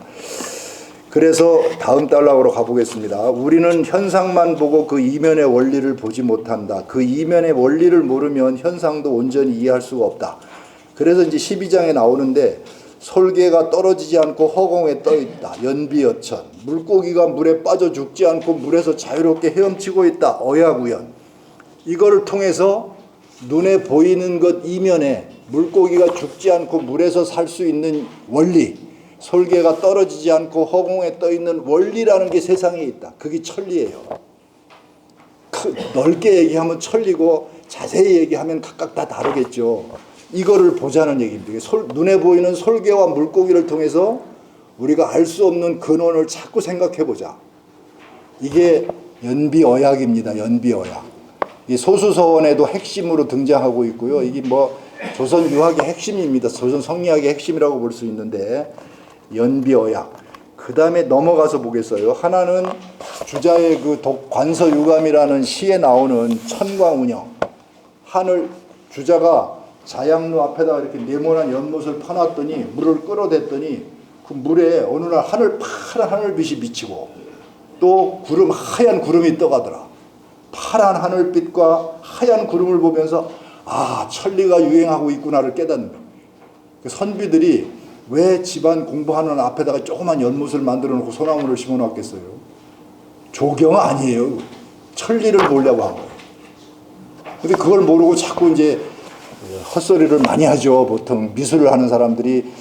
그래서 다음 단락으로 가보겠습니다. 우리는 현상만 보고 그 이면의 원리를 보지 못한다. 그 이면의 원리를 모르면 현상도 온전히 이해할 수가 없다. 그래서 이제 12장에 나오는데 솔개가 떨어지지 않고 허공에 떠 있다. 연비어천. 물고기가 물에 빠져 죽지 않고 물에서 자유롭게 헤엄치고 있다. 어야구연. 이거를 통해서 눈에 보이는 것 이면에 물고기가 죽지 않고 물에서 살 수 있는 원리, 솔개가 떨어지지 않고 허공에 떠 있는 원리라는 게 세상에 있다. 그게 천리예요. 넓게 얘기하면 천리고 자세히 얘기하면 각각 다 다르겠죠. 이거를 보자는 얘기입니다. 눈에 보이는 솔개와 물고기를 통해서 우리가 알 수 없는 근원을 자꾸 생각해 보자. 이게 연비어약입니다. 연비어약. 이 소수서원에도 핵심으로 등장하고 있고요. 이게 뭐 조선 유학의 핵심입니다. 조선 성리학의 핵심이라고 볼 수 있는데 연비어약. 그 다음에 넘어가서 보겠어요. 하나는 주자의 그 관서유감이라는 시에 나오는 천광운영. 하늘 주자가 자양루 앞에다가 이렇게 네모난 연못을 파놨더니 물을 끌어댔더니 그 물에 어느 날 파란 하늘빛이 비치고 또 하얀 구름이 떠가더라. 파란 하늘빛과 하얀 구름을 보면서 아, 천리가 유행하고 있구나를 깨닫는 거예요. 그 선비들이 왜 집안 공부하는 앞에다가 조그만 연못을 만들어 놓고 소나무를 심어 놨겠어요? 조경 아니에요. 천리를 보려고 한 거예요. 근데 그걸 모르고 자꾸 이제 헛소리를 많이 하죠. 보통 미술을 하는 사람들이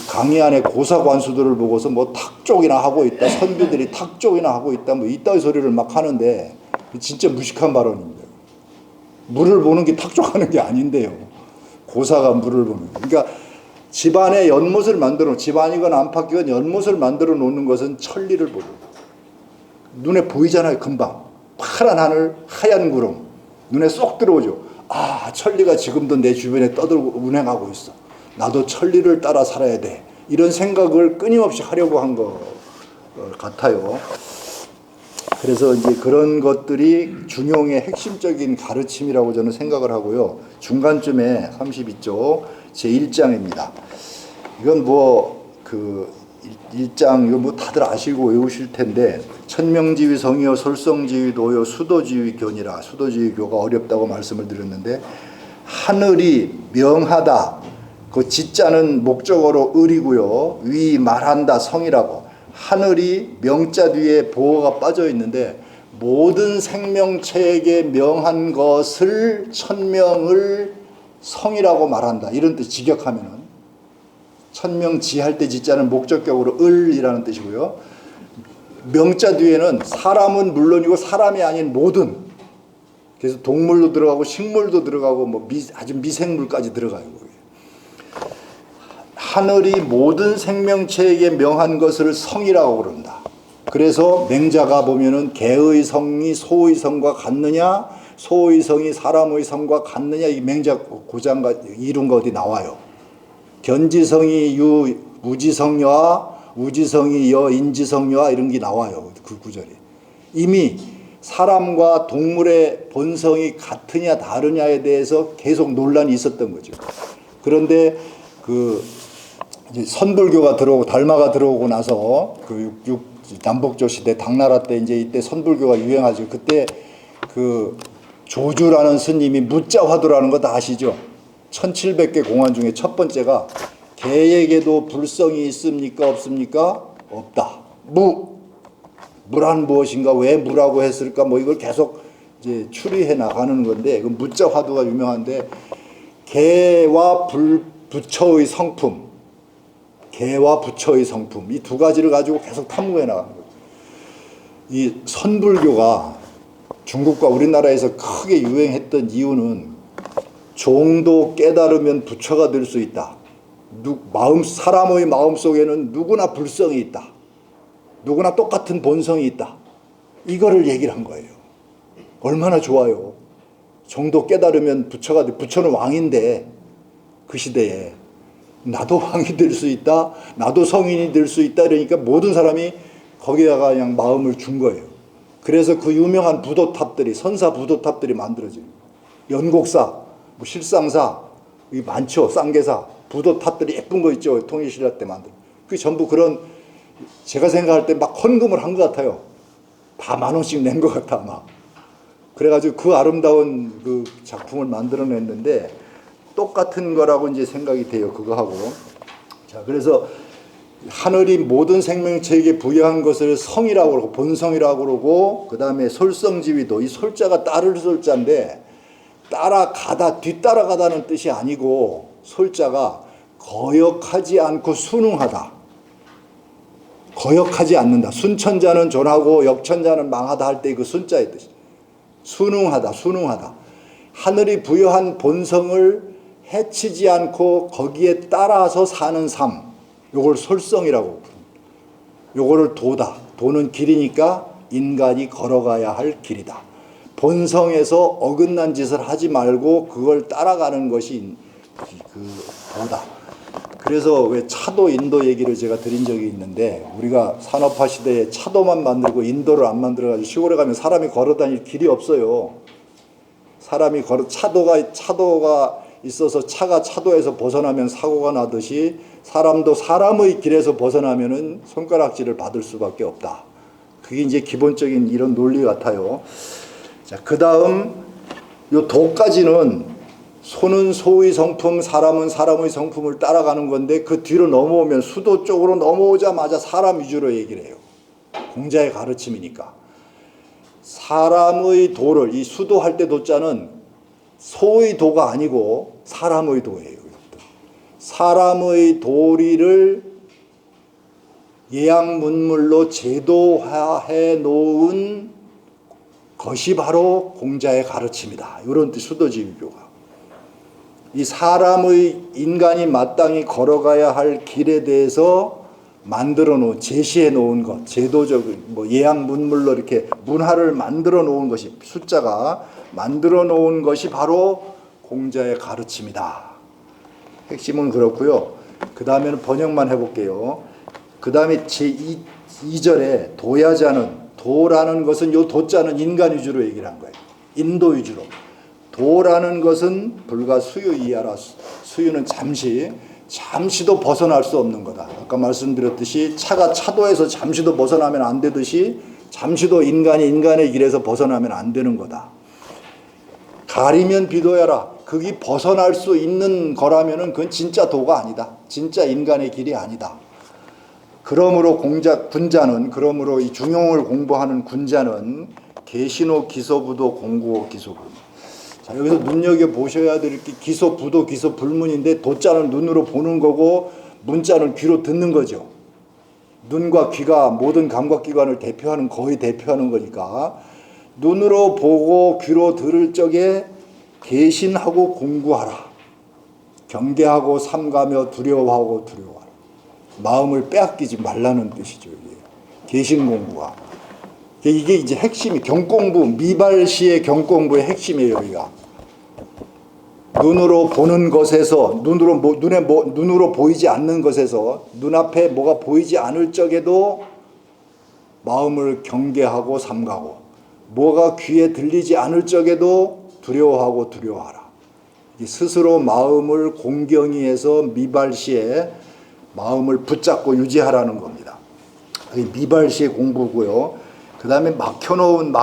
강의 안에 고사관수들을 보고서 뭐 탁쪽이나 하고 있다. 선비들이 탁쪽이나 하고 있다. 뭐 이따위 소리를 막 하는데 진짜 무식한 발언입니다. 물을 보는 게 탁쪽하는 게 아닌데요. 고사가 물을 보는. 그러니까 집안에 연못을 만들어, 집안이건 안팎이건 연못을 만들어 놓는 것은 천리를 보는. 눈에 보이잖아요. 금방. 파란 하늘, 하얀 구름. 눈에 쏙 들어오죠. 아, 천리가 지금도 내 주변에 떠들고 운행하고 있어. 나도 천리를 따라 살아야 돼. 이런 생각을 끊임없이 하려고 한 것 같아요. 그래서 이제 그런 것들이 중용의 핵심적인 가르침이라고 저는 생각을 하고요. 중간쯤에 32쪽 제1장입니다. 이건 뭐 그 1장 이거 뭐 다들 아시고 외우실 텐데 천명지위 성이요 솔성지위 도요 수도지위 교니라. 수도지위 교가 어렵다고 말씀을 드렸는데 하늘이 명하다. 그 지자는 목적어로 을이고요. 위 말한다 성이라고. 하늘이 명자 뒤에 보어가 빠져 있는데 모든 생명체에게 명한 것을 천명을 성이라고 말한다. 이런 뜻 직역하면은 천명지 할 때 지자는 목적격으로 을이라는 뜻이고요. 명자 뒤에는 사람은 물론이고 사람이 아닌 모든, 그래서 동물도 들어가고 식물도 들어가고 뭐 아주 미생물까지 들어가요. 하늘이 모든 생명체에게 명한 것을 성이라고 그런다. 그래서 맹자가 보면은 개의 성이 소의 성과 같느냐, 소의 성이 사람의 성과 같느냐, 이 맹자 고장과 이룬 거 어디 나와요. 견지성이 우지성녀와 우지성이 인지성녀와 이런 게 나와요. 그 구절에. 이미 사람과 동물의 본성이 같으냐 다르냐에 대해서 계속 논란이 있었던 거죠. 그런데 그 이제 선불교가 들어오고 달마가 들어오고 나서 그 남북조 시대 당나라 때 이제 이때 선불교가 유행하죠. 그때 그 조주라는 스님이 무자화두라는 거 다 아시죠? 1700개 공안 중에 첫 번째가 개에게도 불성이 있습니까? 없습니까? 없다. 무란 무엇인가? 왜 무라고 했을까? 뭐 이걸 계속 이제 추리해 나가는 건데, 그 무자화두가 유명한데, 개와 부처의 성품, 개와 부처의 성품, 이 두 가지를 가지고 계속 탐구해 나가는 거예요. 이 선불교가 중국과 우리나라에서 크게 유행했던 이유는 종도 깨달으면 부처가 될 수 있다. 사람의 마음 속에는 누구나 불성이 있다. 누구나 똑같은 본성이 있다. 이거를 얘기를 한 거예요. 얼마나 좋아요. 정도 깨달으면 부처는 왕인데 그 시대에 나도 왕이 될 수 있다, 나도 성인이 될 수 있다, 그러니까 모든 사람이 거기다가 그냥 마음을 준 거예요. 그래서 그 유명한 부도탑들이, 선사 부도탑들이 만들어져요. 연곡사, 뭐 실상사, 이 많죠. 쌍계사, 부도탑들이 예쁜 거 있죠. 통일신라 때 만든. 그게 전부 그런, 제가 생각할 때 막 헌금을 한 것 같아요. 다 10,000원씩 낸 것 같아, 아마. 그래가지고 그 아름다운 그 작품을 만들어냈는데 똑같은 거라고 이제 생각이 돼요. 그거하고. 자, 그래서 하늘이 모든 생명체에게 부여한 것을 성이라고 그러고 본성이라고 그러고, 그 다음에 솔성지위도, 이 솔자가 따를 솔자인데 따라가다, 뒤따라가다는 뜻이 아니고, 솔자가 거역하지 않고 순응하다, 거역하지 않는다. 순천자는 존하고 역천자는 망하다 할 때 그 순자의 뜻이 순응하다, 순응하다. 하늘이 부여한 본성을 해치지 않고 거기에 따라서 사는 삶, 요걸 솔성이라고 부릅니다. 요거를 도다. 도는 길이니까 인간이 걸어가야 할 길이다. 본성에서 어긋난 짓을 하지 말고 그걸 따라가는 것이 그 도다. 그래서 왜 차도 인도 얘기를 제가 드린 적이 있는데, 우리가 산업화 시대에 차도만 만들고 인도를 안 만들어가지고 시골에 가면 사람이 걸어 다닐 길이 없어요. 사람이 차도가 있어서 차가 차도에서 벗어나면 사고가 나듯이 사람도 사람의 길에서 벗어나면은 손가락질을 받을 수밖에 없다. 그게 이제 기본적인 이런 논리 같아요. 자, 그 다음 요 도까지는 소는 소의 성품, 사람은 사람의 성품을 따라가는 건데, 그 뒤로 넘어오면 수도 쪽으로 넘어오자마자 사람 위주로 얘기를 해요. 공자의 가르침이니까. 사람의 도를, 이 수도할 때 도자는 소의 도가 아니고 사람의 도예요. 사람의 도리를 예양문물로 제도화해 놓은 것이 바로 공자의 가르침이다. 이런 뜻, 수도지휘교가. 이 사람의, 인간이 마땅히 걸어가야 할 길에 대해서 만들어 놓은, 제시해 놓은 것, 제도적인, 뭐 예양문물로 이렇게 문화를 만들어 놓은 것이, 숫자가 만들어 놓은 것이 바로 공자의 가르침이다. 핵심은 그렇고요. 그 다음에는 번역만 해볼게요. 그 다음에 제2절에 도야자는, 도라는 것은, 요 도자는 인간 위주로 얘기를 한 거예요. 인도 위주로. 도라는 것은 불과 수유 이하라. 수유는 잠시도 벗어날 수 없는 거다. 아까 말씀드렸듯이 차가 차도에서 잠시도 벗어나면 안 되듯이 잠시도 인간이 인간의 길에서 벗어나면 안 되는 거다. 가리면 비도야라. 그게 벗어날 수 있는 거라면은 그건 진짜 도가 아니다. 진짜 인간의 길이 아니다. 그러므로 그러므로 이 중용을 공부하는 군자는 계신호 기소부도 공구호 기소부. 자, 여기서 눈여겨보셔야 될 게 기소, 부도, 기소, 불문인데, 도자는 눈으로 보는 거고 문자는 귀로 듣는 거죠. 눈과 귀가 모든 감각기관을 거의 대표하는 거니까, 눈으로 보고 귀로 들을 적에 계신하고 공구하라. 경계하고 삼가며 두려워하고 두려워하라. 마음을 빼앗기지 말라는 뜻이죠. 이게 계신 공부가. 이게 이제 핵심이 경공부, 미발시의 경공부의 핵심이에요. 여기가 눈으로 보는 것에서, 눈으로 보이지 않는 것에서, 눈앞에 뭐가 보이지 않을 적에도 마음을 경계하고 삼가고, 뭐가 귀에 들리지 않을 적에도 두려워하고 두려워하라. 스스로 마음을 공경히 해서 미발시에 마음을 붙잡고 유지하라는 겁니다. 미발시의 공부고요. 그 다음에 막혀놓은,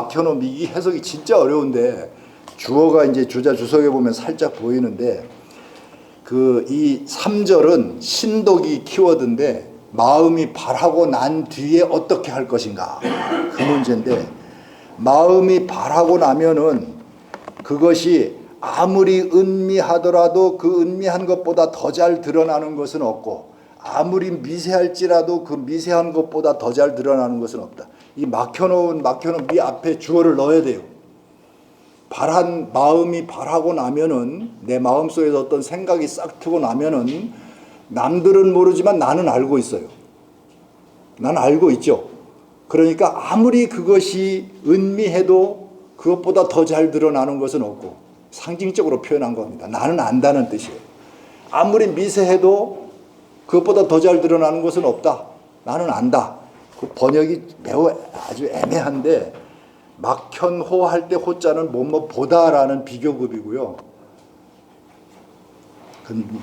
이 해석이 진짜 어려운데, 주어가 이제 주자 주석에 보면 살짝 보이는데, 이 3절은 신독이 키워드인데, 마음이 발하고 난 뒤에 어떻게 할 것인가, 그 문제인데, 마음이 발하고 나면은 그것이 아무리 은미하더라도 그 은미한 것보다 더 잘 드러나는 것은 없고, 아무리 미세할지라도 그 미세한 것보다 더 잘 드러나는 것은 없다. 이 막혀놓은 미 앞에 주어를 넣어야 돼요. 마음이 발하고 나면은, 내 마음속에서 어떤 생각이 싹 트고 나면은, 남들은 모르지만 나는 알고 있어요. 나는 알고 있죠. 그러니까 아무리 그것이 은미해도 그것보다 더 잘 드러나는 것은 없고, 상징적으로 표현한 겁니다. 나는 안다는 뜻이에요. 아무리 미세해도 그것보다 더 잘 드러나는 것은 없다. 나는 안다. 그 번역이 매우 아주 애매한데 막현호 할 때 호자는 뭐뭐 보다라는 비교급이고요.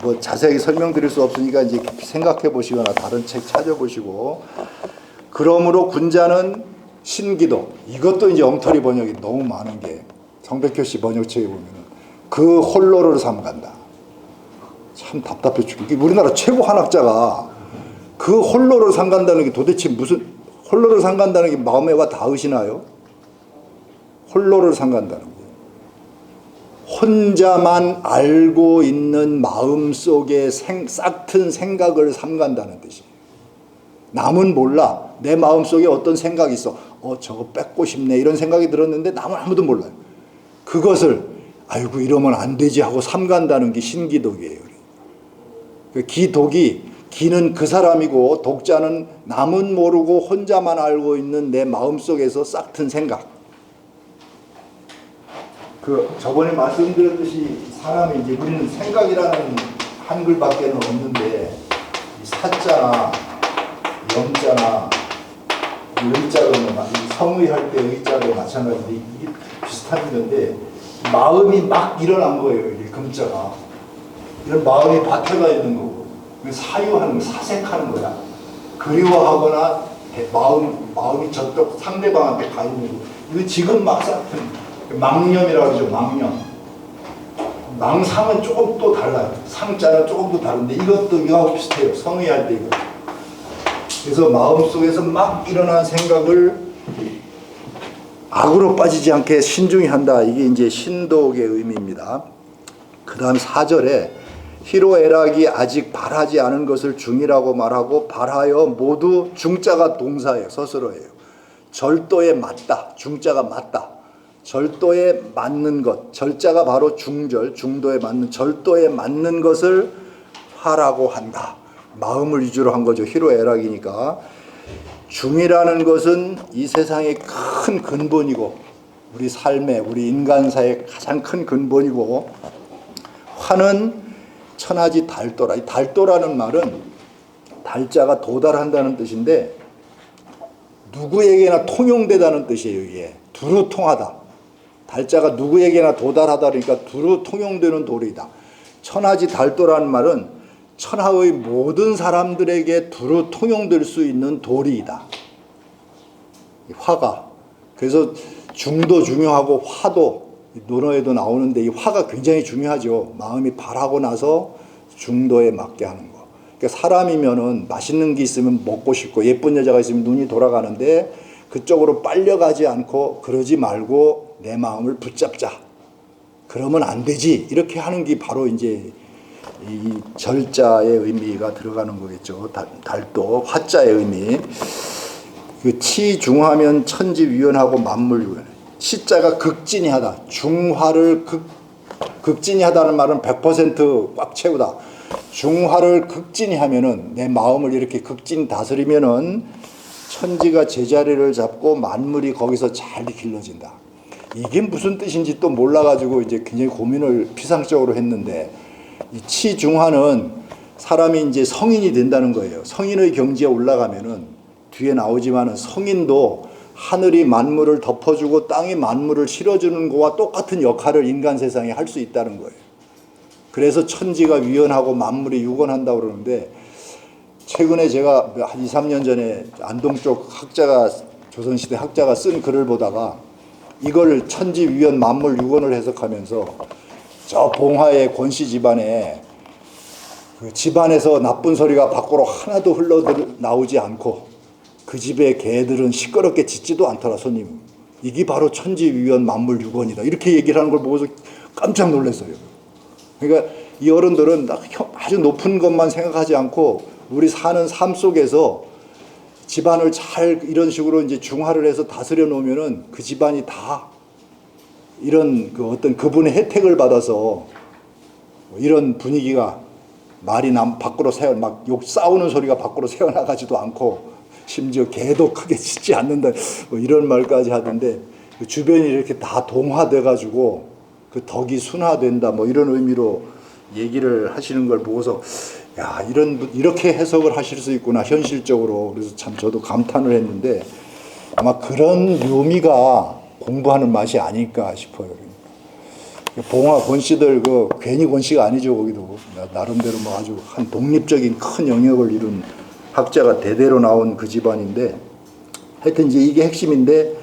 뭐 자세하게 설명드릴 수 없으니까 이제 생각해 보시거나 다른 책 찾아보시고. 그러므로 군자는 신기도. 이것도 이제 엉터리 번역이 너무 많은 게 성백효 씨 번역책에 보면은 그 홀로를 삼간다. 참 답답해 죽겠기. 우리나라 최고 한학자가 그 홀로를 삼간다는 게 도대체 무슨, 홀로를 삼간다는 게 마음에 와 닿으시나요? 홀로를 삼간다는 게 혼자만 알고 있는 마음속에 싹튼 생각을 삼간다는 뜻이에요. 남은 몰라. 내 마음속에 어떤 생각이 있어. 저거 뺏고 싶네. 이런 생각이 들었는데 남은 아무도 몰라요. 그것을 아이고 이러면 안 되지 하고 삼간다는 게 신기독이에요. 기독이, 기는 그 사람이고 독자는 남은 모르고 혼자만 알고 있는 내 마음속에서 싹튼 생각. 저번에 말씀드렸듯이 사람이 이제 우리는 생각이라는 한글밖에는 없는데 사자나 영자나 의자로는 성의할 때 의자로 마찬가지인데 이게 비슷한 건데 마음이 막 일어난 거예요. 이게 금자가 이런 마음이 밭에가 있는 거고 사유하는 거, 사색하는 거야. 그리워하거나 마음이 저쪽 상대방한테 가 있는 거. 이거 지금 막 싹튼 망념이라고 하죠. 망념. 망상은 조금 또 달라요. 상자는 조금 또 다른데 이것도 이거하고 비슷해요. 성의할 때 이거. 그래서 마음속에서 막 일어난 생각을 악으로 빠지지 않게 신중히 한다. 이게 이제 신독의 의미입니다. 그 다음 4절에 희로애락이 아직 발하지 않은 것을 중이라고 말하고 발하여 모두 중자가 동사예요. 서술어예요. 절도에 맞다. 중자가 맞다. 절도에 맞는 것. 절자가 바로 중절, 중도에 맞는, 절도에 맞는 것을 화라고 한다. 마음을 위주로 한 거죠. 희로애락이니까. 중이라는 것은 이 세상의 큰 근본이고 우리 삶의, 우리 인간사의 가장 큰 근본이고 화는 천하지 달도라. 이 달도라는 말은 달자가 도달한다는 뜻인데 누구에게나 통용되다는 뜻이에요. 이게 두루 통하다. 달자가 누구에게나 도달하다 그러니까 두루 통용되는 도리이다. 천하지 달도라는 말은 천하의 모든 사람들에게 두루 통용될 수 있는 도리이다. 화가. 그래서 중도 중요하고 화도 논어에도 나오는데 이 화가 굉장히 중요하죠. 마음이 발하고 나서 중도에 맞게 하는 거. 그러니까 사람이면은 맛있는 게 있으면 먹고 싶고 예쁜 여자가 있으면 눈이 돌아가는데 그쪽으로 빨려가지 않고 그러지 말고 내 마음을 붙잡자. 그러면 안 되지. 이렇게 하는 게 바로 이제 이 절자의 의미가 들어가는 거겠죠. 달도 화자의 의미. 그 치중하면 천지위원하고 만물위원. 시자가 극진히 하다. 중화를 극진히 하다는 말은 100% 채우다. 중화를 극진히 하면은 내 마음을 이렇게 극진 다스리면은 천지가 제자리를 잡고 만물이 거기서 잘 길러진다. 이게 무슨 뜻인지 또 몰라가지고 이제 굉장히 고민을 피상적으로 했는데 이 치중화는 사람이 이제 성인이 된다는 거예요. 성인의 경지에 올라가면은 뒤에 나오지만은 성인도 하늘이 만물을 덮어주고 땅이 만물을 실어주는 것과 똑같은 역할을 인간 세상에 할 수 있다는 거예요. 그래서 천지가 위원하고 만물이 유건한다고 그러는데 최근에 제가 한 2, 3년 전에 안동 쪽 학자가 조선시대 학자가 쓴 글을 보다가 이걸 천지위원 만물 유건을 해석하면서 저 봉화의 권씨 집안에 그 집안에서 나쁜 소리가 밖으로 하나도 흘러나오지 않고 그 집의 개들은 시끄럽게 짖지도 않더라. 손님. 이게 바로 천지위원 만물 유건이다. 이렇게 얘기를 하는 걸 보고서 깜짝 놀랐어요. 그러니까 이 어른들은 아주 높은 것만 생각하지 않고 우리 사는 삶 속에서 집안을 잘 이런 식으로 이제 중화를 해서 다스려 놓으면은 그 집안이 다 이런 그 어떤 그분의 혜택을 받아서 이런 분위기가 말이 밖으로 막 욕 싸우는 소리가 밖으로 새어나가지도 않고 심지어 개도 크게 짖지 않는다 뭐 이런 말까지 하던데 그 주변이 이렇게 다 동화돼 가지고 그 덕이 순화된다 뭐 이런 의미로 얘기를 하시는 걸 보고서 야 이렇게 해석을 하실 수 있구나 현실적으로. 그래서 참 저도 감탄을 했는데 아마 그런 묘미가 공부하는 맛이 아닐까 싶어요. 봉화 권씨들 그 괜히 권씨가 아니죠. 거기도 나름대로 뭐 아주 한 독립적인 큰 영역을 이룬 학자가 대대로 나온 그 집안인데 하여튼 이제 이게 핵심인데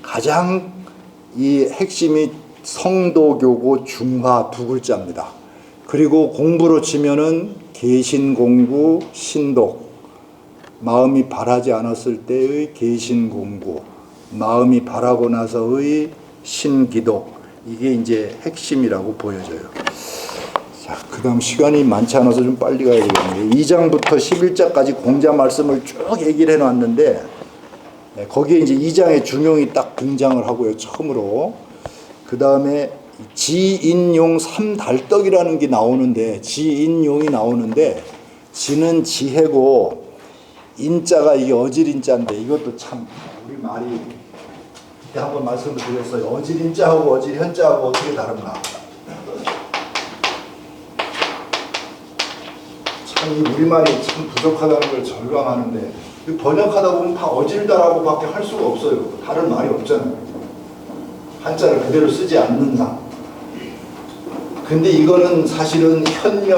가장 이 핵심이 성도교고 중화 두 글자입니다. 그리고 공부로 치면은 개신공부 신독, 마음이 바라지 않았을 때의 개신공부, 마음이 바라고 나서의 신기독, 이게 이제 핵심이라고 보여져요. 자, 그 다음 시간이 많지 않아서 좀 빨리 가야 되겠네요. 2장부터 11장까지 공자 말씀을 쭉 얘기를 해놨는데 거기에 이제 2장의 중용이 딱 등장을 하고요. 처음으로. 그 다음에 지인용 삼달떡이라는 게 나오는데 지인용이 나오는데 지는 지혜고 인자가 이게 어질인자인데 이것도 참 우리 말이 그때 한번 말씀을 드렸어요. 어질인자하고 어질현자하고 어떻게 다른가. 참 이 우리말이 참 부족하다는 걸 절감하는데 번역하다 보면 다 어질다라고 밖에 할 수가 없어요. 다른 말이 없잖아요. 한자를 그대로 쓰지 않는 상. 근데 이거는 사실은 현명,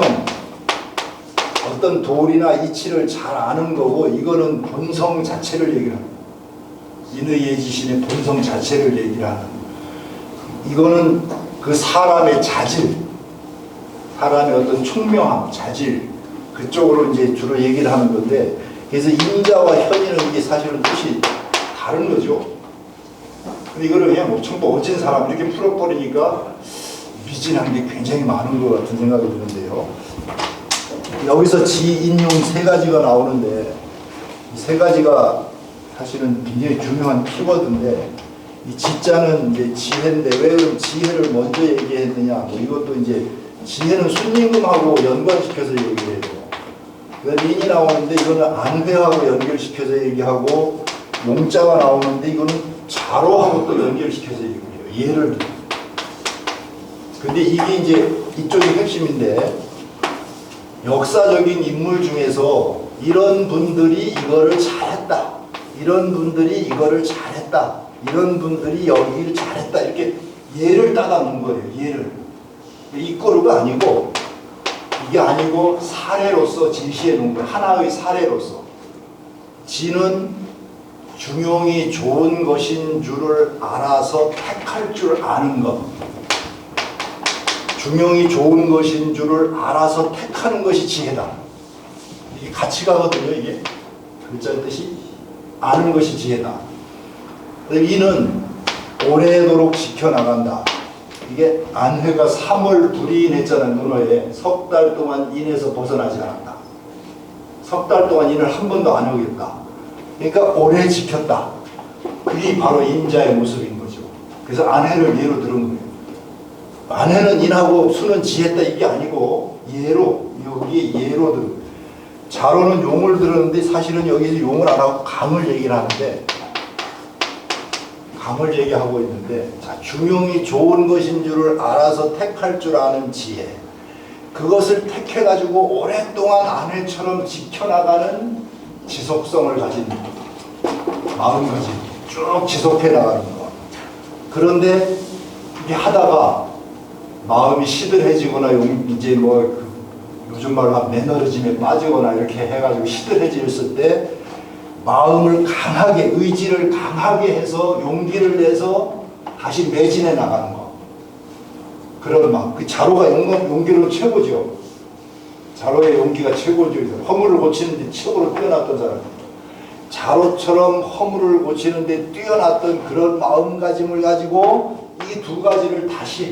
어떤 도리나 이치를 잘 아는 거고 이거는 본성 자체를 얘기를 합니다. 인의예지신의 본성 자체를 얘기를 하는. 이거는 그 사람의 자질, 사람의 어떤 총명함, 자질 그쪽으로 이제 주로 얘기를 하는 건데 그래서 인자와 현이는 이게 사실은 뜻이 다른 거죠. 근데 이거를 그냥 뭐 전부 어진 사람 이렇게 풀어버리니까 미진한 게 굉장히 많은 것 같은 생각이 드는데요. 여기서 지인용 세 가지가 나오는데 이 세 가지가 사실은 굉장히 중요한 키워드인데 이 지자는 이제 지혜인데 왜 그럼 지혜를 먼저 얘기했느냐 뭐 이것도 이제 지혜는 순임금하고 연관시켜서 얘기해요. 그러니까 인이 나오는데 이거는 안회하고 연결시켜서 얘기하고 용자가 나오는데 이거는 자로하고 또 연결시켜서 얘기해요. 예를 들어. 근데 이게 이제 이쪽이 핵심인데 역사적인 인물 중에서 이런 분들이 이거를 잘했다. 이런 분들이 이거를 잘했다. 이런 분들이 여기를 잘했다. 이렇게 예를 따다 놓은 거예요. 예를. 이거로가 아니고 이게 아니고 사례로서 제시해 놓은 거예요. 하나의 사례로서. 지는 중용이 좋은 것인 줄을 알아서 택할 줄 아는 것. 중용이 좋은 것인 줄을 알아서 택하는 것이 지혜다. 이게 같이 가거든요. 이게 글자의 뜻이 아는 것이 지혜다. 이는 오래도록 지켜나간다. 이게 안회가 3월 불이인했잖아요. 문어에 석 달 동안 인에서 벗어나지 않았다. 석 달 동안 인을 한 번도 안 어겼다. 그러니까 오래 지켰다. 그게 바로 인자의 모습인 거죠. 그래서 안회를 예로 들은 거예요. 안회는 인하고 수는 지했다 이게 아니고 예로 여기 예로 들. 자로는 용을 들었는데 사실은 여기서 용을 안 하고 강을 얘기를 하는데 강을 얘기하고 있는데 자 중용이 좋은 것인 줄을 알아서 택할 줄 아는 지혜. 그것을 택해가지고 오랫동안 안회처럼 지켜나가는 지속성을 가진 마음가짐 쭉 지속해 나가는 것. 그런데 이게 하다가 마음이 시들해지거나 이제 뭐 요즘 말로 하면 매너리즘에 빠지거나 이렇게 해가지고 시들해졌을 때 마음을 강하게 의지를 강하게 해서 용기를 내서 다시 매진해 나가는 거. 그런 마음. 그 자로가 용기로 최고죠. 자로의 용기가 최고죠. 허물을 고치는데 최고로 뛰어났던 사람. 자로처럼 허물을 고치는데 뛰어났던 그런 마음가짐을 가지고 이 두 가지를 다시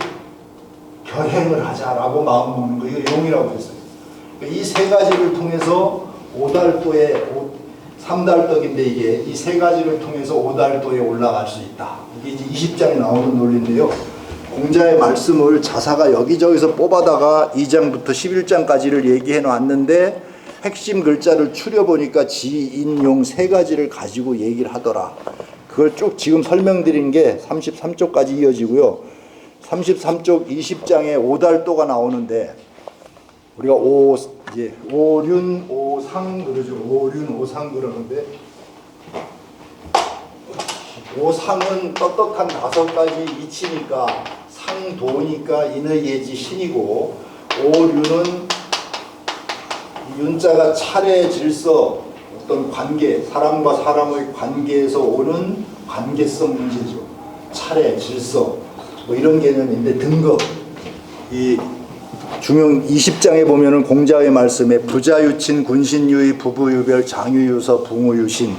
결행을 하자라고 마음 먹는 거. 이거 용이라고 했어요. 이 세 가지를 통해서 오달도에 3달떡인데 이게 이 세 가지를 통해서 오달도에 올라갈 수 있다. 이게 이제 20장에 나오는 논리인데요. 공자의 말씀을 자사가 여기저기서 뽑아다가 2장부터 11장까지를 얘기해 놨는데 핵심 글자를 추려보니까 지인용 세 가지를 가지고 얘기를 하더라. 그걸 쭉 지금 설명드린 게 33쪽까지 이어지고요. 33쪽 20장에 오달도가 나오는데 우리가 이제 오륜 오상 그러죠. 오륜 오상 그러는데 오상은 떳떳한 5가지 이치니까 상도니까 인의 예지 신이고, 오륜은 윤자가 차례 질서, 어떤 관계, 사람과 사람의 관계에서 오는 관계성 문제죠. 차례 질서 뭐 이런 개념인데, 등급, 이 중용 20장에 보면은 공자의 말씀에 부자유친 군신유의 부부유별 장유유서 붕우유신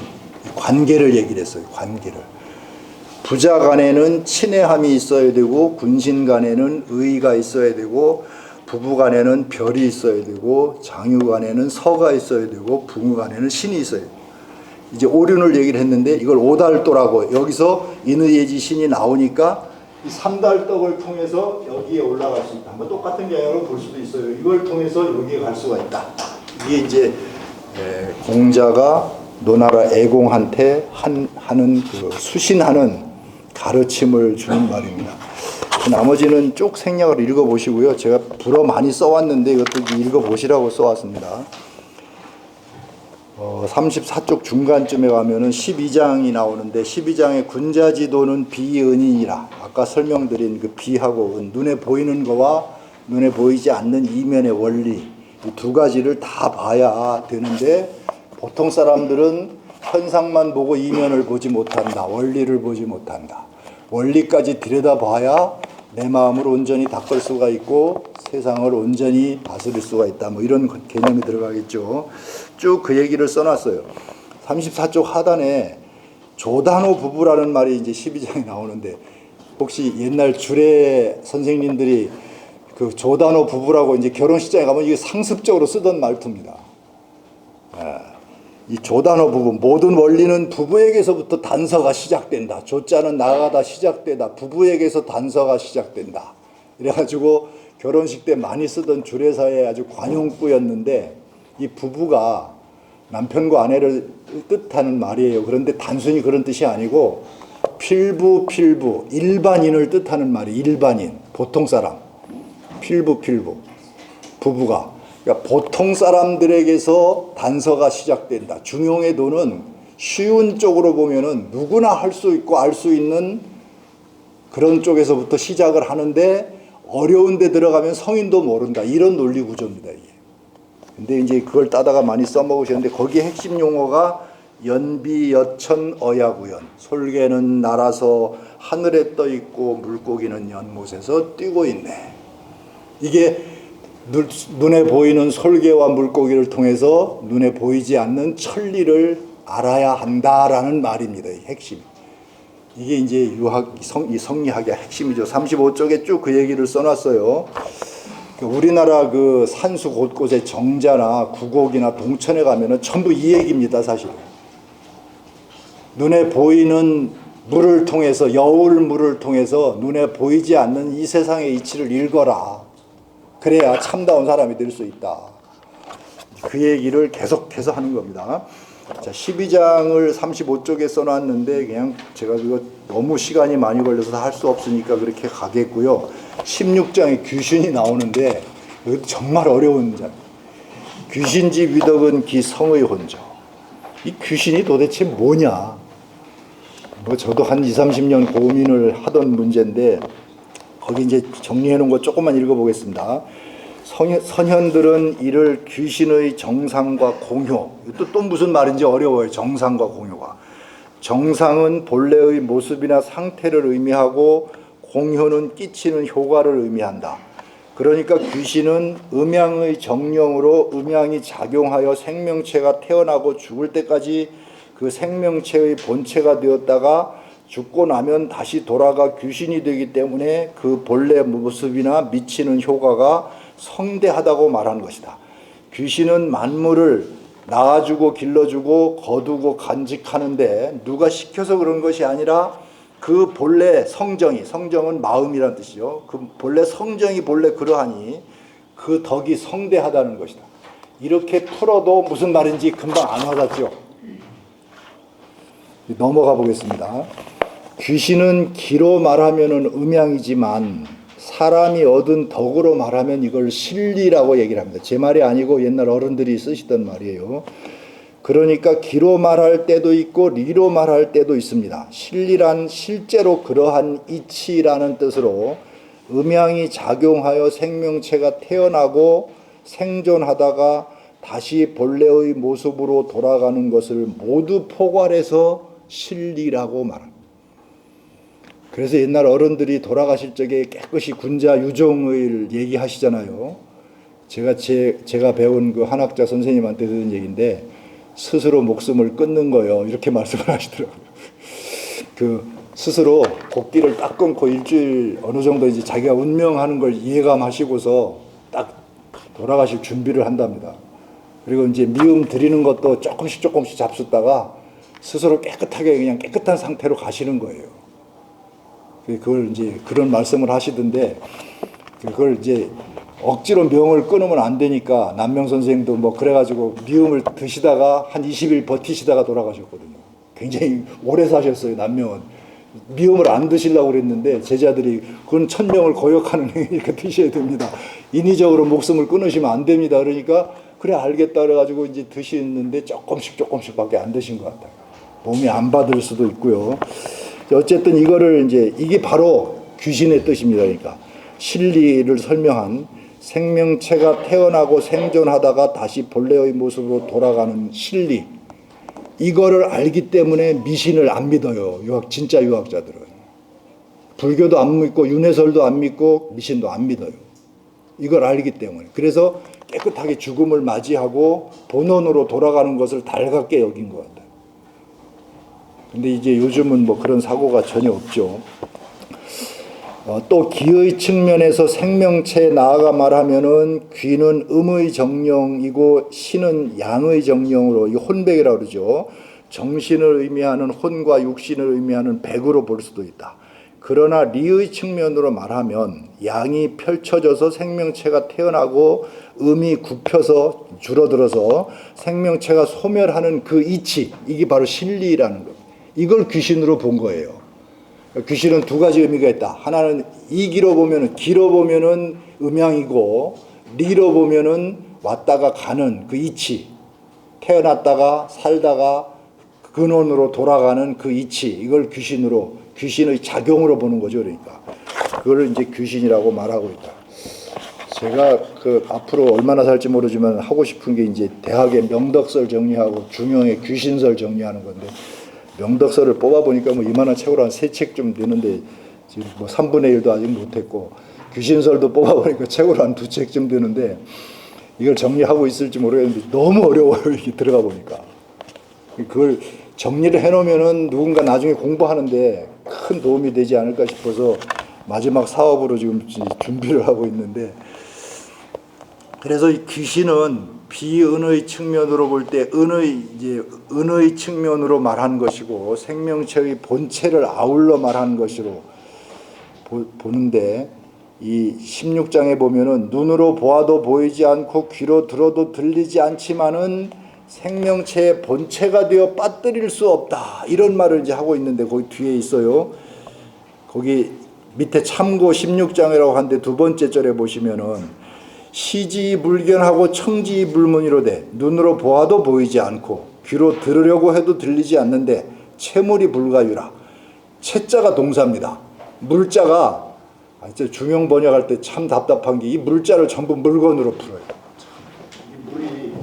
관계를 얘기를 했어요. 관계를. 부자 간에는 친애함이 있어야 되고, 군신 간에는 의의가 있어야 되고, 부부 간에는 별이 있어야 되고, 장유 간에는 서가 있어야 되고, 붕우 간에는 신이 있어야 돼요. 이제 오륜을 얘기를 했는데 이걸 오달도라고, 여기서 인의예지 신이 나오니까 이 삼달떡을 통해서 여기에 올라갈 수 있다. 뭐 똑같은 개념으로 볼 수도 있어요. 이걸 통해서 여기에 갈 수가 있다. 이게 이제 공자가 노나라 애공한테 하는 그 수신하는 가르침을 주는 말입니다. 나머지는 쭉 생략을 읽어보시고요. 제가 불어 많이 써왔는데 이것도 읽어보시라고 써왔습니다. 34쪽 중간쯤에 가면은 12장이 나오는데, 12장의 군자지도는 비은이니라. 아까 설명드린 그 비하고 은, 눈에 보이는 거와 눈에 보이지 않는 이면의 원리, 이 두 가지를 다 봐야 되는데, 보통 사람들은 현상만 보고 이면을 보지 못한다. 원리를 보지 못한다. 원리까지 들여다봐야 내 마음을 온전히 닦을 수가 있고 세상을 온전히 다스릴 수가 있다. 뭐 이런 개념이 들어가겠죠. 쭉 그 얘기를 써놨어요. 34쪽 하단에 조단호 부부라는 말이 이제 12장에 나오는데, 혹시 옛날 주례 선생님들이 그 조단호 부부라고 이제 결혼식장에 가면 이게 상습적으로 쓰던 말투입니다. 이 조단호 부부, 모든 원리는 부부에게서부터 단서가 시작된다. 조자는 나가다 시작되다. 부부에게서 단서가 시작된다. 이래가지고 결혼식 때 많이 쓰던 주례사의 아주 관용구였는데, 이 부부가 남편과 아내를 뜻하는 말이에요. 그런데 단순히 그런 뜻이 아니고 필부, 일반인을 뜻하는 말이 일반인, 보통 사람. 필부, 부부가. 그러니까 보통 사람들에게서 단서가 시작된다. 중용의 도는 쉬운 쪽으로 보면은 누구나 할 수 있고 알 수 있는 그런 쪽에서부터 시작을 하는데, 어려운 데 들어가면 성인도 모른다. 이런 논리 구조입니다, 이게. 근데 이제 그걸 따다가 많이 써먹으셨는데, 거기에 핵심 용어가 연비, 여천, 어야구연. 솔개는 날아서 하늘에 떠 있고 물고기는 연못에서 뛰고 있네. 이게 눈에 보이는 솔개와 물고기를 통해서 눈에 보이지 않는 천리를 알아야 한다라는 말입니다. 이 핵심. 이게 이제 이 성리학의 핵심이죠. 35쪽에 쭉 그 얘기를 써놨어요. 우리나라 그 산수 곳곳에 정자나 구곡이나 동천에 가면은 전부 이 얘기입니다, 사실. 눈에 보이는 물을 통해서, 여울 물을 통해서 눈에 보이지 않는 이 세상의 이치를 읽어라. 그래야 참다운 사람이 될 수 있다. 그 얘기를 계속해서 하는 겁니다. 자, 12장을 35쪽에 써놨는데 그냥 제가 그거 너무 시간이 많이 걸려서 할 수 없으니까 그렇게 가겠고요. 16장에 귀신이 나오는데 이것도 정말 어려운 장. 귀신지 위덕은 기 성의 혼저. 이 귀신이 도대체 뭐냐? 뭐 저도 한 20-30년 고민을 하던 문제인데, 거기 이제 정리해 놓은 거 조금만 읽어보겠습니다. 선현들은 이를 귀신의 정상과 공효, 또 무슨 말인지 어려워요. 정상과 공효가. 정상은 본래의 모습이나 상태를 의미하고, 공효는 끼치는 효과를 의미한다. 그러니까 귀신은 음양의 정령으로 음양이 작용하여 생명체가 태어나고 죽을 때까지 그 생명체의 본체가 되었다가 죽고 나면 다시 돌아가 귀신이 되기 때문에 그 본래 모습이나 미치는 효과가 성대하다고 말하는 것이다. 귀신은 만물을 낳아주고 길러주고 거두고 간직하는데 누가 시켜서 그런 것이 아니라 그 본래 성정은 마음이란 뜻이죠. 그 본래 성정이 본래 그러하니 그 덕이 성대하다는 것이다. 이렇게 풀어도 무슨 말인지 금방 안 와닿죠. 넘어가 보겠습니다. 귀신은 기로 말하면은 음양이지만 사람이 얻은 덕으로 말하면 이걸 실리라고 얘기를 합니다. 제 말이 아니고 옛날 어른들이 쓰시던 말이에요. 그러니까 기로 말할 때도 있고 리로 말할 때도 있습니다. 실리란 실제로 그러한 이치라는 뜻으로 음양이 작용하여 생명체가 태어나고 생존하다가 다시 본래의 모습으로 돌아가는 것을 모두 포괄해서 실리라고 말합니다. 그래서 옛날 어른들이 돌아가실 적에 깨끗이 군자 유종을 얘기하시잖아요. 제가 배운 그 한학자 선생님한테 들은 얘기인데 스스로 목숨을 끊는 거요. 이렇게 말씀을 하시더라고요. 그 스스로 곡기를 딱 끊고 일주일 어느 정도 이제 자기가 운명하는 걸 예감하시고서 딱 돌아가실 준비를 한답니다. 그리고 이제 미음 드리는 것도 조금씩 잡숫다가 스스로 깨끗하게 그냥 깨끗한 상태로 가시는 거예요. 그걸 이제 그런 말씀을 하시던데 그걸 이제 억지로 명을 끊으면 안 되니까 남명 선생님도 뭐 그래가지고 미음을 드시다가 한 20일 버티시다가 돌아가셨거든요. 굉장히 오래 사셨어요. 남명은 미음을 안 드시려고 그랬는데 제자들이 그건 천명을 거역하는 행위니까 드셔야 됩니다. 인위적으로 목숨을 끊으시면 안 됩니다. 그러니까 그래 알겠다 그래가지고 이제 드시는데 조금씩밖에 안 드신 것 같아요. 몸이 안 받을 수도 있고요. 어쨌든 이거를 이제 이게 바로 귀신의 뜻입니다. 그러니까 실리를 설명한 생명체가 태어나고 생존하다가 다시 본래의 모습으로 돌아가는 실리. 이거를 알기 때문에 미신을 안 믿어요. 진짜 유학자들은. 불교도 안 믿고 윤회설도 안 믿고 미신도 안 믿어요. 이걸 알기 때문에. 그래서 깨끗하게 죽음을 맞이하고 본원으로 돌아가는 것을 달갑게 여긴 것 같아요. 근데 이제 요즘은 뭐 그런 사고가 전혀 없죠. 또 기의 측면에서 생명체에 나아가 말하면은 귀는 음의 정령이고 신은 양의 정령으로 이 혼백이라고 그러죠. 정신을 의미하는 혼과 육신을 의미하는 백으로 볼 수도 있다. 그러나 리의 측면으로 말하면 양이 펼쳐져서 생명체가 태어나고 음이 굽혀서 줄어들어서 생명체가 소멸하는 그 이치, 이게 바로 실리라는 겁니다. 이걸 귀신으로 본 거예요. 귀신은 두 가지 의미가 있다. 하나는 이기로 보면은 기로 보면은 음양이고 리로 보면은 왔다가 가는 그 이치, 태어났다가 살다가 근원으로 돌아가는 그 이치, 이걸 귀신의 작용으로 보는 거죠. 그러니까 그걸 이제 귀신이라고 말하고 있다. 제가 그 앞으로 얼마나 살지 모르지만 하고 싶은 게 이제 대학의 명덕설 정리하고 중용의 귀신설 정리하는 건데. 명덕설을 뽑아보니까 뭐 이만한 책으로 한 3책쯤 되는데 지금 뭐 3분의 1도 아직 못했고 귀신설도 뽑아보니까 책으로 한 2책쯤 되는데 이걸 정리하고 있을지 모르겠는데 너무 어려워요. 이게 들어가 보니까. 그걸 정리를 해놓으면은 누군가 나중에 공부하는데 큰 도움이 되지 않을까 싶어서 마지막 사업으로 지금 준비를 하고 있는데 그래서 이 귀신은 비은의 측면으로 볼 때 은의 측면으로 말한 것이고 생명체의 본체를 아울러 말한 것으로 보는데 이 16장에 보면은 눈으로 보아도 보이지 않고 귀로 들어도 들리지 않지만은 생명체의 본체가 되어 빠뜨릴 수 없다. 이런 말을 이제 하고 있는데 거기 뒤에 있어요. 거기 밑에 참고 16장이라고 하는데 두 번째 절에 보시면은 시지불견하고 청지불문이로되 눈으로 보아도 보이지 않고 귀로 들으려고 해도 들리지 않는데 채물이 불가유라. 채자가 동사입니다. 물자가 중용 번역할 때 참 답답한 게 이 물자를 전부 물건으로 풀어요. 이 물이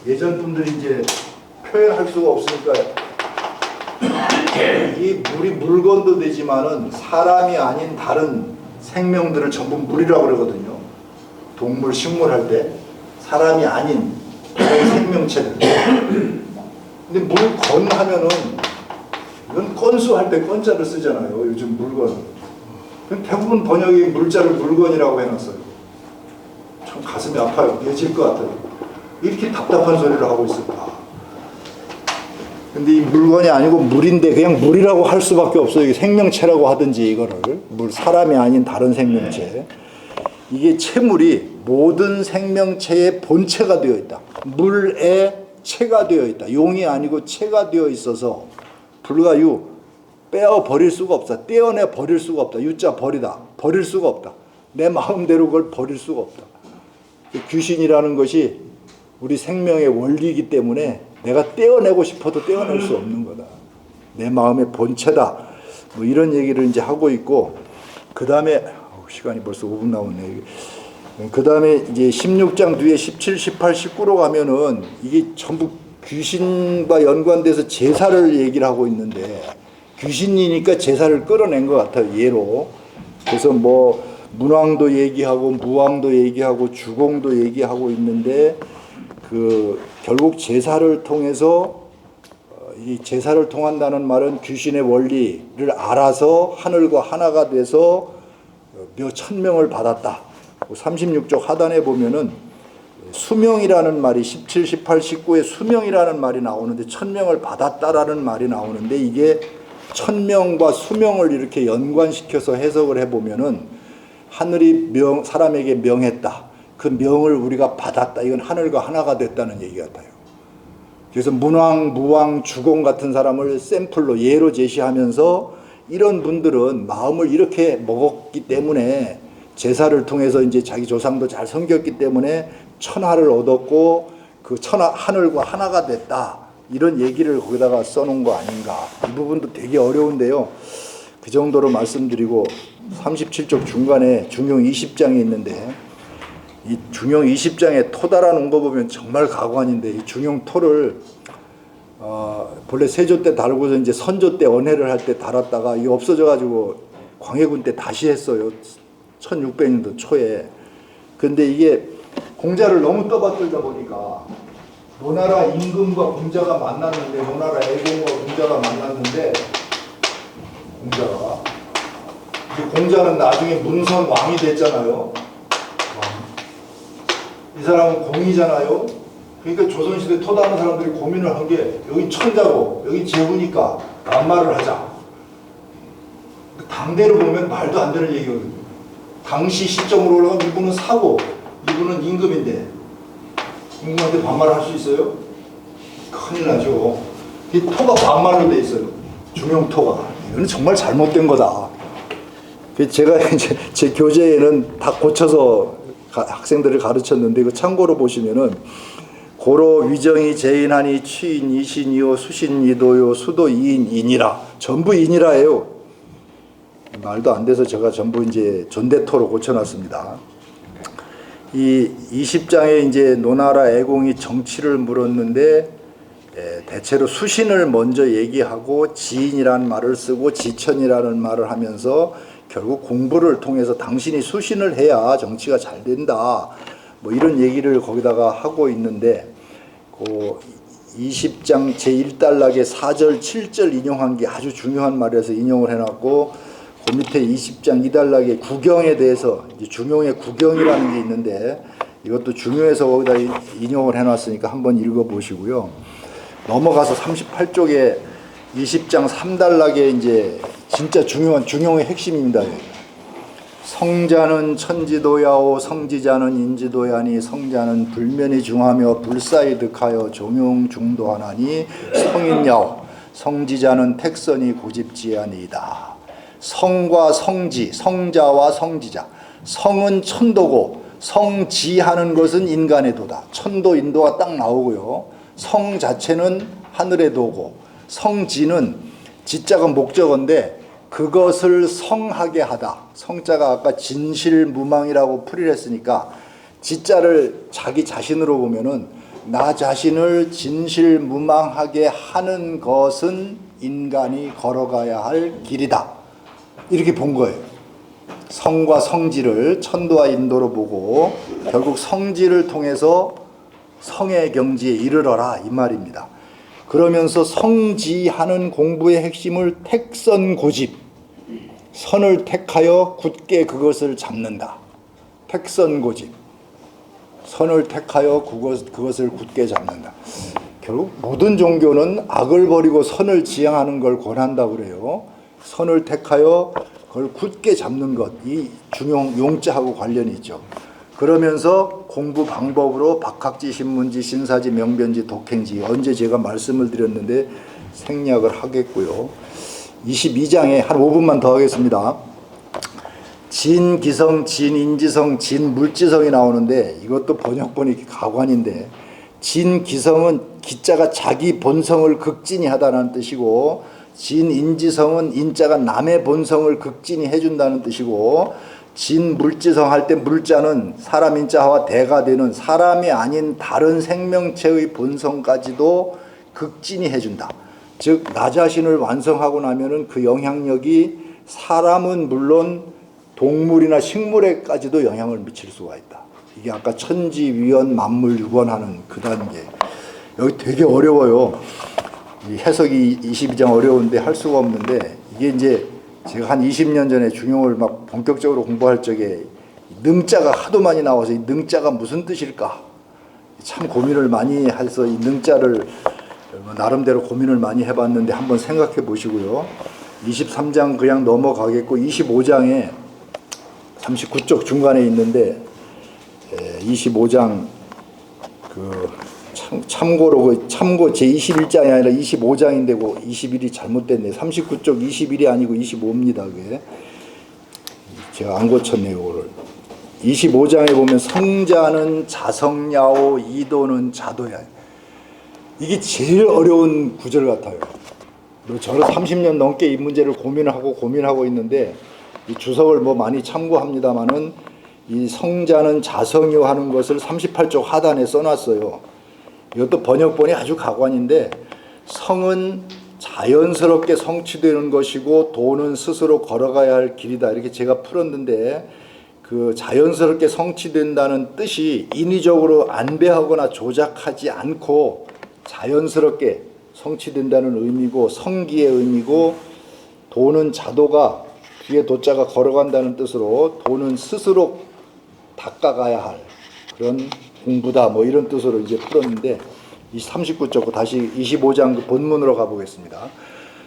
예전 분들이 이제 표현할 수가 없으니까 이 물이 물건도 되지만은 사람이 아닌 다른 생명들을 전부 물이라고 그러거든요. 동물, 식물 할 때 사람이 아닌 다른 생명체들. 근데 물건 하면은 이건 건수 할 때 건자를 쓰잖아요. 요즘 물건. 대부분 번역이 물자를 물건이라고 해놨어요. 참 가슴이 아파요. 예질 것 같아요. 이렇게 답답한 소리를 하고 있을까. 근데 이 물건이 아니고 물인데 그냥 물이라고 할 수밖에 없어요. 이게 생명체라고 하든지 이거를. 사람이 아닌 다른 생명체. 이게 채물이 모든 생명체의 본체가 되어 있다. 물의 체가 되어 있다. 용이 아니고 체가 되어 있어서 불가유 빼어 버릴 수가 없다. 떼어내 버릴 수가 없다. 유자 버리다. 버릴 수가 없다. 내 마음대로 그걸 버릴 수가 없다. 귀신이라는 것이 우리 생명의 원리이기 때문에 내가 떼어내고 싶어도 떼어낼 수 없는 거다. 내 마음의 본체다. 뭐 이런 얘기를 이제 하고 있고, 그 다음에 시간이 벌써 5분 남았네. 그 다음에 이제 16장 뒤에 17, 18, 19로 가면은 이게 전부 귀신과 연관돼서 제사를 얘기를 하고 있는데, 귀신이니까 제사를 끌어낸 것 같아요, 예로. 그래서 뭐 문왕도 얘기하고 무왕도 얘기하고 주공도 얘기하고 있는데, 그 결국 제사를 통해서, 이 제사를 통한다는 말은 귀신의 원리를 알아서 하늘과 하나가 돼서 몇 천명을 받았다. 36쪽 하단에 보면은 수명이라는 말이 17, 18, 19에 수명이라는 말이 나오는데, 천명을 받았다라는 말이 나오는데, 이게 천명과 수명을 이렇게 연관시켜서 해석을 해보면은 하늘이 사람에게 명했다. 그 명을 우리가 받았다. 이건 하늘과 하나가 됐다는 얘기 같아요. 그래서 문왕, 무왕, 주공 같은 사람을 샘플로 예로 제시하면서, 이런 분들은 마음을 이렇게 먹었기 때문에, 제사를 통해서 이제 자기 조상도 잘 섬겼기 때문에 천하를 얻었고 그 천하 하늘과 하나가 됐다. 이런 얘기를 거기다가 써놓은 거 아닌가. 이 부분도 되게 어려운데요. 그 정도로 말씀드리고, 37쪽 중간에 중용 20장이 있는데, 이 중용 20장에 토 달아놓은 거 보면 정말 가관인데, 이 중용 토를 본래 세조 때 달고서 이제 선조 때 언해를 할 때 달았다가 이게 없어져가지고 광해군 때 다시 했어요. 1600년도 초에. 근데 이게 공자를 너무 떠받들다 보니까, 노나라 임금과 공자가 만났는데, 노나라 애공과 공자가 만났는데, 공자는 나중에 문선 왕이 됐잖아요. 이 사람은 공이잖아요. 그러니까 조선시대 토다는 사람들이 고민을 한 게, 여기 천자고 여기 제후니까 반말을 하자. 당대로 보면 말도 안 되는 얘기거든요. 당시 시점으로 올라가면 이분은 사고, 이분은 임금인데 임금한테 반말을 할 수 있어요? 큰일 나죠. 이 토가 반말로 돼 있어요. 중용토가. 이거는 정말 잘못된 거다. 제가 이제 제 교재에는 다 고쳐서 학생들을 가르쳤는데, 이거 참고로 보시면은, 고로 위정이 제인하니 취인 이신이요 수신 이도요 수도 이인 인이라. 전부 인이라예요. 말도 안 돼서 제가 전부 이제 존대토로 고쳐놨습니다. 이 20장에 이제 노나라 애공이 정치를 물었는데, 대체로 수신을 먼저 얘기하고 지인이라는 말을 쓰고 지천이라는 말을 하면서, 결국 공부를 통해서 당신이 수신을 해야 정치가 잘 된다. 뭐 이런 얘기를 거기다가 하고 있는데, 그 20장 제1단락에 4절, 7절 인용한 게 아주 중요한 말이라서 인용을 해놨고, 그 밑에 20장 2단락에 구경에 대해서, 이제 중용의 구경이라는 게 있는데, 이것도 중요해서 거기다 인용을 해놨으니까 한번 읽어보시고요. 넘어가서 38쪽에 20장 3단락에 이제 진짜 중요한 중용의 핵심입니다. 성자는 천지도야오 성지자는 인지도야니, 성자는 불면이 중하며 불사이 득하여 종용 중도하나니, 성인야오 성지자는 택선이 고집지하니이다. 성과 성지, 성자와 성지자. 성은 천도고 성지하는 것은 인간의 도다. 천도 인도가 딱 나오고요. 성 자체는 하늘의 도고, 성지는 지자가 목적어인데 그것을 성하게 하다. 성자가 아까 진실무망이라고 풀이를 했으니까, 지자를 자기 자신으로 보면은 나 자신을 진실무망하게 하는 것은 인간이 걸어가야 할 길이다. 이렇게 본 거예요. 성과 성지를 천도와 인도로 보고, 결국 성지를 통해서 성의 경지에 이르러라, 이 말입니다. 그러면서 성지하는 공부의 핵심을 택선고집, 선을 택하여 굳게 그것을 잡는다. 택선고집, 선을 택하여 그것을 굳게 잡는다. 결국 모든 종교는 악을 버리고 선을 지향하는 걸 권한다고 그래요. 선을 택하여 그걸 굳게 잡는 것, 이 중용 용자하고 관련이 있죠. 그러면서 공부 방법으로 박학지, 신문지, 신사지, 명변지, 독행지, 언제 제가 말씀을 드렸는데 생략을 하겠고요. 22장에 한 5분만 더 하겠습니다. 진기성, 진인지성, 진물지성이 나오는데 이것도 번역본이 가관인데, 진기성은 기자가 자기 본성을 극진히 하다는 뜻이고, 진인지성은 인자가 남의 본성을 극진히 해준다는 뜻이고, 진물지성 할 때 물자는 사람 인자와 대가 되는 사람이 아닌 다른 생명체의 본성까지도 극진히 해준다. 즉 나 자신을 완성하고 나면은 그 영향력이 사람은 물론 동물이나 식물에까지도 영향을 미칠 수가 있다. 이게 아까 천지위원 만물유권하는 그 단계. 여기 되게 어려워요. 이 해석이 22장 어려운데 할 수가 없는데, 이게 이제 제가 한 20년 전에 중용을 막 본격적으로 공부할 적에 능자가 하도 많이 나와서 이 능자가 무슨 뜻일까 참 고민을 많이 해서 이 능자를 나름대로 고민을 많이 해봤는데 한번 생각해 보시고요. 23장 그냥 넘어가겠고 25장에 39쪽 중간에 있는데 25장 참고 제 21장이 아니라 25장인데 21이 잘못됐네. 39쪽 21이 아니고 25입니다. 그게 제가 안 고쳤네요. 그거를 25장에 보면 성자는 자성야오 이도는 자도야. 이게 제일 어려운 구절 같아요. 저는 30년 넘게 이 문제를 고민하고 있는데 이 주석을 뭐 많이 참고합니다만은 이 성자는 자성요 하는 것을 38쪽 하단에 써놨어요. 이것도 번역본이 아주 가관인데, 성은 자연스럽게 성취되는 것이고 도는 스스로 걸어가야 할 길이다. 이렇게 제가 풀었는데, 그 자연스럽게 성취된다는 뜻이 인위적으로 안배하거나 조작하지 않고 자연스럽게 성취된다는 의미고, 성기의 의미고, 도는 자도가 뒤에 도자가 걸어간다는 뜻으로 도는 스스로 닦아가야 할 그런 공부다, 뭐 이런 뜻으로 이제 풀었는데, 39쪽 다시 25장 그 본문으로 가보겠습니다.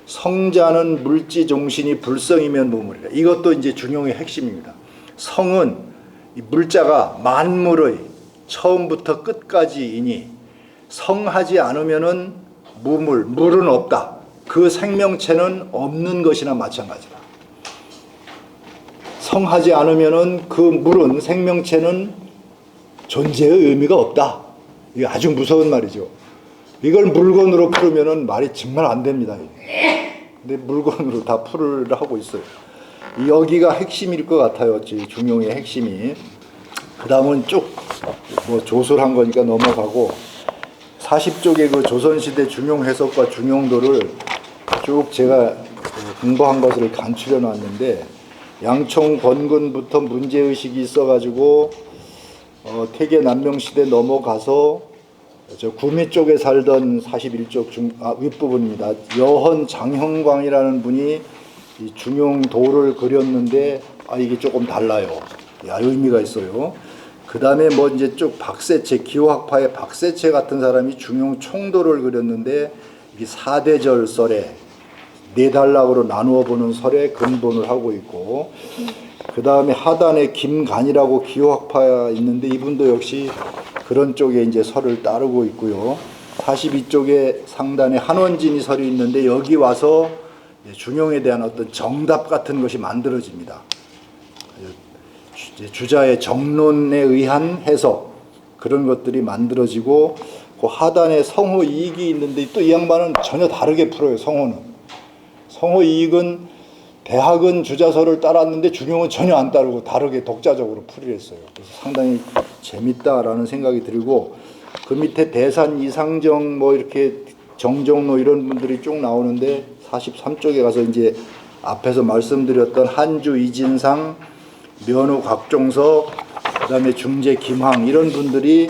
성자는 물지 종신이 불성이면 무물이라. 이것도 이제 중용의 핵심입니다. 성은 이 물자가 만물의 처음부터 끝까지이니 성하지 않으면은 무물, 물은 없다. 그 생명체는 없는 것이나 마찬가지다. 성하지 않으면은 그 물은 생명체는 존재의 의미가 없다. 이게 아주 무서운 말이죠. 이걸 물건으로 풀으면은 말이 정말 안 됩니다. 근데 물건으로 다 풀으려고 있어요. 여기가 핵심일 것 같아요. 중용의 핵심이. 그 다음은 쭉 뭐 조술한 거니까 넘어가고 40쪽의 그 조선시대 중용 해석과 중용도를 쭉 제가 공부한 것을 간추려 놨는데, 양총 권근부터 문제의식이 있어가지고 태계 난명시대 넘어가서 저 구미 쪽에 살던 41쪽 윗부분입니다. 여헌 장형광이라는 분이 이 중용도를 그렸는데 이게 조금 달라요. 의미가 있어요. 그 다음에 뭐 이제 쭉 박세채, 기호학파의 박세채 같은 사람이 중용 총도를 그렸는데 이게 사대절 설에 네 단락으로 나누어 보는 설에 근본을 하고 있고, 그 다음에 하단에 김간이라고 기호학파가 있는데 이분도 역시 그런 쪽에 이제 설을 따르고 있고요. 42쪽에 상단에 한원진이 설이 있는데 여기 와서 중용에 대한 어떤 정답 같은 것이 만들어집니다. 주자의 정론에 의한 해석, 그런 것들이 만들어지고, 그 하단에 성호 이익이 있는데 또 이 양반은 전혀 다르게 풀어요. 성호 이익은 대학은 주자설을 따랐는데 중용은 전혀 안 따르고 다르게 독자적으로 풀이를 했어요. 그래서 상당히 재밌다라는 생각이 들고, 그 밑에 대산 이상정 뭐 이렇게 정정로 이런 분들이 쭉 나오는데 43쪽에 가서 이제 앞에서 말씀드렸던 한주 이진상, 면후 곽종서, 그다음에 중재 김황 이런 분들이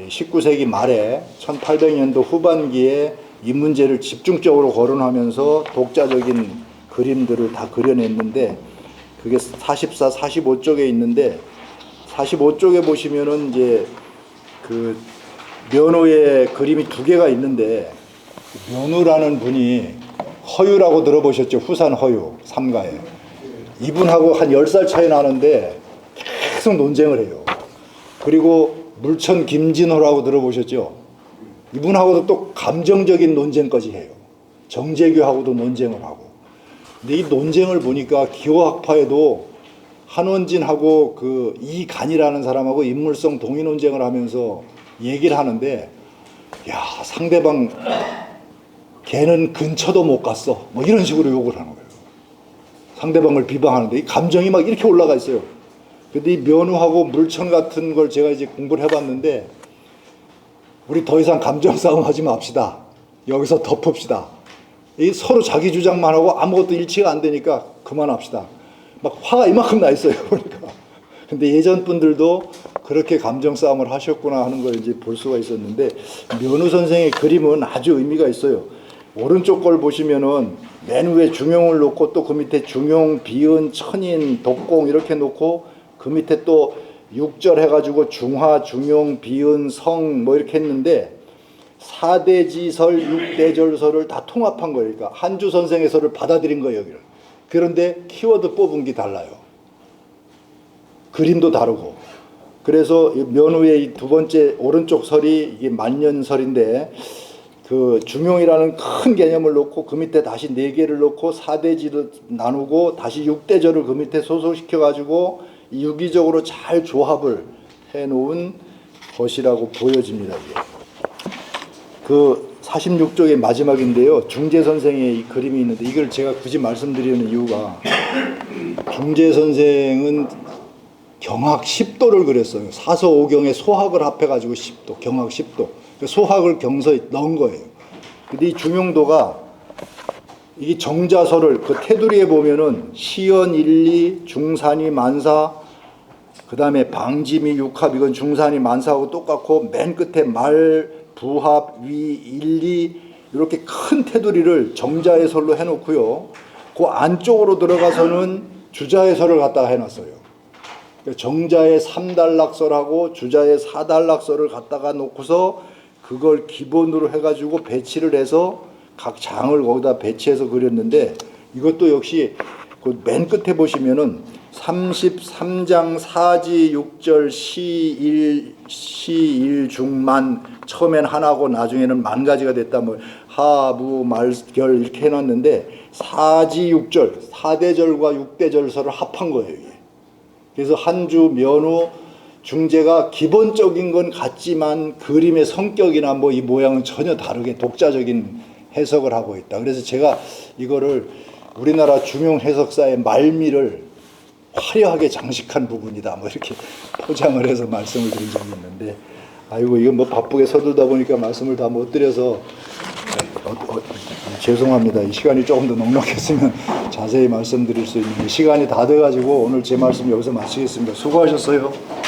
19세기 말에 1800년도 후반기에 이 문제를 집중적으로 거론하면서 독자적인 그림들을 다 그려냈는데, 그게 44, 45쪽에 있는데 45쪽에 보시면은 이제 그 면후의 그림이 두 개가 있는데, 면후라는 분이 허유라고 들어보셨죠? 후산 허유, 삼가에. 이분하고 한 10살 차이 나는데 계속 논쟁을 해요. 그리고 물천 김진호라고 들어보셨죠? 이분하고도 또 감정적인 논쟁까지 해요. 정재규하고도 논쟁을 하고. 근데 이 논쟁을 보니까 기호학파에도 한원진하고 그 이간이라는 사람하고 인물성 동의 논쟁을 하면서 얘기를 하는데, 야, 상대방 걔는 근처도 못 갔어, 뭐 이런 식으로 욕을 하는 거예요. 상대방을 비방하는데 이 감정이 막 이렇게 올라가 있어요. 근데 이 면후하고 물천 같은 걸 제가 이제 공부를 해봤는데, 우리 더 이상 감정 싸움 하지 맙시다, 여기서 덮읍시다, 이 서로 자기 주장만 하고 아무것도 일치가 안 되니까 그만합시다, 막 화가 이만큼 나 있어요, 보니까. 근데 예전 분들도 그렇게 감정 싸움을 하셨구나 하는 걸 이제 볼 수가 있었는데, 면후 선생의 그림은 아주 의미가 있어요. 오른쪽 걸 보시면은 맨 위에 중용을 놓고 또 그 밑에 중용, 비은, 천인, 독공 이렇게 놓고 그 밑에 또 6절 해가지고 중화, 중용, 비은, 성 뭐 이렇게 했는데, 4대지설, 6대절설을 다 통합한 거예요. 그러니까 한주 선생의 설을 받아들인 거예요, 여기를. 그런데 키워드 뽑은 게 달라요. 그림도 다르고. 그래서 면후의 이 두 번째 오른쪽 설이 이게 만년설인데, 그 중용이라는 큰 개념을 놓고 그 밑에 다시 4개를 놓고 4대지를 나누고 다시 6대절을 그 밑에 소속시켜 가지고 유기적으로 잘 조합을 해 놓은 것이라고 보여집니다. 이게. 그 46쪽의 마지막인데요, 중재 선생의 이 그림이 있는데, 이걸 제가 굳이 말씀드리는 이유가, 중재 선생은 경학 10도를 그렸어요. 사서오경에 소학을 합해가지고 10도, 경학 10도. 소학을 경서에 넣은 거예요. 근데 이 중용도가 이 정자서를 그 테두리에 보면은 시연, 일리, 중산이, 만사, 그 다음에 방지미, 육합, 이건 중산이, 만사하고 똑같고, 맨 끝에 말, 부합, 위, 일리, 이렇게 큰 테두리를 정자의 설로 해놓고요, 그 안쪽으로 들어가서는 주자의 설을 갖다가 해놨어요. 정자의 3단락설하고 주자의 4단락설을 갖다가 놓고서 그걸 기본으로 해가지고 배치를 해서 각 장을 거기다 배치해서 그렸는데, 이것도 역시 그 맨 끝에 보시면은 33장 4지 6절 시일 중만, 처음엔 하나고 나중에는 만 가지가 됐다, 뭐 하부 말결 이렇게 해놨는데, 4지 6절 4대절과 6대절서를 합한 거예요, 이게. 그래서 한주, 면후, 중재가 기본적인 건 같지만 그림의 성격이나 뭐 이 모양은 전혀 다르게 독자적인 해석을 하고 있다. 그래서 제가 이거를 우리나라 중용 해석사의 말미를 화려하게 장식한 부분이다, 뭐 이렇게 포장을 해서 말씀을 드린 적이 있는데, 아이고 이건 뭐 바쁘게 서두르다 보니까 말씀을 다 못 드려서 죄송합니다. 이 시간이 조금 더 넉넉했으면 자세히 말씀드릴 수 있는데, 시간이 다 돼가지고 오늘 제 말씀 여기서 마치겠습니다. 수고하셨어요.